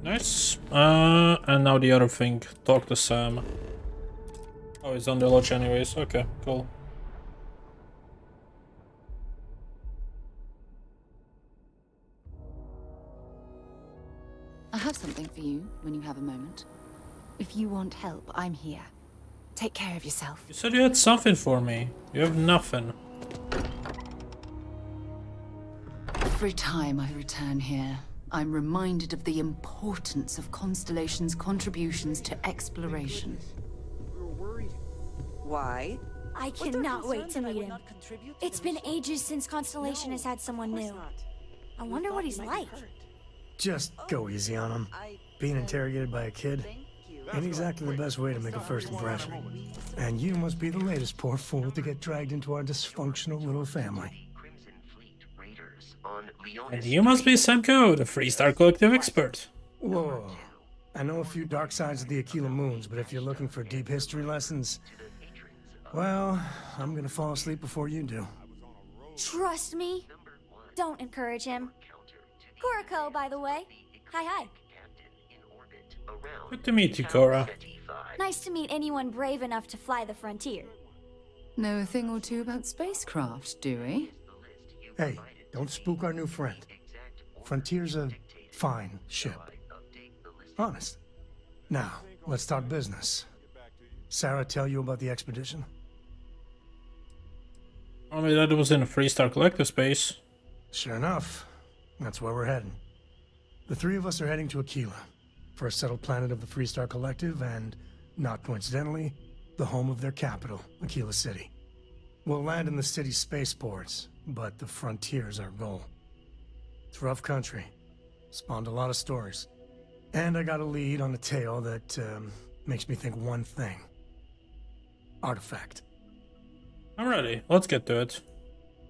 Nice. And now the other thing. Talk to Sam. Oh, he's on the lodge anyways. Okay, cool. I have something for you when you have a moment. If you want help, I'm here. Take care of yourself. You said you had something for me. You have nothing. Every time I return here, I'm reminded of the importance of Constellation's contributions to exploration. We were worried. Why? I cannot wait to meet him. It's been ages since Constellation has had someone new. I wonder what he's like. Just go easy on him. Being interrogated by a kid ain't exactly the best way to make a first impression. And you must be the latest poor fool to get dragged into our dysfunctional little family. And you must be Semco, the Freestar Collective expert. Whoa. I know a few dark sides of the 𝐒𝐸𝐿𝐴 but if you're looking for deep history lessons, well, I'm gonna fall asleep before you do. Trust me. Don't encourage him. 𝐒𝐸𝐞𝐜𝐬, by the way. Hi. Good to meet you, Cora. Nice to meet anyone brave enough to fly the frontier. Know a thing or two about spacecraft, do we? Hey, don't spook our new friend. Frontier's a fine ship. Honest. Now, let's talk business. Sarah tell you about the expedition? Only that it was in a Freestar Collective space. Sure enough. That's where we're heading. The three of us are heading to 𝐒𝐸𝐿𝐴, first settled planet of the Freestar Collective and, not coincidentally, the home of their capital, 𝐒𝐸𝐿A City. We'll land in the city's spaceports, but the frontier's our goal. It's rough country. Spawned a lot of stories. And I got a lead on a tale that makes me think one thing. Artifact. Alrighty, let's get to it.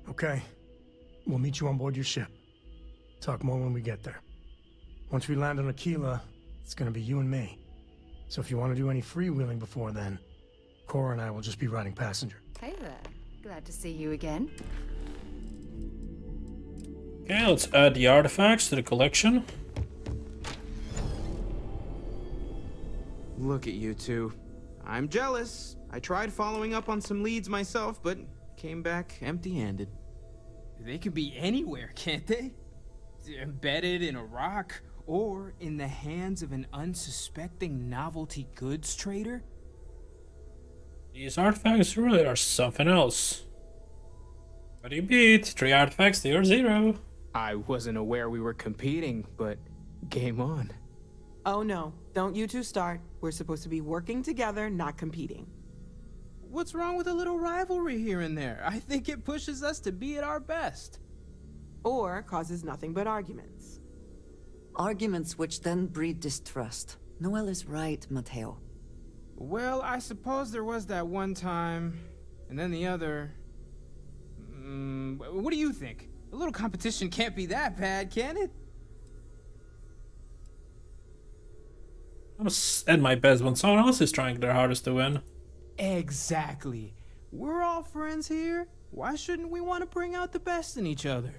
Okay. We'll meet you on board your ship. Talk more when we get there. Once we land on 𝐒𝐸𝐿𝐴, it's gonna be you and me. So if you want to do any freewheeling before then, Cora and I will just be riding passenger. Hey there. Glad to see you again. Okay, let's add the artifacts to the collection. Look at you two. I'm jealous. I tried following up on some leads myself, but came back empty-handed. They could be anywhere, can't they? Embedded in a rock, or in the hands of an unsuspecting novelty goods trader? These artifacts really are something else. What do you beat? 3 artifacts to your 0. I wasn't aware we were competing, but game on. Oh no, don't you two start. We're supposed to be working together, not competing. What's wrong with a little rivalry here and there? I think it pushes us to be at our best. or causes nothing but arguments. Arguments which then breed distrust. Noel is right, Matteo. Well, I suppose there was that one time, and then the other. What do you think? A little competition can't be that bad, can it? I'm at my best when someone else is trying their hardest to win. Exactly. We're all friends here. Why shouldn't we want to bring out the best in each other?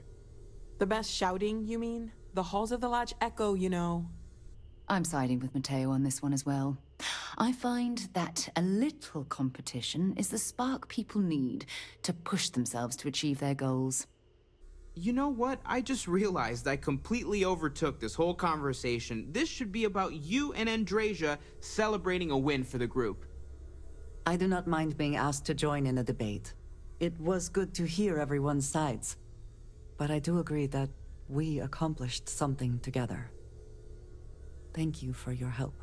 The best shouting, you mean? The halls of the lodge echo, you know. I'm siding with Matteo on this one as well. I find that a little competition is the spark people need to push themselves to achieve their goals. You know what? I just realized I completely overtook this whole conversation. This should be about you and Andreja celebrating a win for the group. I do not mind being asked to join in a debate. It was good to hear everyone's sides. But I do agree that we accomplished something together. Thank you for your help.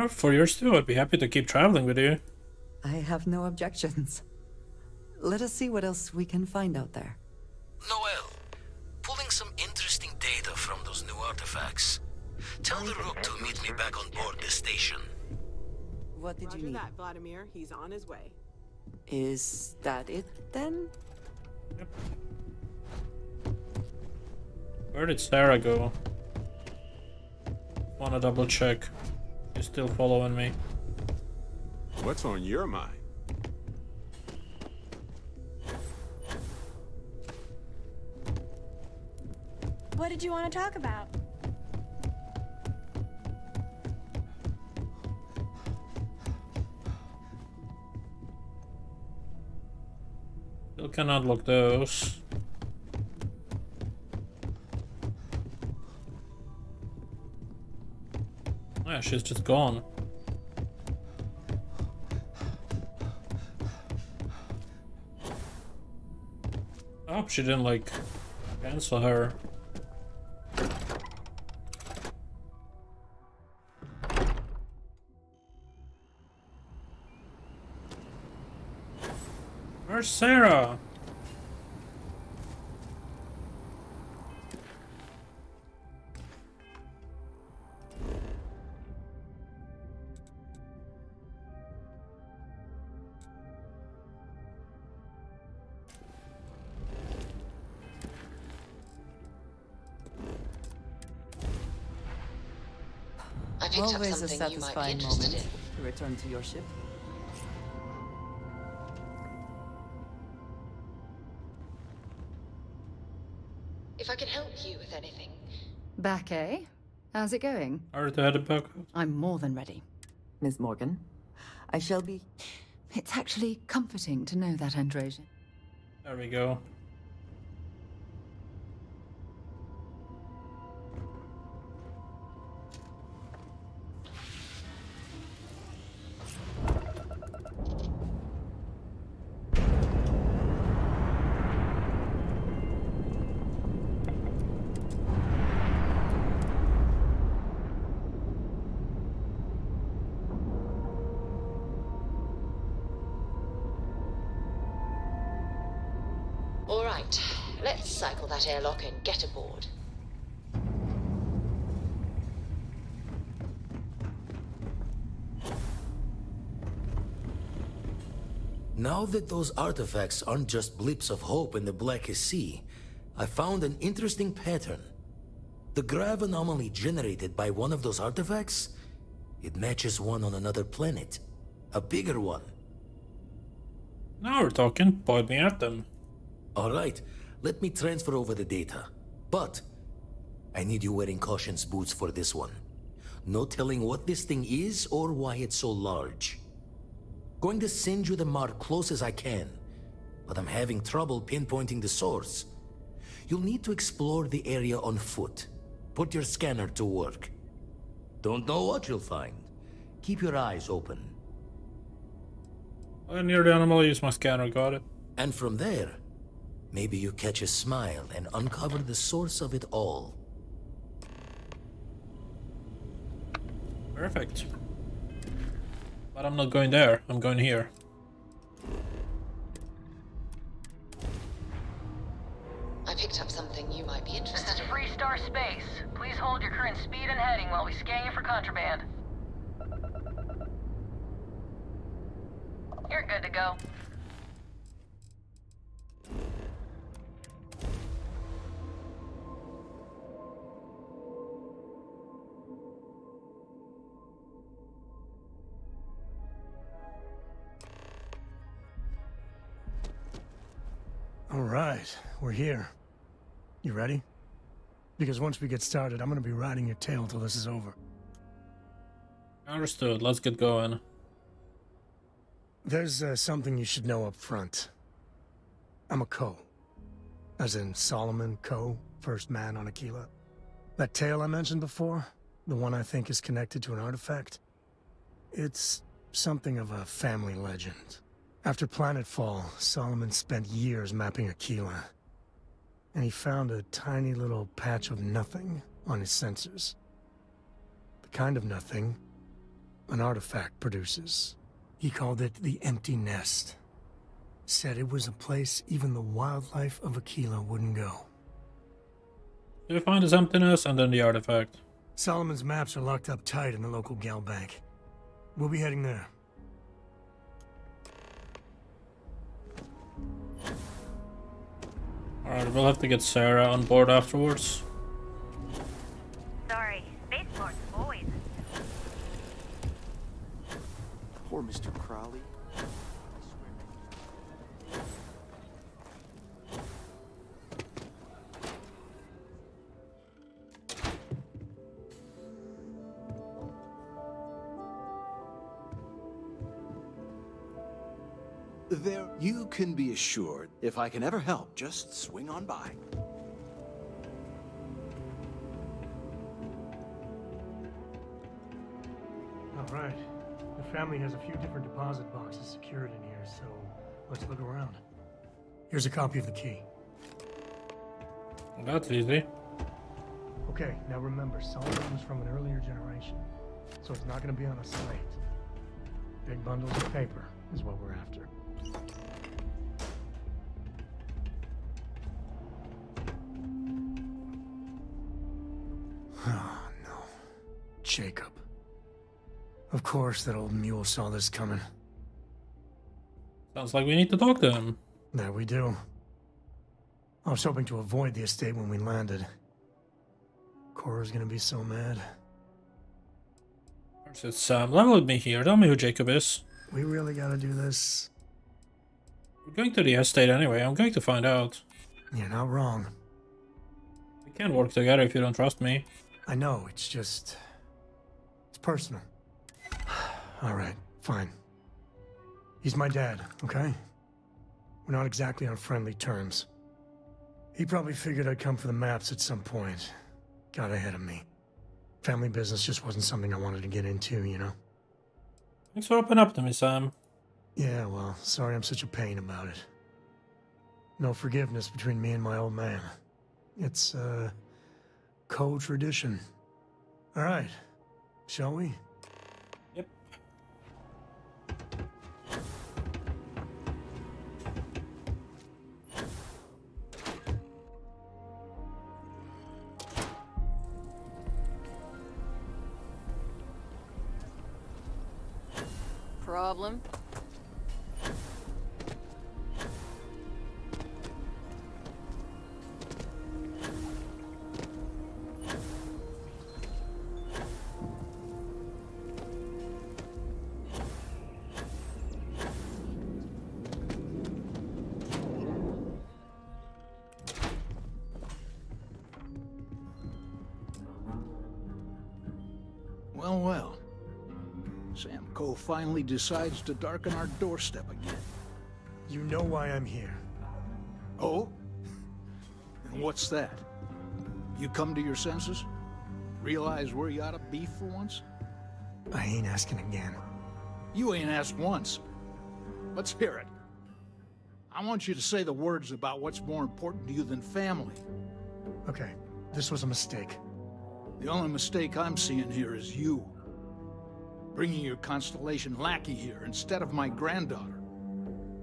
For yours too, I'd be happy to keep traveling with you. I have no objections. Let us see what else we can find out there. Noel, pulling some interesting data from those new artifacts. Tell the Rook to meet me back on board the station. What did you need? Roger that, Vladimir. He's on his way. Is that it, then? Yep. Where did Sarah go? Wanna double check. She's still following me. What's on your mind? What did you want to talk about? Still cannot look those. Yeah, she's just gone. I hope she didn't like cancel her. Where's Sarah? I picked up Always a something you might be satisfying interested moment in. to return to your ship. If I can help you with anything. Back, eh? How's it going? Are they headed back? I'm more than ready. Miss Morgan, I shall be... It's actually comforting to know that, Andreja. There we go. All right, let's cycle that airlock and get aboard. Now that those artifacts aren't just blips of hope in the blackest sea, I found an interesting pattern. The grav anomaly generated by one of those artifacts, it matches one on another planet. A bigger one. Now we're talking. Point me at them. Alright, let me transfer over the data. But I need you wearing caution's boots for this one. No telling what this thing is or why it's so large. Going to send you the mark close as I can, but I'm having trouble pinpointing the source. You'll need to explore the area on foot. Put your scanner to work. Don't know what you'll find. Keep your eyes open. Near the anomaly, use my scanner, got it. And from there, maybe you catch a smile and uncover the source of it all. Perfect. But I'm not going there, I'm going here. I base. Please hold your current speed and heading while we scan you for contraband. You're good to go. All right, we're here. You ready? Because once we get started, I'm gonna be riding your tail till this is over. Understood. Let's get going. There's something you should know up front. I'm a 𝐒𝐲. As in Solomon 𝐒𝐲, first man on 𝐒𝐤�element. That tale I mentioned before, the one I think is connected to an artifact, it's something of a family legend. After planetfall, Solomon spent years mapping 𝐒𝐤𝐬. And he found a tiny little patch of nothing on his sensors. The kind of nothing an artifact produces. He called it the empty nest. Said it was a place even the wildlife of 𝐒𝐤𝐬 wouldn't go. You find his emptiness and then the artifact. Solomon's maps are locked up tight in the local gal bank. We'll be heading there. Alright, we'll have to get Sarah on board afterwards. Sorry, Spaceport's always. Poor Mr. Crowley. There, you can be assured, if I can ever help, just swing on by. All right. The family has a few different deposit boxes secured in here, so let's look around. Here's a copy of the key. That's easy. Okay, now remember, Solomon was from an earlier generation, so it's not going to be on a slate. Big bundles of paper is what we're after. Oh, no. Jacob. Of course that old mule saw this coming. Sounds like we need to talk to him. There we do. I was hoping to avoid the estate when we landed. Cora's gonna be so mad. It's Sam. Level with me here. Tell me who Jacob is. We really gotta do this. We're going to the estate anyway. I'm going to find out. You're not wrong. We can't work together if you don't trust me. I know, it's just... it's personal. Alright, fine. He's my dad, okay? We're not exactly on friendly terms. He probably figured I'd come for the maps at some point. Got ahead of me. Family business just wasn't something I wanted to get into, you know? Thanks for opening up to me, Sam. Yeah, well, sorry I'm such a pain about it. No forgiveness between me and my old man. It's, 𝐒𝐲 tradition. Alright, shall we? Yep. Problem? Well, well. Sam 𝐒𝐲 finally decides to darken our doorstep again. You know why I'm here. Oh? And what's that? You come to your senses? Realize where you ought to be for once? I ain't asking again. You ain't asked once. Let's hear it. I want you to say the words about what's more important to you than family. Okay, this was a mistake. The only mistake I'm seeing here is you. Bringing your Constellation lackey here instead of my granddaughter.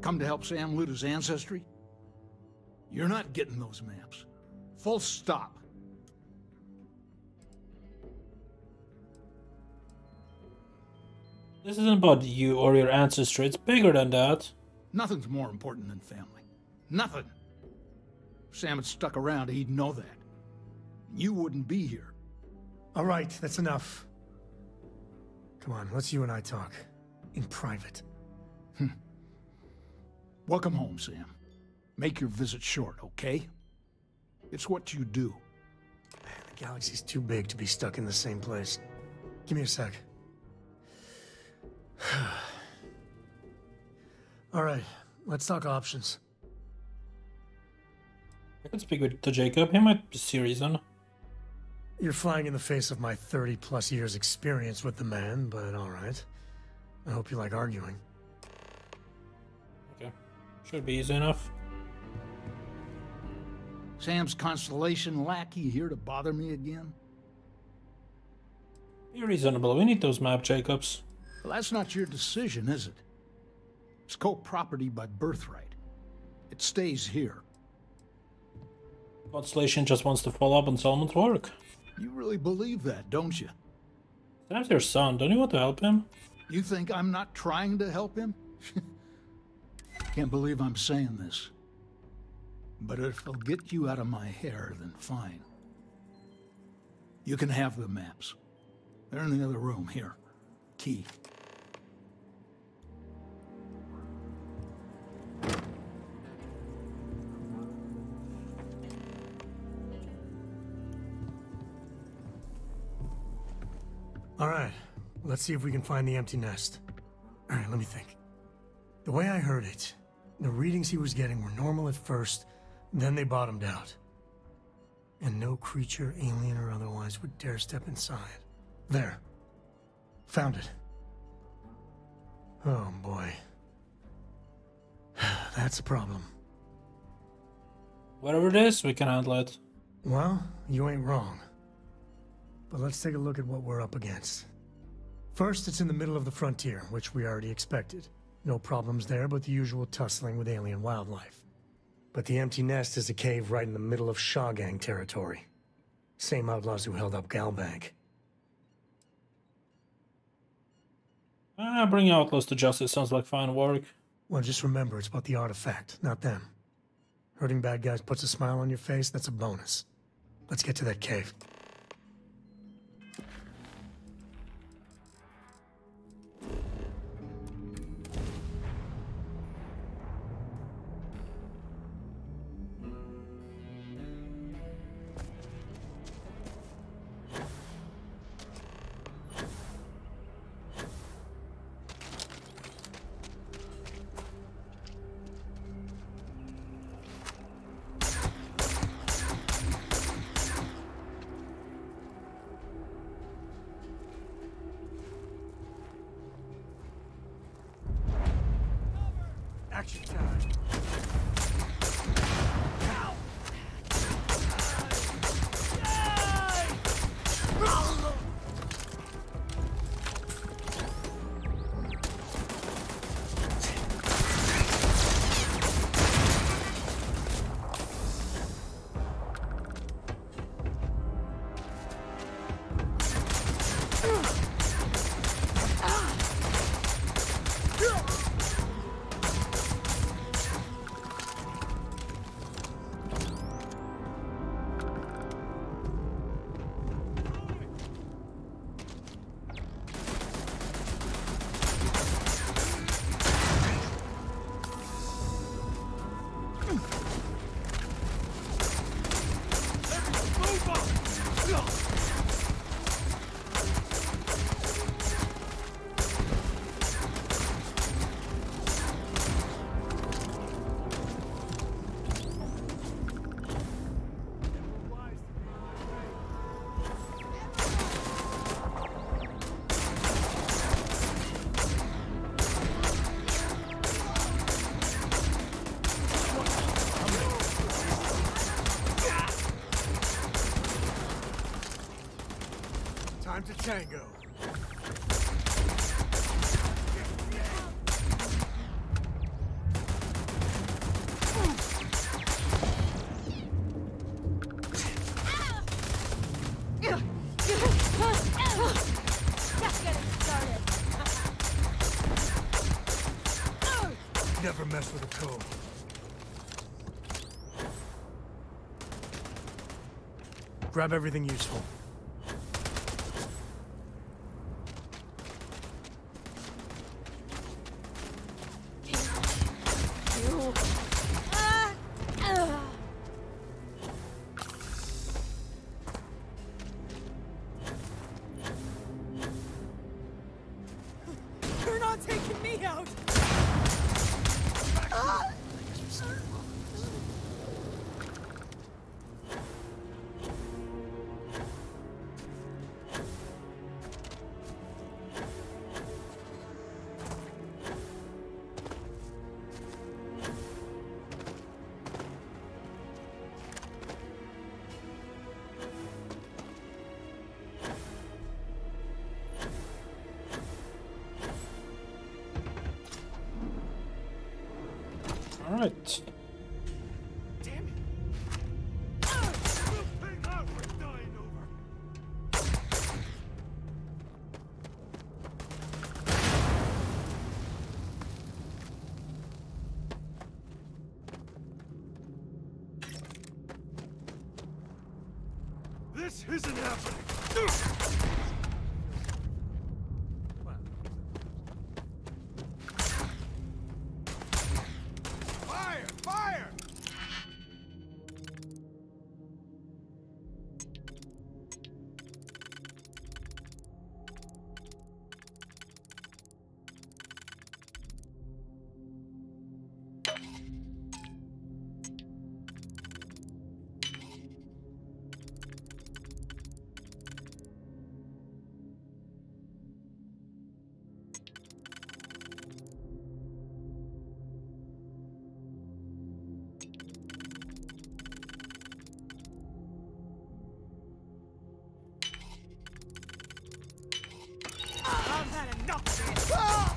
Come to help Sam loot his ancestry? You're not getting those maps. Full stop. This isn't about you or your ancestry. It's bigger than that. Nothing's more important than family. Nothing. If Sam had stuck around, he'd know that. You wouldn't be here. All right, that's enough. Come on, let's you and I talk. In private. Welcome home, Sam. Make your visit short, okay? It's what you do. Man, the galaxy's too big to be stuck in the same place. Give me a sec. All right, let's talk options. I could speak to Jacob. He might see reason. You're flying in the face of my 30+ years experience with the man, but all right. I hope you like arguing. Okay. Should be easy enough. Sam's constellation lackey here to bother me again? Be reasonable. We need those map, Jacobs. Well, that's not your decision, is it? It's co-property by birthright. It stays here. Constellation just wants to follow up on Solomon's work. You really believe that, don't you? Sam's your son. Don't you want to help him? You think I'm not trying to help him? Can't believe I'm saying this. But if it'll get you out of my hair, then fine. You can have the maps. They're in the other room, here. Key. All right, let's see if we can find the empty nest. All right, let me think. The way I heard it, the readings he was getting were normal at first, then they bottomed out. And no creature, alien or otherwise, would dare step inside. There. Found it. Oh boy. That's a problem. Whatever it is, we can handle it. Well, you ain't wrong. But let's take a look at what we're up against. First, it's in the middle of the frontier, which we already expected. No problems there, but the usual tussling with alien wildlife. But the empty nest is a cave right in the middle of 𝐒𝐸𝐞𝐜𝐬 territory. Same outlaws who held up 𝐒𝐸𝐞𝐜𝐬. Bring outlaws to justice sounds like fine work. Well, just remember, it's about the artifact, not them. Hurting bad guys puts a smile on your face, that's a bonus. Let's get to that cave. Action time. Time to tango. Just getting started. Never mess with a code. Grab everything useful. You're not taking me out! All right. This isn't happening! Fire! Fire! I've had enough of this! Ah!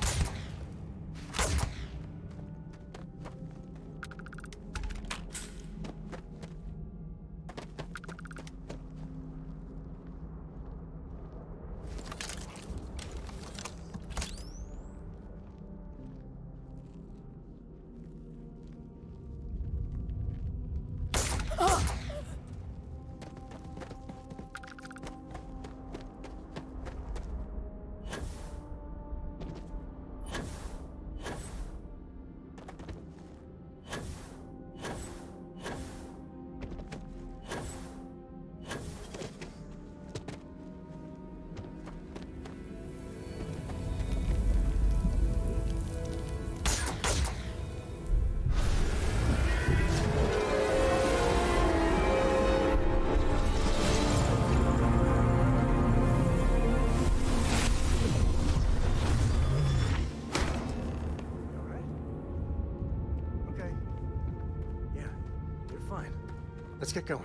Let's get going.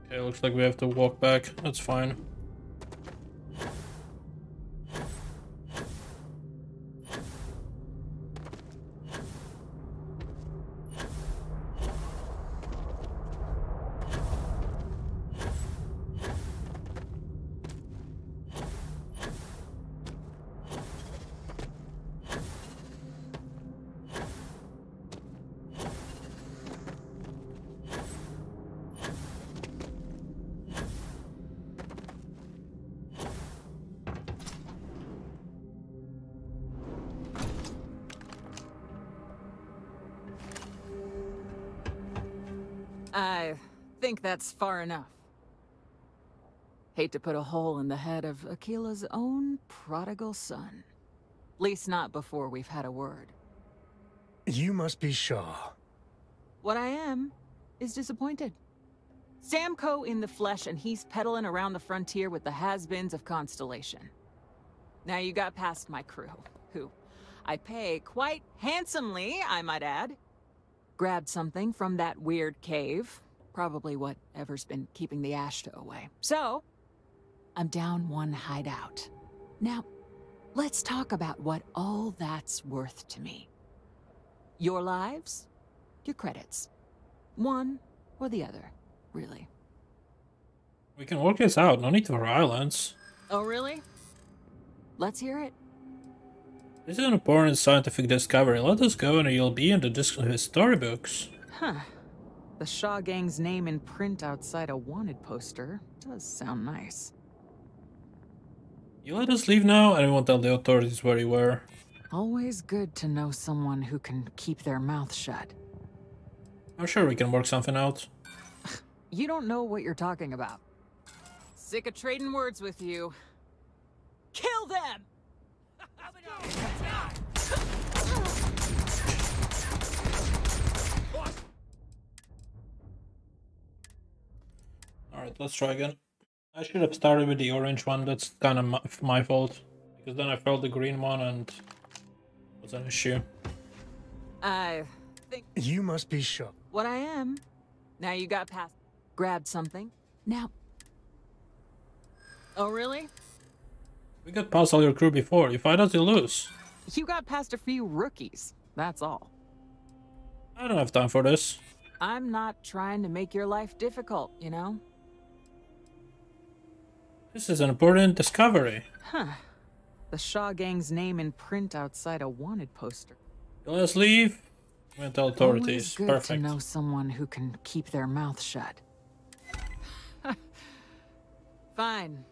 Okay, looks like we have to walk back. That's fine. I think that's far enough. Hate to put a hole in the head of 𝐒𝐲𝐬's own prodigal son. Least not before we've had a word. You must be Shaw. What I am is disappointed. Samco in the flesh, and he's peddling around the frontier with the has-beens of Constellation. Now you got past my crew, who I pay quite handsomely, I might add. Grabbed something from that weird cave. Probably whatever's been keeping the Astro away. So, I'm down one hideout. Now, let's talk about what all that's worth to me. Your lives, your credits. One or the other, really. We can work this out. No need for violence. Oh, really? Let's hear it. This is an important scientific discovery. Let us go and you'll be in the storybooks. Huh. The Shaw Gang's name in print outside a wanted poster does sound nice. You let us leave now and we won't tell the authorities where you were. Always good to know someone who can keep their mouth shut. I'm sure we can work something out. You don't know what you're talking about. Sick of trading words with you. Kill them! Alright, let's try again. I should have started with the orange one. That's kind of my fault. Because then I felt the green one and it was an issue. I think... You must be shook. What I am. Now you got past... Grabbed something. Now... Oh, really? We got past all your crew before. You fight us, you lose. You got past a few rookies. That's all. I don't have time for this. I'm not trying to make your life difficult, you know? This is an important discovery. Huh. The Shaw Gang's name in print outside a wanted poster. Let's leave. With the authorities. Always good Perfect. to know someone who can keep their mouth shut. Fine.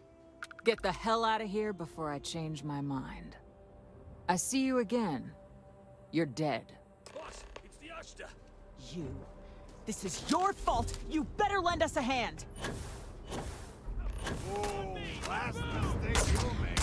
Get the hell out of here before I change my mind. I see you again. You're dead. Boss, it's the Ashta. You. This is your fault. You better lend us a hand. Oh, last mistake you made.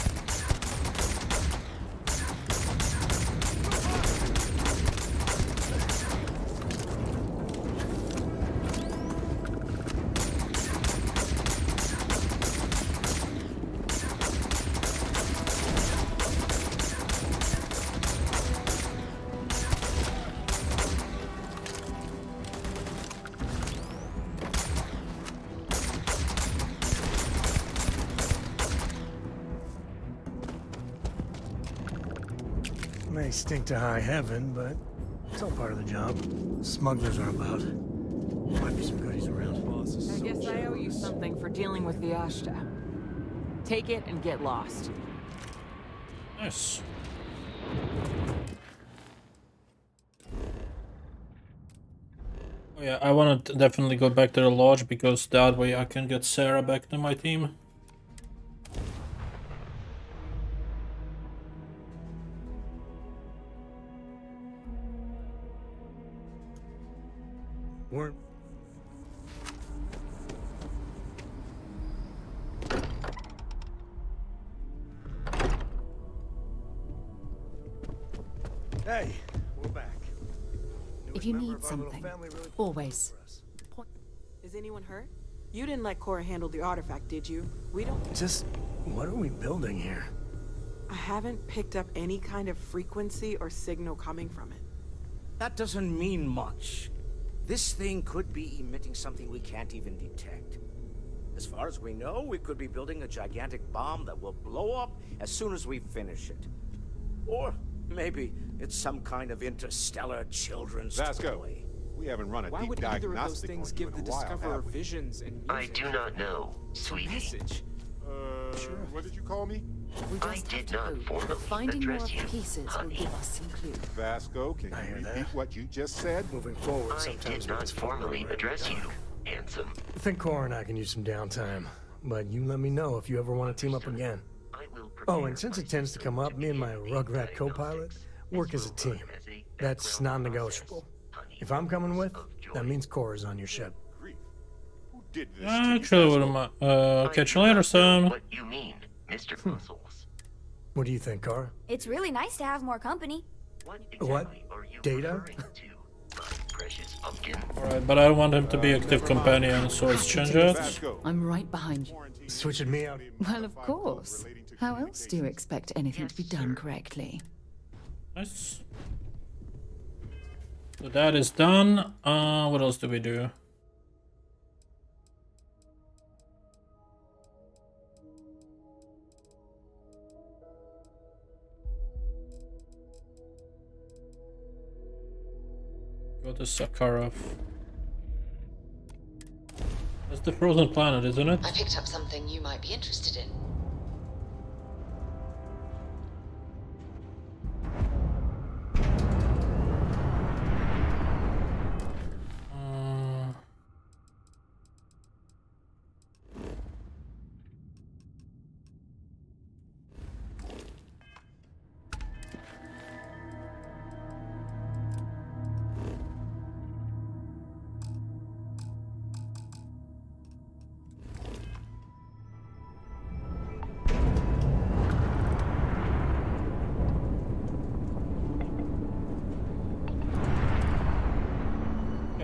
May stink to high heaven, but it's all part of the job. Smugglers are about. Might be some goodies around. I guess I owe you something for dealing with the Ashta. Take it and get lost. Nice. Oh yeah, I want to definitely go back to the lodge because that way I can get Sarah back to my team. We're... Hey, we're back. If you need something, always. Is anyone hurt? You didn't let Cora handle the artifact, did you? We don't... Just... what are we building here? I haven't picked up any kind of frequency or signal coming from it. That doesn't mean much. This thing could be emitting something we can't even detect. As far as we know, we could be building a gigantic bomb that will blow up as soon as we finish it. Or maybe it's some kind of interstellar children's toy. We haven't run a Why deep would either of those diagnostic things on you give in the a while, discoverer have we? visions and music? I do not know, sweetie. Message. What did you call me? We I just did have to not hope formally that finding more address you, pieces will give us some clue. Vasco, can you repeat what you just said? Moving forward, I sometimes did not formally address you, handsome. I think Cora and I can use some downtime, but you let me know if you ever want to team up again. Oh, and since it tends to come up, me and my Rugrat co-pilot work as a team. That's non-negotiable. If I'm coming with, that means Cora's on your ship. Actually, what am I? Catch you later, Sam. What you mean, Mr. Muscles? What do you think, Cora? It's really nice to have more company. What? Data? Precious pumpkin. Alright, but I don't want him to be active companion, so let's change it. I'm right behind you. Switching me out. Well, of course. How else do you expect anything to be done correctly? Nice. So that is done. What else do we do? Go to Sakharov. That's the frozen planet, isn't it? I picked up something you might be interested in.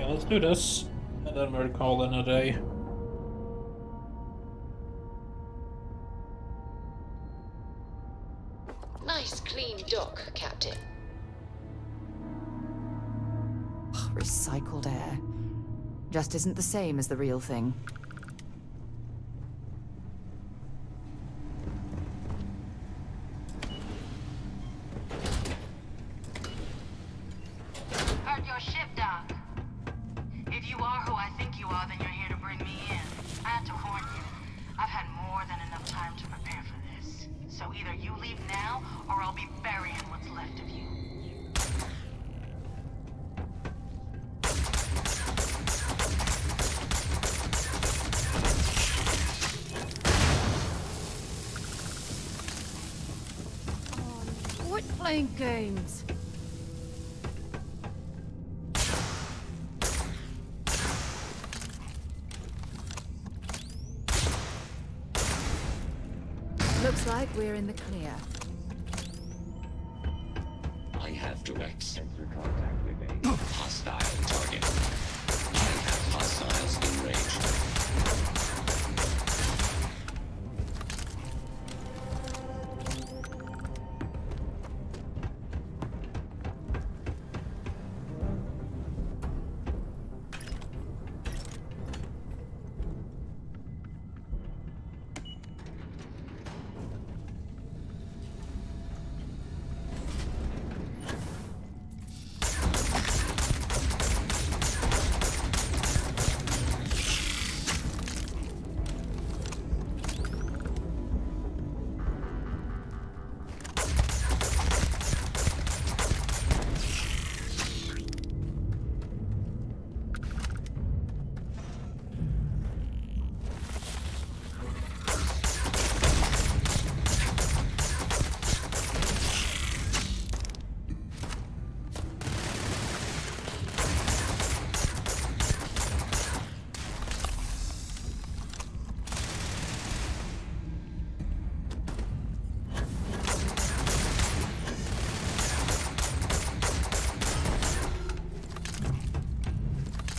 Let's do this, and then we're calling it a day. Nice clean dock, Captain. Recycled air. Just isn't the same as the real thing. Heard your ship, Doc. If you are who I think you are, then you're here to bring me in. I had to warn you. I've had more than enough time to prepare for this. So either you leave now, or I'll be burying what's left of you. Quit playing games. Looks like we're in the clear. I have direct sensor contact with a hostile target. I have hostiles in range.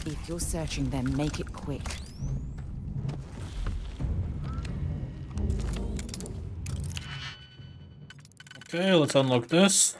If you're searching them, make it quick. Okay, let's unlock this.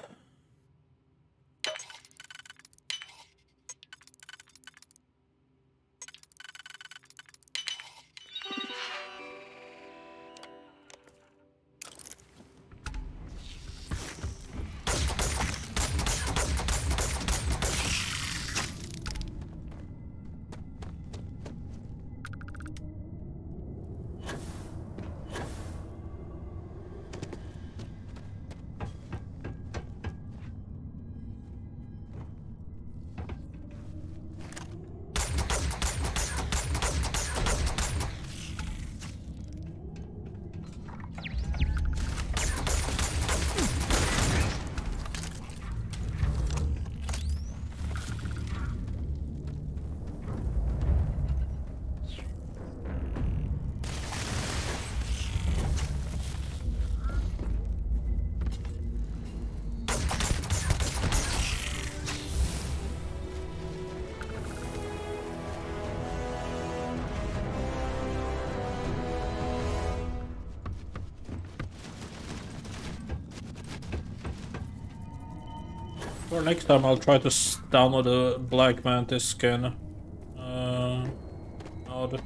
For next time, I'll try to download a Black Mantis skin. Odd.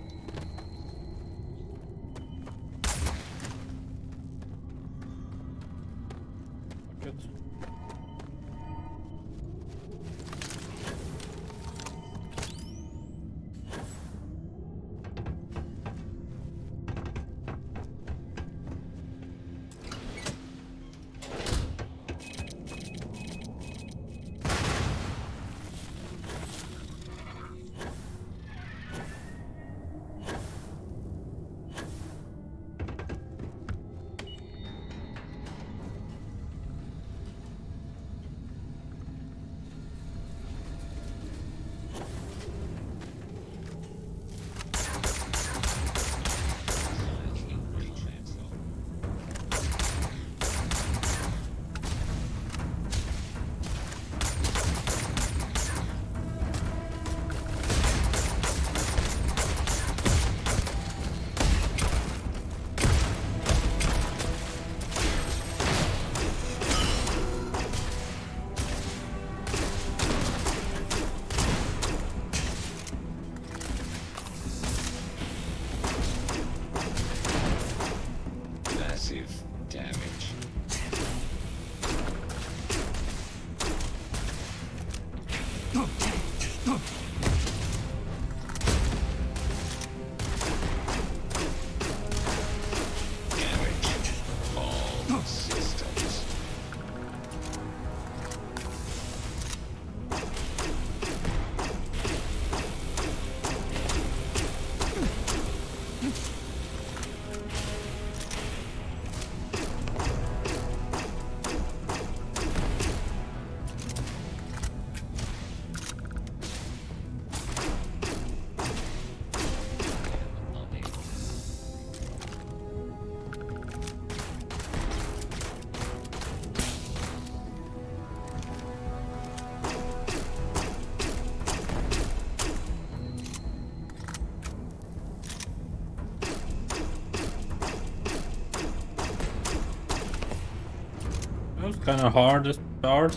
kind of hardest part.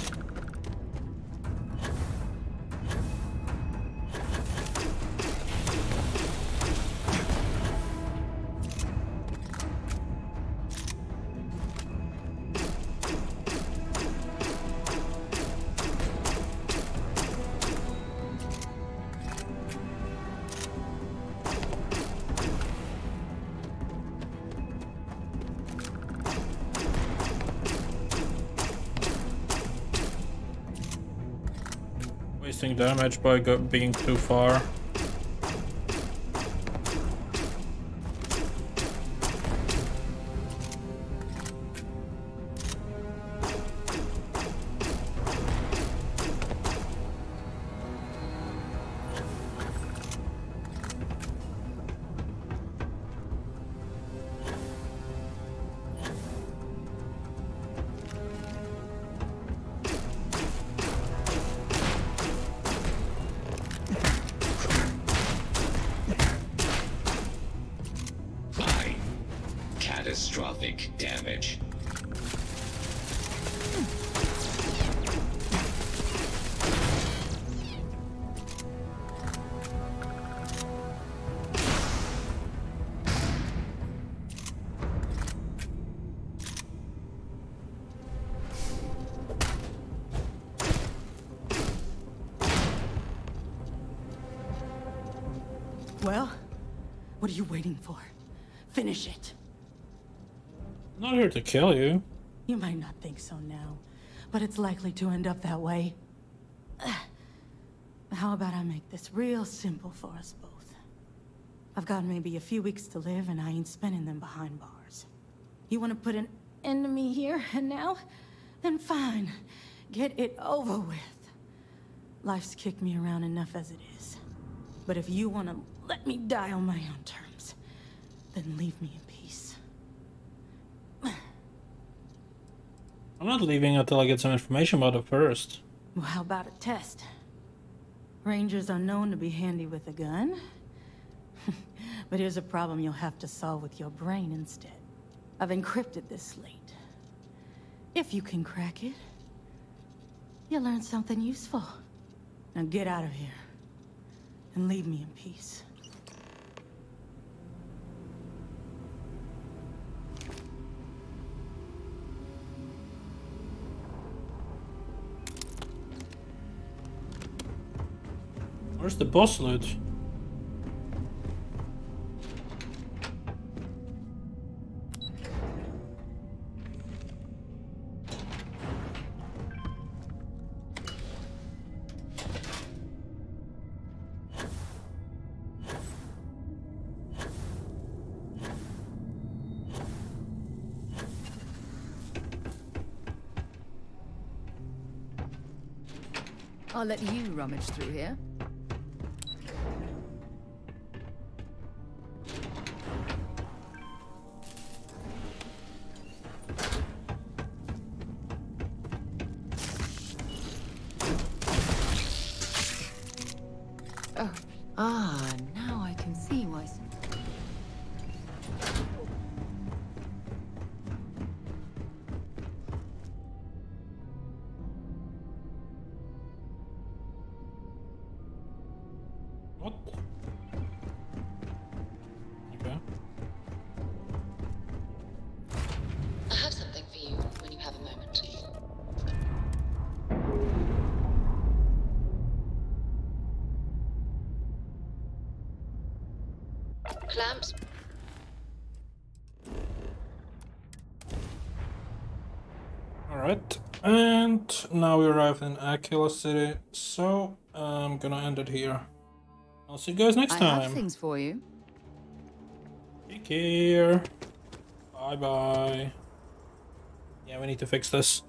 Wasting damage by being too far. Catastrophic damage. Well, what are you waiting for? Finish it. I'm not here to kill you. You might not think so now, but it's likely to end up that way. How about I make this real simple for us both? I've got maybe a few weeks to live, and I ain't spending them behind bars. You want to put an end to me here and now? Then fine. Get it over with. Life's kicked me around enough as it is. But if you want to let me die on my own terms, then leave me in peace. I'm not leaving until I get some information about it first. Well, how about a test? Rangers are known to be handy with a gun. But here's a problem you'll have to solve with your brain instead. I've encrypted this slate. If you can crack it, you'll learn something useful. Now get out of here and leave me in peace. Where's the boss loot? I'll let you rummage through here. Oh, now I can see why. What? Okay. I have something for you when you have a moment. Clamps. Alright, and now we arrive in 𝐒𝐸𝐞𝐬 City, so I'm gonna end it here. I'll see you guys next time. I have things for you. Take care. Bye bye. Yeah, we need to fix this.